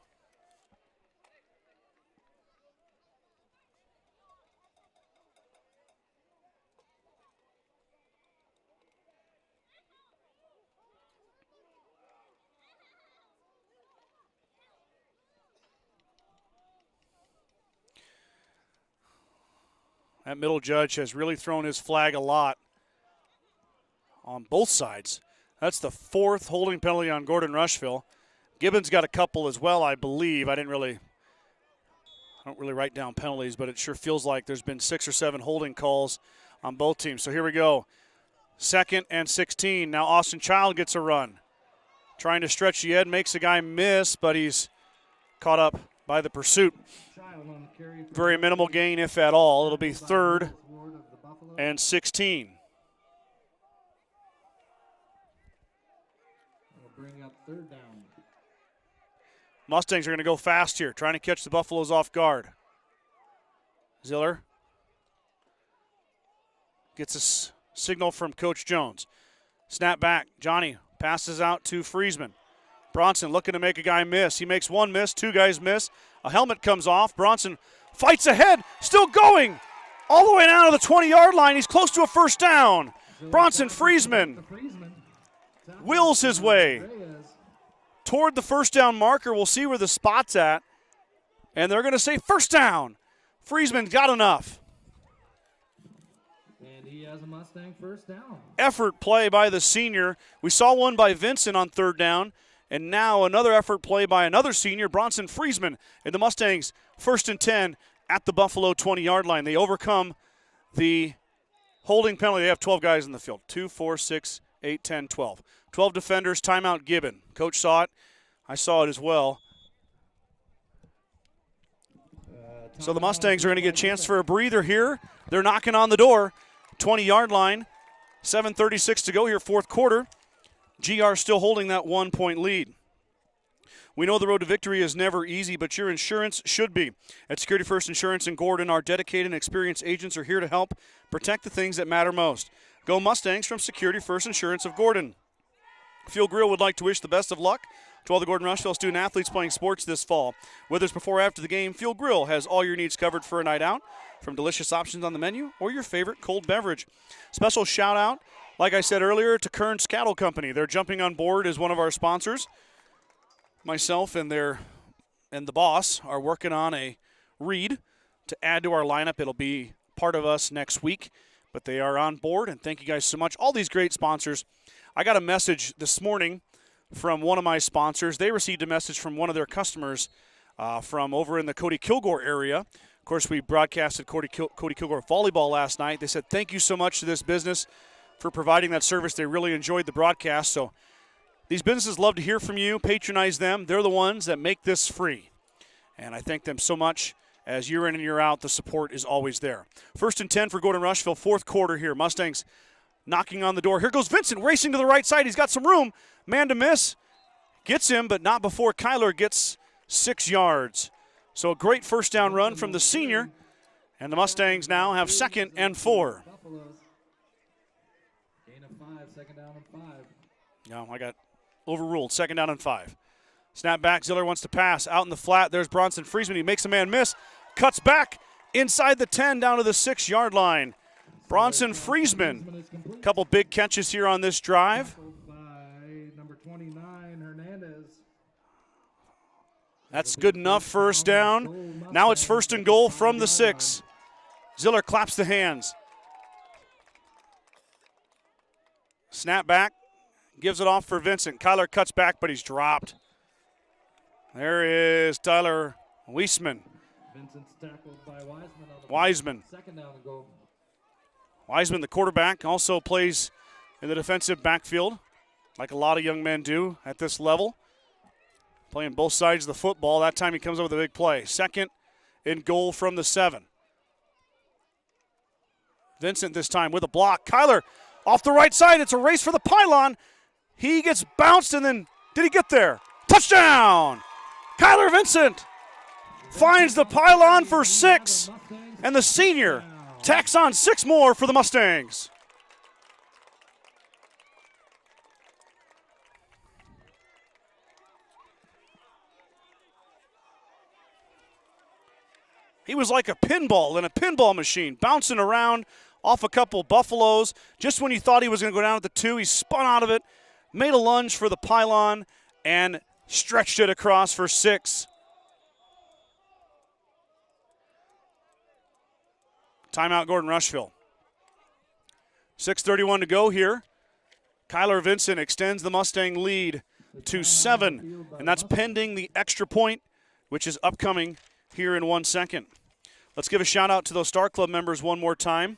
That middle judge has really thrown his flag a lot on both sides. That's the 4th holding penalty on Gordon-Rushville. Gibbon's got a couple as well, I believe. I don't really write down penalties, but it sure feels like there's been 6 or 7 holding calls on both teams. So here we go. 2nd and 16. Now Austin Child gets a run. Trying to stretch the edge, makes a guy miss, but he's caught up by the pursuit. Very minimal gain, if at all. It'll be 3rd and 16. Bring up 3rd down. Mustangs are going to go fast here, trying to catch the Buffaloes off guard. Ziller gets a signal from Coach Jones. Snap back. Johnny passes out to Friesman. Bronson looking to make a guy miss. He makes 1 miss, 2 guys miss. A helmet comes off. Bronson fights ahead, still going. All the way down to the 20-yard line. He's close to a first down. Bronson Friesman wills his way toward the first down marker. We'll see where the spot's at. And they're going to say first down. Friesman got enough. And he has a Mustang first down. Effort play by the senior. We saw one by Vincent on third down. And now another effort play by another senior, Bronson Friesman. And the Mustangs, 1st and 10 at the Buffalo 20-yard line. They overcome the holding penalty. They have 12 guys in the field. 2, 4, 6, 8, 10, 12. 12 defenders, timeout Gibbon. Coach saw it. I saw it as well. So the Mustangs are going to get a chance for a breather here. They're knocking on the door. 20-yard line. 7:36 to go here, fourth quarter. GR still holding that 1-point lead. We know the road to victory is never easy, but your insurance should be. At Security First Insurance in Gordon, our dedicated and experienced agents are here to help protect the things that matter most. Go Mustangs from Security First Insurance of Gordon. Fuel Grill would like to wish the best of luck to all the Gordon-Rushville student-athletes playing sports this fall. Whether it's before or after the game, Fuel Grill has all your needs covered for a night out, from delicious options on the menu or your favorite cold beverage. Special shout-out, like I said earlier, to Kern's Cattle Company. They're jumping on board as one of our sponsors. Myself and the boss are working on a reed to add to our lineup. It'll be part of us next week, but they are on board, and thank you guys so much. All these great sponsors. I got a message this morning from one of my sponsors. They received a message from one of their customers from over in the Cody Kilgore area. Of course, we broadcasted Cody Kilgore volleyball last night. They said thank you so much to this business for providing that service. They really enjoyed the broadcast. So these businesses love to hear from you. Patronize them. They're the ones that make this free. And I thank them so much. As year in and year out, the support is always there. 1st and 10 for Gordon-Rushville, fourth quarter here. Mustangs knocking on the door. Here goes Vincent racing to the right side. He's got some room. Man to miss. Gets him, but not before Kyler gets 6 yards. So a great first down run from the senior. And the Mustangs now have 2nd and 4. Gain of 5, 2nd down and 5. No, I got overruled. 2nd down and 5. Snap back. Ziller wants to pass. Out in the flat, there's Bronson Friesman. He makes a man miss. Cuts back inside the 10 down to the 6-yard line. Bronson Friesman. A couple big catches here on this drive. Number 29, Hernandez. That's good enough. First down. Now it's 1st and goal from the 6. Ziller claps the hands. Snap back. Gives it off for Vincent. Kyler cuts back, but he's dropped. There is Tyler Weisman. Vincent's tackled by Wiseman. 2nd down and goal. Wiseman, the quarterback, also plays in the defensive backfield, like a lot of young men do at this level. Playing both sides of the football. That time he comes up with a big play. 2nd and goal from the 7. Vincent this time with a block. Kyler off the right side. It's a race for the pylon. He gets bounced, and then did he get there? Touchdown! Kyler Vincent finds the pylon for 6, and the senior tacks on 6 more for the Mustangs. He was like a pinball in a pinball machine, bouncing around off a couple Buffaloes. Just when you thought he was going to go down at the 2, he spun out of it, made a lunge for the pylon, and stretched it across for 6. Timeout Gordon-Rushville. 6:31 to go here. Kyler Vincent extends the Mustang lead to 7, and that's pending the extra point, which is upcoming here in 1 second. Let's give a shout out to those Star Club members one more time.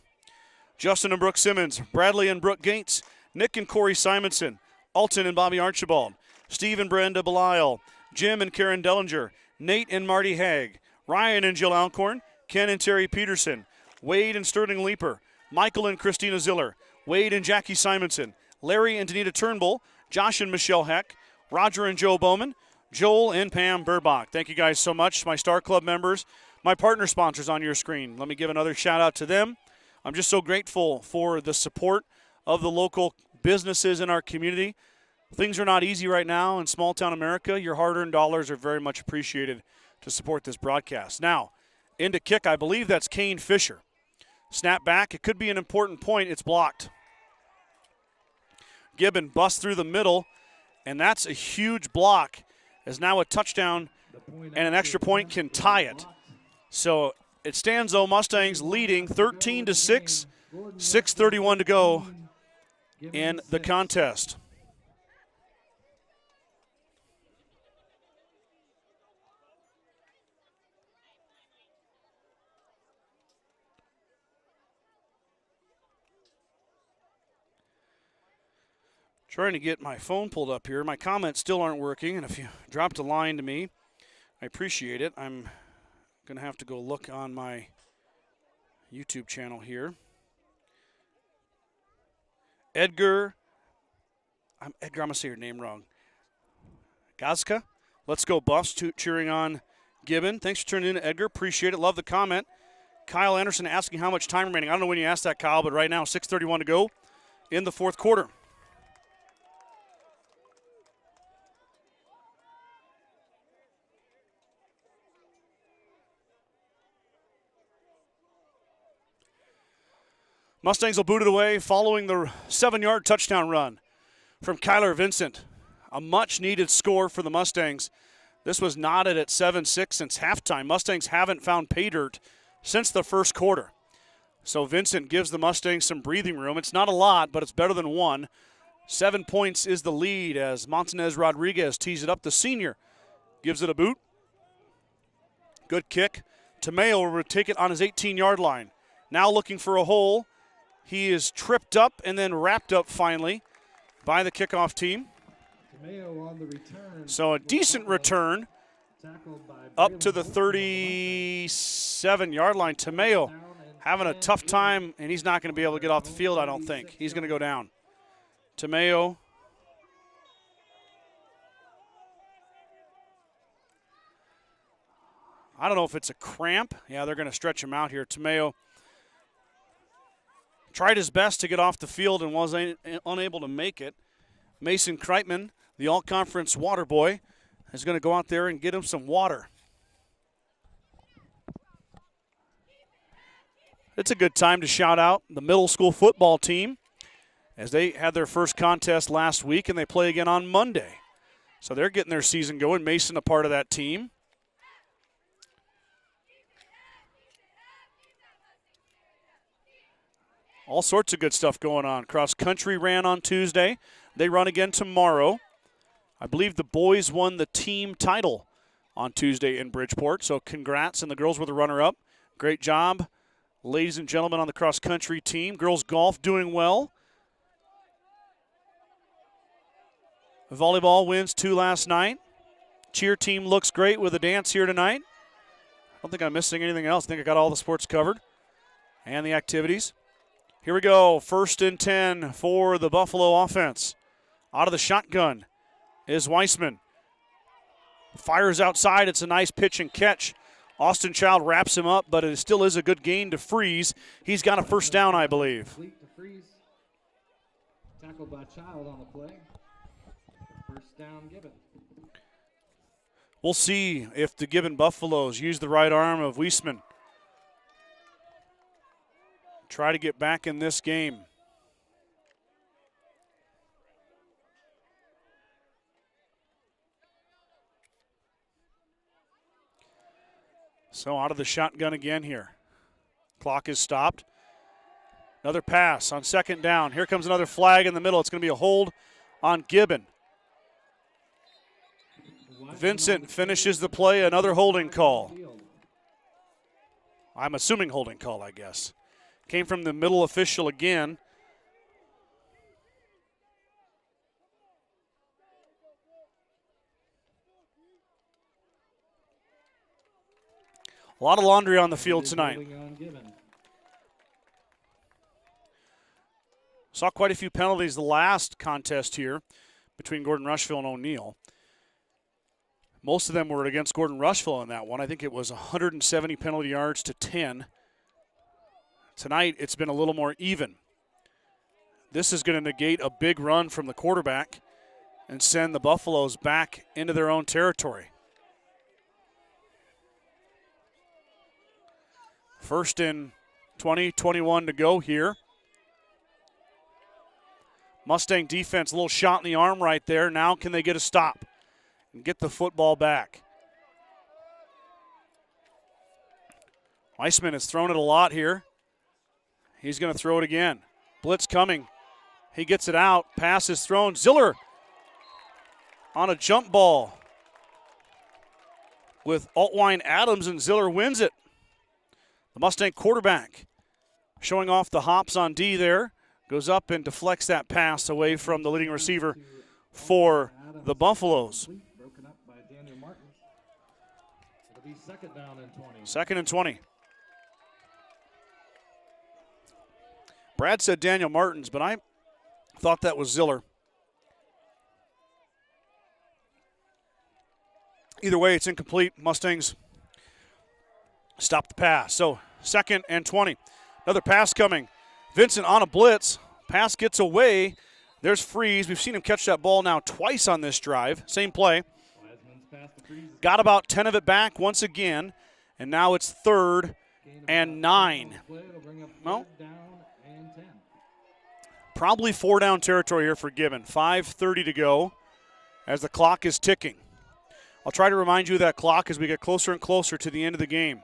Justin and Brooke Simmons, Bradley and Brooke Gates, Nick and Corey Simonson, Alton and Bobby Archibald, Steve and Brenda Belisle, Jim and Karen Dellinger, Nate and Marty Haig, Ryan and Jill Alcorn, Ken and Terry Peterson, Wade and Sterling Leeper, Michael and Christina Ziller, Wade and Jackie Simonson, Larry and Danita Turnbull, Josh and Michelle Heck, Roger and Joe Bowman, Joel and Pam Burbach. Thank you guys so much, my Star Club members, my partner sponsors on your screen. Let me give another shout out to them. I'm just so grateful for the support of the local businesses in our community. Things are not easy right now in small town America. Your hard-earned dollars are very much appreciated to support this broadcast. Now, into kick. I believe that's Kane Fisher. Snap back. It could be an important point. It's blocked. Gibbon busts through the middle, and that's a huge block, as now a touchdown and an extra point can tie it. So it stands, though, Mustangs leading 13-6, 6:31 to go in the contest. Trying to get my phone pulled up here. My comments still aren't working, and if you dropped a line to me, I appreciate it. I'm going to have to go look on my YouTube channel here. Edgar, I'm going to say your name wrong. Gazka, let's go Buffs, cheering on Gibbon. Thanks for tuning in, Edgar. Appreciate it. Love the comment. Kyle Anderson asking how much time remaining. I don't know when you asked that, Kyle, but right now 6:31 to go in the fourth quarter. Mustangs will boot it away following the 7-yard touchdown run from Kyler Vincent. A much-needed score for the Mustangs. This was knotted at 7-6 since halftime. Mustangs haven't found pay dirt since the first quarter. So Vincent gives the Mustangs some breathing room. It's not a lot, but it's better than one. 7 points is the lead as Montanez Rodriguez tees it up. The senior gives it a boot. Good kick. Tamayo will take it on his 18-yard line. Now looking for a hole. He is tripped up and then wrapped up finally by the kickoff team. On the return. So a decent return up to the 37-yard line. Tamayo having a tough time, and he's not going to be able to get off the field, I don't think. He's going to go down. Tamayo. I don't know if it's a cramp. Yeah, they're going to stretch him out here. Tamayo tried his best to get off the field and was unable to make it. Mason Kreitman, the all-conference water boy, is going to go out there and get him some water. It's a good time to shout out the middle school football team as they had their first contest last week and they play again on Monday. So they're getting their season going. Mason a part of that team. All sorts of good stuff going on. Cross country ran on Tuesday. They run again tomorrow. I believe the boys won the team title on Tuesday in Bridgeport, so congrats, and the girls were the runner-up. Great job, ladies and gentlemen, on the cross country team. Girls golf doing well. Volleyball wins 2 last night. Cheer team looks great with a dance here tonight. I don't think I'm missing anything else. I think I got all the sports covered and the activities. Here we go, 1st and 10 for the Buffalo offense. Out of the shotgun is Weissman. Fires outside, it's a nice pitch and catch. Austin Child wraps him up, but it still is a good gain to Freeze. He's got a first down, I believe. Tackled by Child on the play. First down, Gibbon. We'll see if the Gibbon Buffaloes use the right arm of Weissman. Try to get back in this game. So out of the shotgun again here. Clock is stopped. Another pass on 2nd down. Here comes another flag in the middle. It's going to be a hold on Gibbon. Vincent finishes the play. Another holding call. I'm assuming holding call, I guess. Came from the middle official again. A lot of laundry on the field tonight. Saw quite a few penalties the last contest here between Gordon-Rushville and O'Neill. Most of them were against Gordon-Rushville in that one. I think it was 170 penalty yards to 10. Tonight, it's been a little more even. This is going to negate a big run from the quarterback and send the Buffaloes back into their own territory. First and 20, 21 to go here. Mustang defense, a little shot in the arm right there. Now can they get a stop and get the football back? Weissman has thrown it a lot here. He's going to throw it again. Blitz coming. He gets it out. Pass is thrown. Ziller on a jump ball with Altwine Adams, and Ziller wins it. The Mustang quarterback showing off the hops on D there. Goes up and deflects that pass away from the leading receiver for the Buffaloes. Broken up by Daniel Martin. It'll be second down and 20. Second and 20. Brad said Daniel Martins, but I thought that was Ziller. Either way, it's incomplete. Mustangs stop the pass. So second and 20. Another pass coming. Vincent on a blitz. Pass gets away. There's Freeze. We've seen him catch that ball now twice on this drive. Same play. Got about 10 of it back once again. And now it's third and 9. Well, probably 4 down territory here for Gibbon. 5:30 to go as the clock is ticking. I'll try to remind you of that clock as we get closer and closer to the end of the game.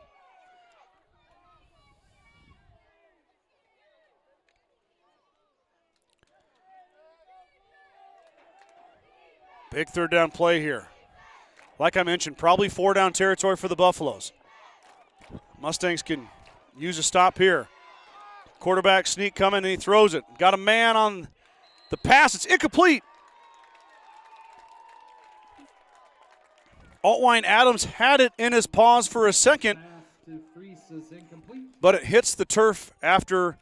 Big third down play here. Like I mentioned, probably 4 down territory for the Buffaloes. Mustangs can use a stop here. Quarterback sneak coming, and he throws it. Got a man on the pass. It's incomplete. Altwine Adams had it in his paws for a second, but it hits the turf after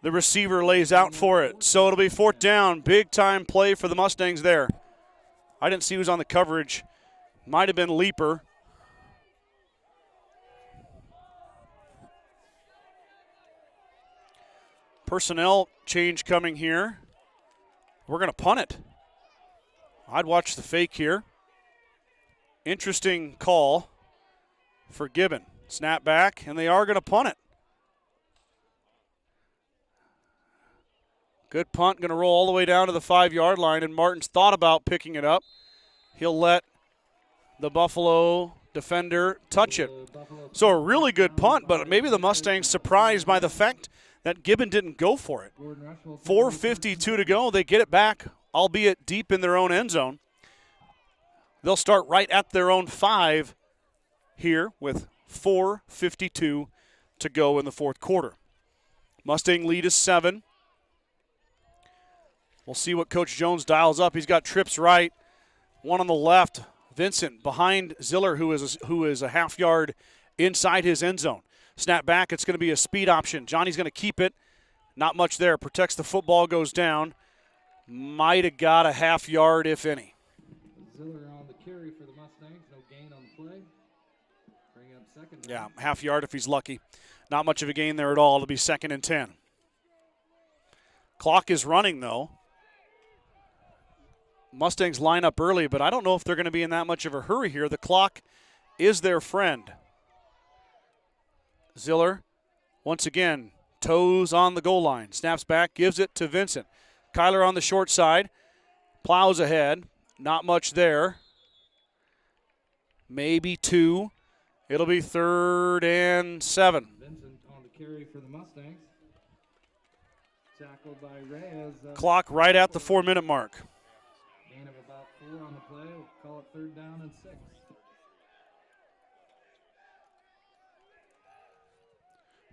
the receiver lays out for it. So it'll be 4th down. Big-time play for the Mustangs there. I didn't see who was on the coverage. Might have been Leaper. Personnel change coming here. We're going to punt it. I'd watch the fake here. Interesting call for Gibbon. Snap back, and they are going to punt it. Good punt, going to roll all the way down to the 5-yard line, and Martin's thought about picking it up. He'll let the Buffalo defender touch it. So a really good punt, but maybe the Mustangs surprised by the fact that Gibbon didn't go for it. 4:52 to go. They get it back, albeit deep in their own end zone. They'll start right at their own 5 here with 4:52 to go in the 4th quarter. Mustang lead is 7. We'll see what Coach Jones dials up. He's got trips right, one on the left. Vincent behind Ziller, who is a half yard inside his end zone. Snap back, it's going to be a speed option. Johnny's going to keep it. Not much there. Protects the football, goes down. Might have got a half yard, if any. Ziller on the carry for the Mustangs. No gain on the play. Bring up second down. Yeah, half yard if he's lucky. Not much of a gain there at all. It'll be 2nd and 10. Clock is running, though. Mustangs line up early, but I don't know if they're going to be in that much of a hurry here. The clock is their friend. Ziller, once again, toes on the goal line. Snaps back, gives it to Vincent. Kyler on the short side, plows ahead. Not much there. Maybe 2. It'll be 3rd and 7. Vincent on the carry for the Mustangs. Tackled by Reyes. Clock right at the 4-minute mark. Gain of about 4 on the play. We'll call it 3rd down and 6.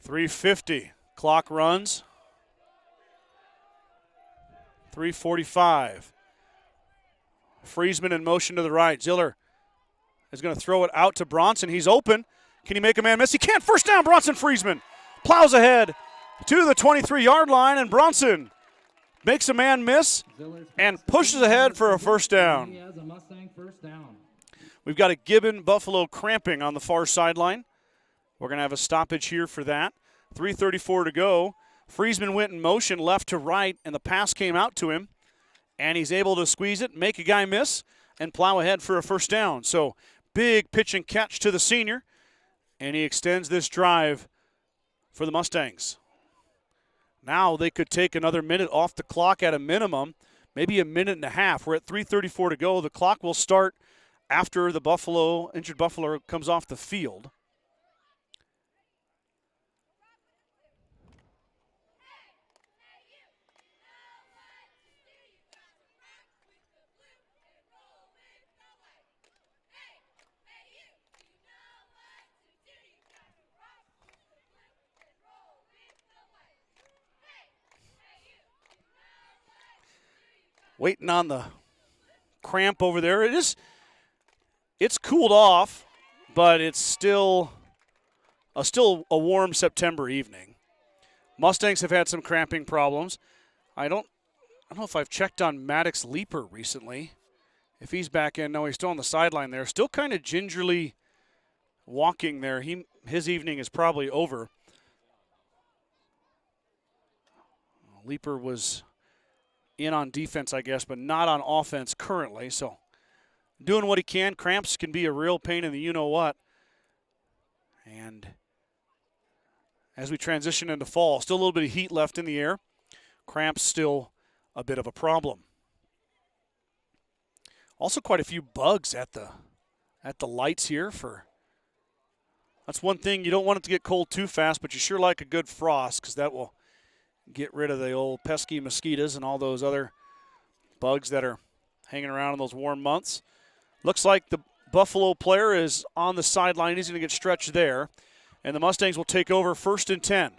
.350. Clock runs. 3:45. Friesman in motion to the right. Ziller is going to throw it out to Bronson. He's open. Can he make a man miss? He can't. First down, Bronson Friesman. Plows ahead to the 23-yard line, and Bronson makes a man miss and pushes ahead for a first down. He has a Mustang first down. We've got a Gibbon Buffalo cramping on the far sideline. We're going to have a stoppage here for that. 3:34 to go. Friesman went in motion left to right, and the pass came out to him, and he's able to squeeze it, make a guy miss, and plow ahead for a first down. So big pitch and catch to the senior, and he extends this drive for the Mustangs. Now they could take another minute off the clock at a minimum, maybe a minute and a half. We're at 3:34 to go. The clock will start after the injured Buffalo comes off the field. Waiting on the cramp over there. It's cooled off, but it's still a warm September evening. Mustangs have had some cramping problems. I don't know if I've checked on Maddox Leaper recently. If he's back in, no, he's still on the sideline there. Still kind of gingerly walking there. His evening is probably over. Leaper was in on defense, I guess, but not on offense currently. So doing what he can. Cramps can be a real pain in the you-know-what. And as we transition into fall, still a little bit of heat left in the air. Cramps still a bit of a problem. Also quite a few bugs at the lights here. That's one thing. You don't want it to get cold too fast, but you sure like a good frost because that will get rid of the old pesky mosquitoes and all those other bugs that are hanging around in those warm months. Looks like the Buffalo player is on the sideline. He's going to get stretched there. And the Mustangs will take over 1st and 10.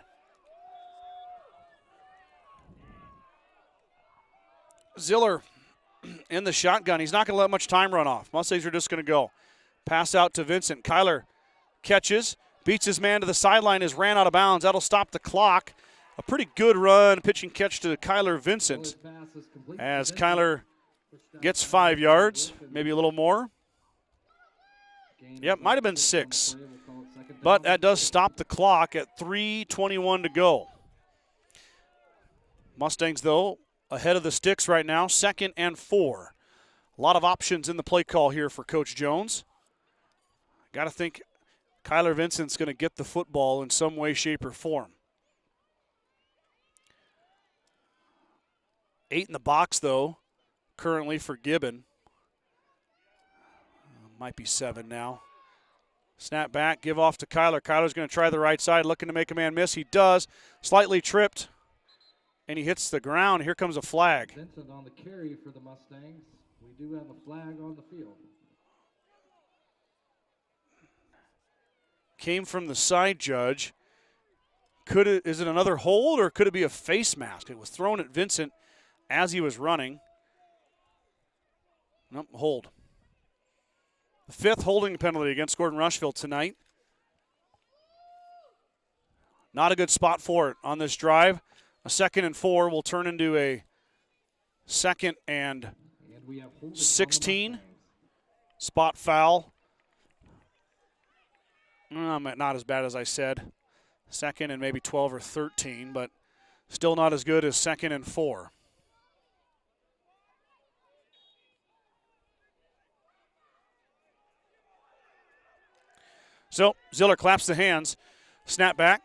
Ziller in the shotgun. He's not going to let much time run off. Mustangs are just going to go. Pass out to Vincent. Kyler catches, beats his man to the sideline, is ran out of bounds. That'll stop the clock. A pretty good run, pitch and catch to Kyler Vincent as Kyler gets 5 yards, maybe a little more. Yep, might have been 6. But that does stop the clock at 3:21 to go. Mustangs, though, ahead of the sticks right now, 2nd and 4. A lot of options in the play call here for Coach Jones. Got to think Kyler Vincent's going to get the football in some way, shape, or form. 8 in the box, though, currently for Gibbon. Might be 7 now. Snap back, give off to Kyler. Kyler's going to try the right side, looking to make a man miss. He does. Slightly tripped, and he hits the ground. Here comes a flag. Vincent on the carry for the Mustangs. We do have a flag on the field. Came from the side judge. Is it another hold, or could it be a face mask? It was thrown at Vincent as he was running. Nope, hold. The 5th holding penalty against Gordon-Rushville tonight. Not a good spot for it on this drive. A 2nd and 4 will turn into a 2nd and 16. Spot foul. Not as bad as I said. 2nd and maybe 12 or 13, but still not as good as 2nd and 4. So Ziller claps the hands. Snap back.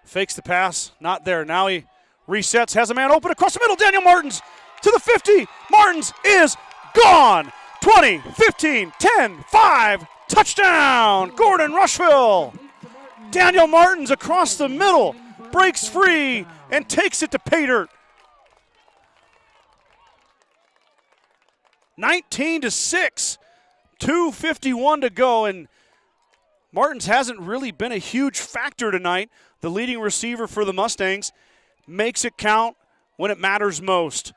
Fakes the pass. Not there. Now he resets. Has a man open across the middle. Daniel Martins to the 50. Martins is gone. 20, 15, 10, 5. Touchdown. Gordon-Rushville. Daniel Martins across the middle. Breaks free and takes it to pay dirt. 19-6. 2:51 to go, and Martins hasn't really been a huge factor tonight. The leading receiver for the Mustangs makes it count when it matters most.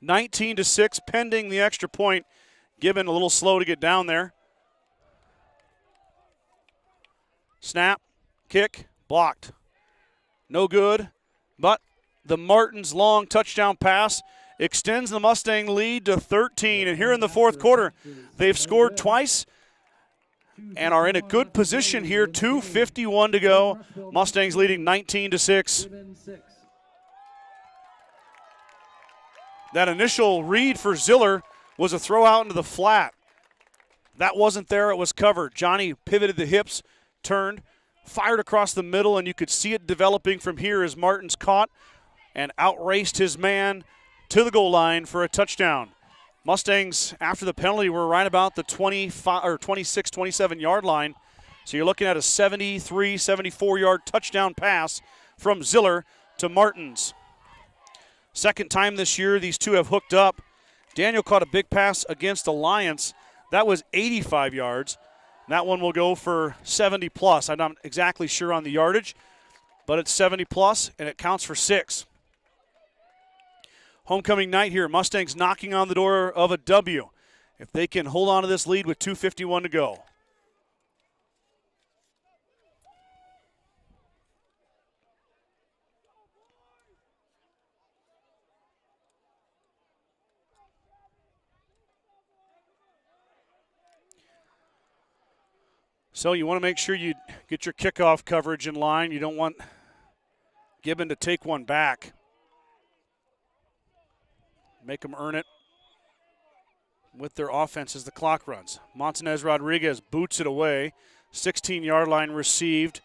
19-6, pending the extra point. Gibbon a little slow to get down there. Snap, kick, blocked. No good, but the Martins' long touchdown pass extends the Mustang lead to 13. And here in the 4th quarter, they've scored twice and are in a good position here. 2:51 to go. Mustangs leading 19-6. That initial read for Ziller was a throw out into the flat. That wasn't there. It was covered. Johnny pivoted the hips, turned, fired across the middle, and you could see it developing from here as Martins caught and outraced his man to the goal line for a touchdown. Mustangs, after the penalty, were right about the 26, 27-yard line. So you're looking at a 73, 74-yard touchdown pass from Ziller to Martins. Second time this year these two have hooked up. Daniel caught a big pass against Alliance. That was 85 yards. That one will go for 70 plus. I'm not exactly sure on the yardage, but it's 70 plus, and it counts for 6. Homecoming night here. Mustangs knocking on the door of a W. If they can hold on to this lead with 2:51 to go. So you want to make sure you get your kickoff coverage in line. You don't want Gibbon to take one back. Make them earn it with their offense as the clock runs. Montanez Rodriguez boots it away. 16-yard line received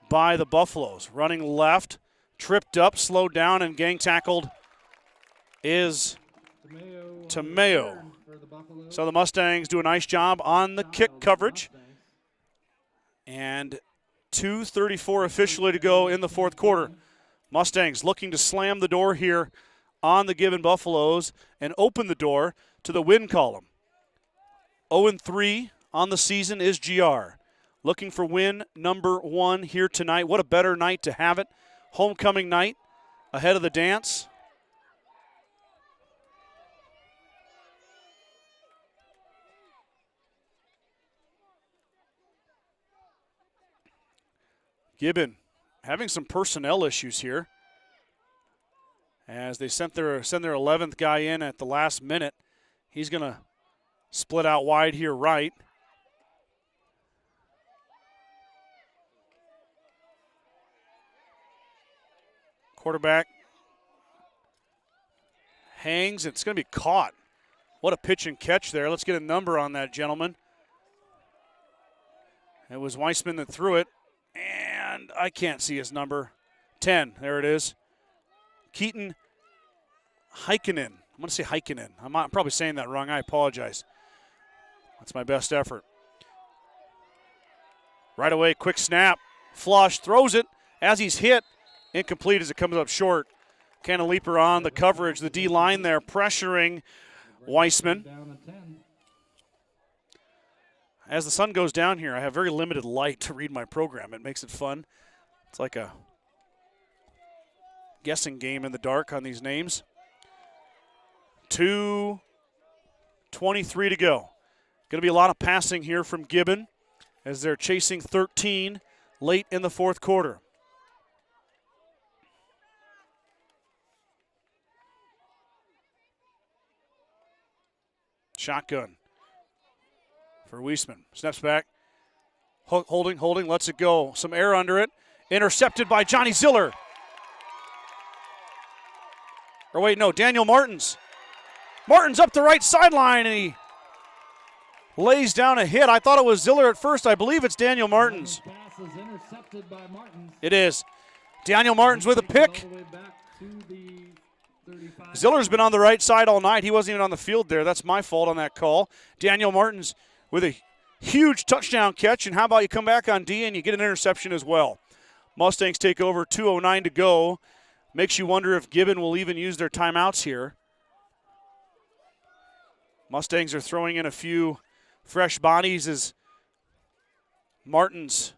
by the Buffaloes. Running left, tripped up, slowed down, and gang tackled is Tamayo. So the Mustangs do a nice job on the kick coverage. And 2:34 officially to go in the fourth quarter. Mustangs looking to slam the door here on the Gibbon Buffaloes and open the door to the win column. 0-3 on the season is GR. Looking for win number 1 here tonight. What a better night to have it. Homecoming night ahead of the dance. Gibbon having some personnel issues here as they send their 11th guy in at the last minute. He's going to split out wide here right. Quarterback hangs. It's going to be caught. What a pitch and catch there. Let's get a number on that gentleman. It was Weissman that threw it. And I can't see his number. 10, there it is. Keaton Heikkinen. I'm going to say Heikkinen. I'm probably saying that wrong. I apologize. That's my best effort. Right away, quick snap. Flush, throws it as he's hit. Incomplete as it comes up short. Canaleeper on the coverage. The D-line there pressuring Weissman. As the sun goes down here, I have very limited light to read my program. It makes it fun. It's like a guessing game in the dark on these names. 2:23 to go. Going to be a lot of passing here from Gibbon as they're chasing 13 late in the fourth quarter. Shotgun for Weissman. Steps back. Holding, lets it go. Some air under it. Intercepted by Johnny Ziller. Or wait, no, Daniel Martins. Martins up the right sideline, and he lays down a hit. I thought it was Ziller at first. I believe it's Daniel Martins. It is. Daniel Martins with a pick. Ziller's been on the right side all night. He wasn't even on the field there. That's my fault on that call. Daniel Martins with a huge touchdown catch, and how about you come back on D and you get an interception as well. Mustangs take over, 2:09 to go. Makes you wonder if Gibbon will even use their timeouts here. Mustangs are throwing in a few fresh bodies as Martins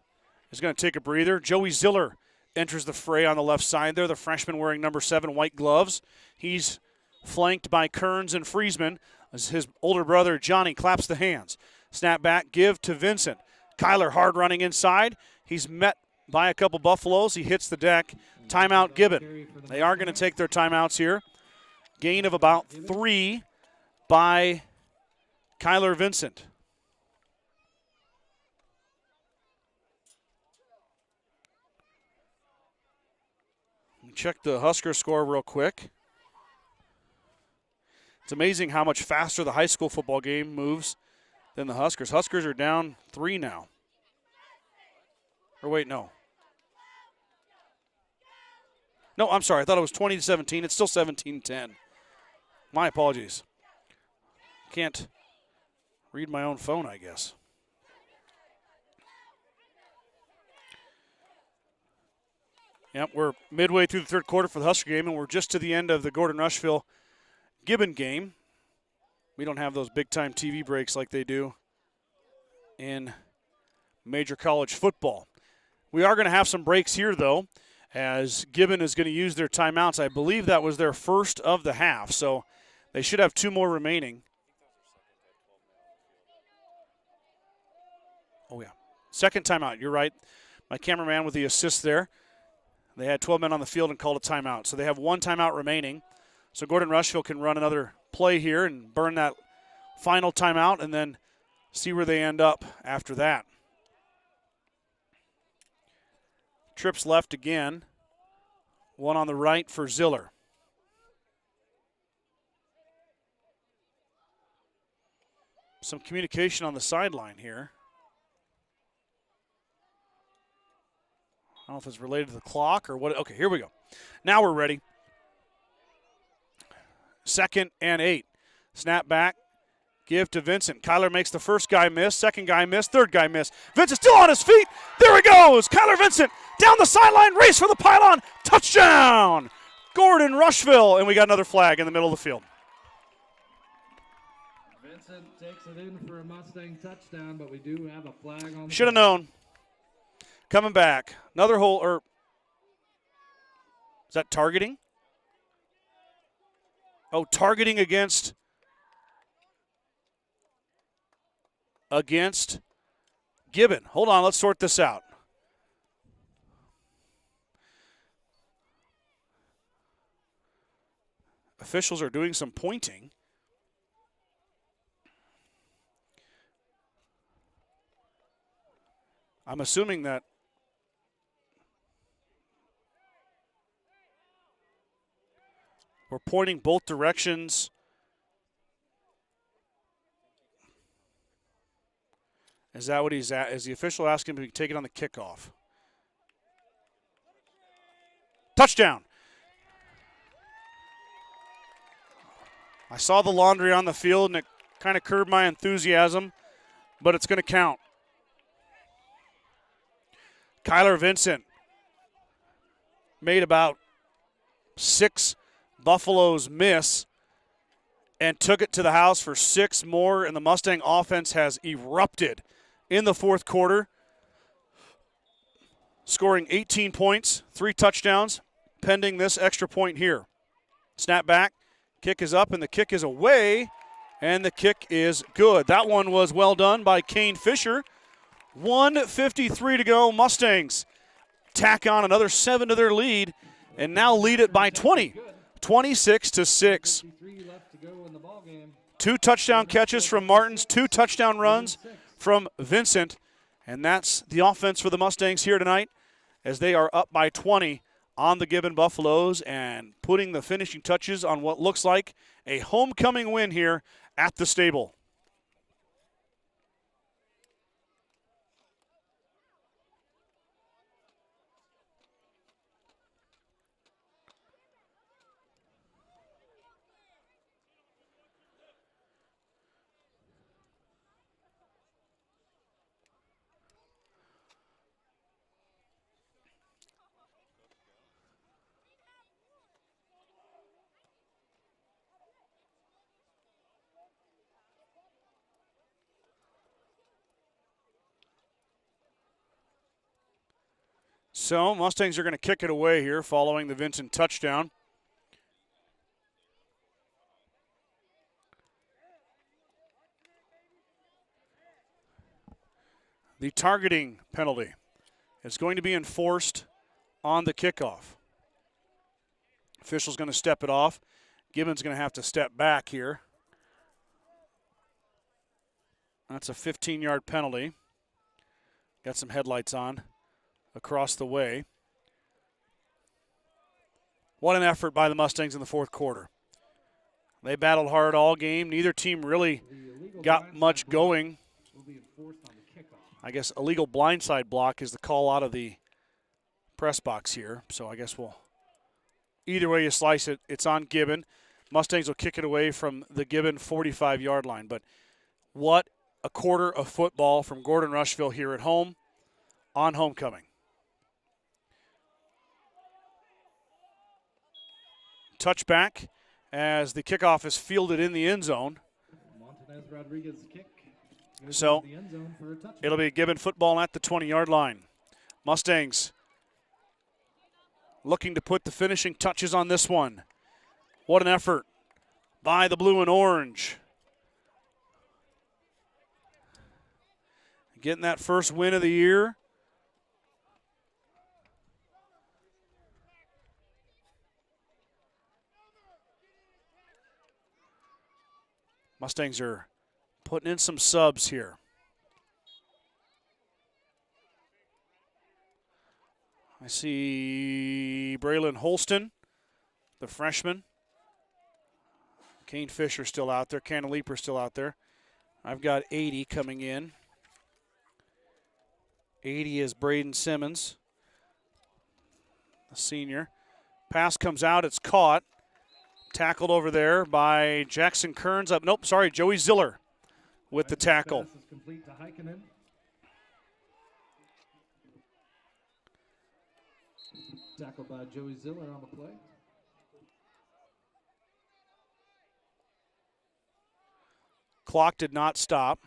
is going to take a breather. Joey Ziller enters the fray on the left side there, the freshman wearing number 7 white gloves. He's flanked by Kearns and Friesman as his older brother Johnny claps the hands. Snap back, give to Vincent. Kyler hard running inside. He's met by a couple Buffaloes. He hits the deck. Timeout Gibbon. They are going to take their timeouts here. Gain of about 3 by Kyler Vincent. Check the Husker score real quick. It's amazing how much faster the high school football game moves than the Huskers. Huskers are down 3 now. Or wait, no. No, I'm sorry. I thought it was 20-17. It's still 17-10. My apologies. Can't read my own phone, I guess. Yep, we're midway through the third quarter for the Husker game, and we're just to the end of the Gordon-Rushville Gibbon game. We don't have those big-time TV breaks like they do in major college football. We are going to have some breaks here, though, as Gibbon is going to use their timeouts. I believe that was their first of the half, so they should have 2 more remaining. Oh, yeah. Second timeout. You're right. My cameraman with the assist there. They had 12 men on the field and called a timeout. So they have 1 timeout remaining. So Gordon-Rushville can run another play here and burn that final timeout and then see where they end up after that. Trips left again. 1 on the right for Ziller. Some communication on the sideline here. I don't know if it's related to the clock or what. Okay, here we go. Now we're ready. 2nd and 8. Snap back. Give to Vincent. Kyler makes the first guy miss. Second guy miss. Third guy miss. Vincent still on his feet. There he goes. Kyler Vincent down the sideline. Race for the pylon. Touchdown. Gordon-Rushville. And we got another flag in the middle of the field. Vincent takes it in for a Mustang touchdown, but we do have a flag on the Should have known. Coming back. Another hole, or is that targeting? Oh, targeting against Gibbon. Hold on, let's sort this out. Officials are doing some pointing. I'm assuming that we're pointing both directions. Is that what he's at? Is the official asking him to take it on the kickoff? Touchdown. I saw the laundry on the field, and it kind of curbed my enthusiasm, but it's going to count. Kyler Vincent made about 6 Buffaloes miss and took it to the house for 6 more, and the Mustang offense has erupted in the fourth quarter, scoring 18 points, 3 touchdowns, pending this extra point here. Snap back, kick is up, and the kick is away, and the kick is good. That one was well done by Kane Fisher. 1:53 to go. Mustangs tack on another 7 to their lead, and now lead it by 20. 26-6. 2 touchdown catches from Martins, 2 touchdown runs from Vincent, and that's the offense for the Mustangs here tonight as they are up by 20 on the Gibbon Buffaloes and putting the finishing touches on what looks like a homecoming win here at the stable. So Mustangs are going to kick it away here following the Vincent touchdown. The targeting penalty is going to be enforced on the kickoff. Official's going to step it off. Gibbon's going to have to step back here. That's a 15-yard penalty. Got some headlights on across the way. What an effort by the Mustangs in the fourth quarter. They battled hard all game. Neither team really got much going will be enforced on the kickoff. I guess illegal blindside block is the call out of the press box here. So I guess either way you slice it, it's on Gibbon. Mustangs will kick it away from the Gibbon 45-yard line. But what a quarter of football from Gordon-Rushville here at home on homecoming. Touchback as the kickoff is fielded in the end zone. Montanez Rodriguez kick. So it'll be Gibbon football at the 20-yard line. Mustangs looking to put the finishing touches on this one. What an effort by the blue and orange. Getting that first win of the year. Mustangs are putting in some subs here. I see Braylon Holston, the freshman. Kane Fisher still out there. Canaleeper still out there. I've got 80 coming in. 80 is Braden Simmons, the senior. Pass comes out. It's caught. Tackled over there by Jackson Kearns. Joey Ziller with the tackle. Pass is complete to Heikkinen. Tackled by Joey Ziller on the play. Clock did not stop.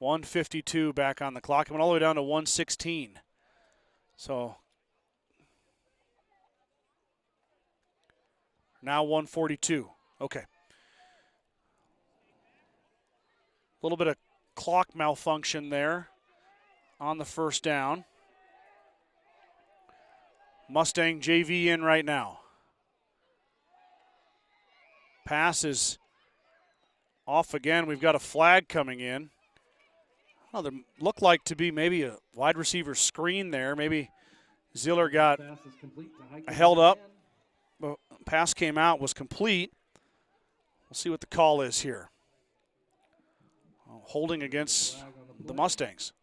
.152 back on the clock. It went all the way down to 116. So now 142. Okay. A little bit of clock malfunction there on the first down. Mustang JV in right now. Pass is off again. We've got a flag coming in. Oh, there looked like to be maybe a wide receiver screen there. Maybe Ziller got held up. Pass came out, was complete. We'll see what the call is here. Holding against the Mustangs.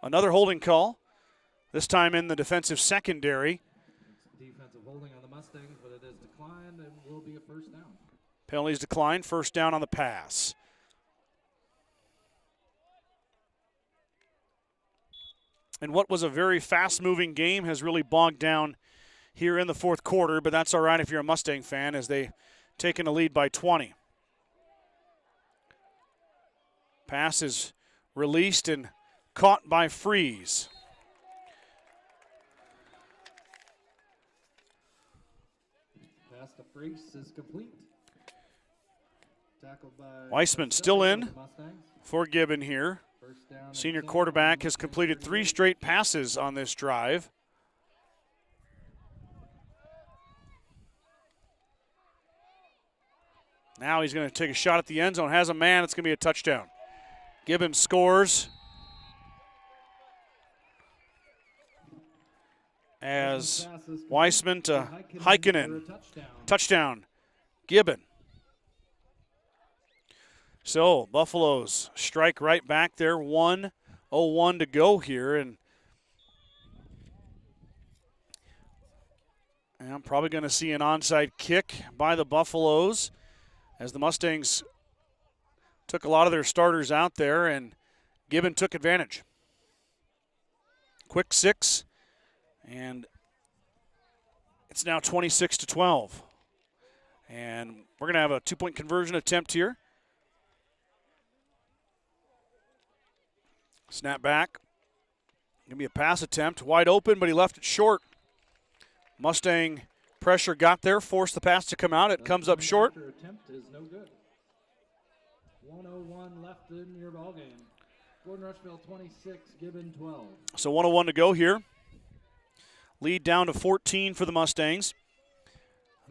Another holding call, this time in the defensive secondary. Defensive holding on the Mustangs, but it is declined and will be a first down. Penalties declined, first down on the pass. And what was a very fast-moving game has really bogged down here in the fourth quarter, but that's all right if you're a Mustang fan as they taken a lead by 20. Pass is released and caught by Freeze. Pass to Freeze is complete. Tackled by Weissman still in for Gibbon here. Senior quarterback has completed 3 straight passes on this drive. Now he's going to take a shot at the end zone. Has a man. It's going to be a touchdown. Gibbon scores as Weissman to Heikkinen. Touchdown. Gibbon. So Buffaloes strike right back there. 1:01 to go here. And I'm probably going to see an onside kick by the Buffaloes, as the Mustangs took a lot of their starters out there, and Gibbon took advantage. Quick 6, and it's now 26-12. And we're going to have a 2-point conversion attempt here. Snap back. Going to be a pass attempt. Wide open, but he left it short. Mustang pressure got there, forced the pass to come out. It comes up short. Attempt is no good. 1:01 left in your ball game. Gordon-Rushville 26, Gibbon 12. So 1:01 to go here. Lead down to 14 for the Mustangs.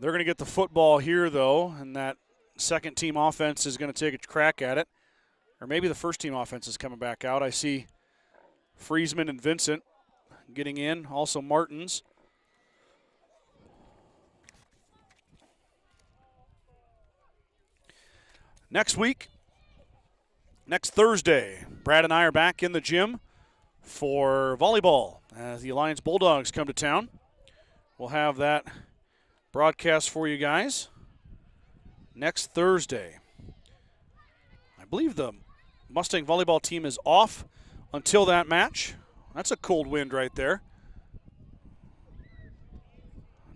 They're going to get the football here, though, and that second team offense is going to take a crack at it. Or maybe the first team offense is coming back out. I see Friesman and Vincent getting in, also Martins. Next week, next Thursday, Brad and I are back in the gym for volleyball as the Alliance Bulldogs come to town. We'll have that broadcast for you guys next Thursday. I believe the Mustang volleyball team is off until that match. That's a cold wind right there.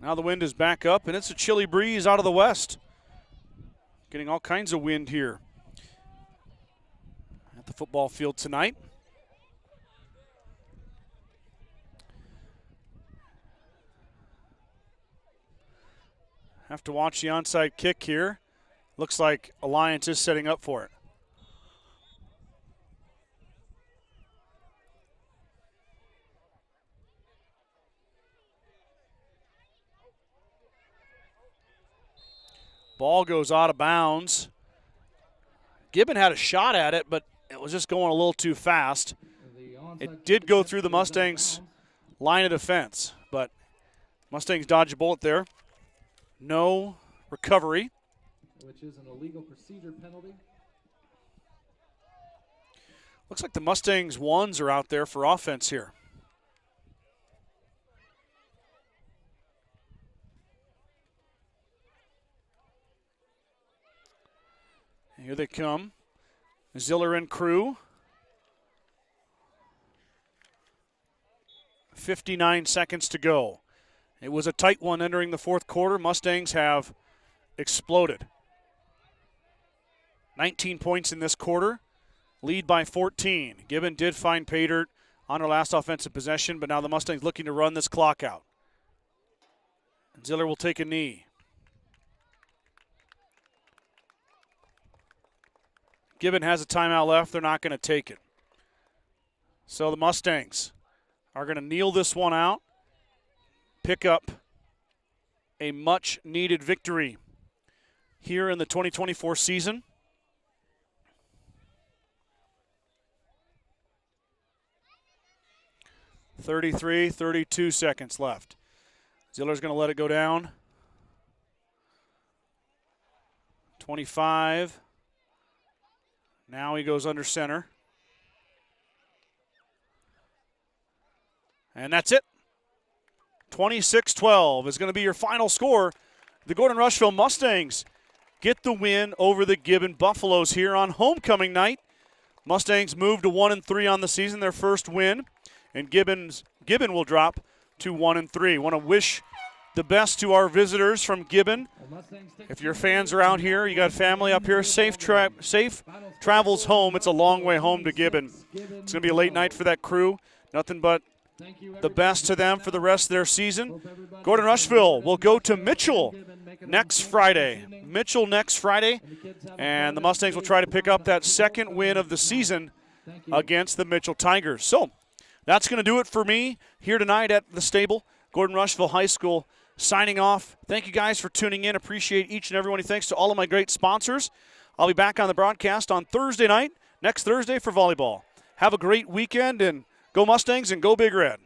Now the wind is back up, and it's a chilly breeze out of the west. Getting all kinds of wind here at the football field tonight. Have to watch the onside kick here. Looks like Alliance is setting up for it. Ball goes out of bounds. Gibbon had a shot at it, but it was just going a little too fast. It did go through the Mustangs' line of defense, but Mustangs dodged a bullet there. No recovery. Which is an illegal procedure penalty. Looks like the Mustangs ones are out there for offense here. Here they come. Ziller and crew. 59 seconds to go. It was a tight one entering the fourth quarter. Mustangs have exploded. 19 points in this quarter. Lead by 14. Gibbon did find pay dirt on her last offensive possession, but now the Mustangs looking to run this clock out. Ziller will take a knee. Gibbon has a timeout left. They're not going to take it. So the Mustangs are going to kneel this one out, pick up a much-needed victory here in the 2024 season. .32 seconds left. Ziller's going to let it go down. 25. Now he goes under center. And that's it. 26-12 is going to be your final score. The Gordon-Rushville Mustangs get the win over the Gibbon Buffaloes here on homecoming night. Mustangs move to 1-3 on the season, their first win. And Gibbon will drop to 1-3. Want to wish the best to our visitors from Gibbon. If your fans are out here, you got family up here, safe travels home. It's a long way home to Gibbon. It's going to be a late night for that crew. Nothing but the best to them for the rest of their season. Gordon-Rushville will go to Mitchell next Friday. And the Mustangs will try to pick up that second win of the season against the Mitchell Tigers. So that's going to do it for me here tonight at the stable. Gordon-Rushville High School signing off. Thank you guys for tuning in. Appreciate each and every one. Thanks to all of my great sponsors. I'll be back on the broadcast on Thursday night, next Thursday for volleyball. Have a great weekend, and go Mustangs and go Big Red.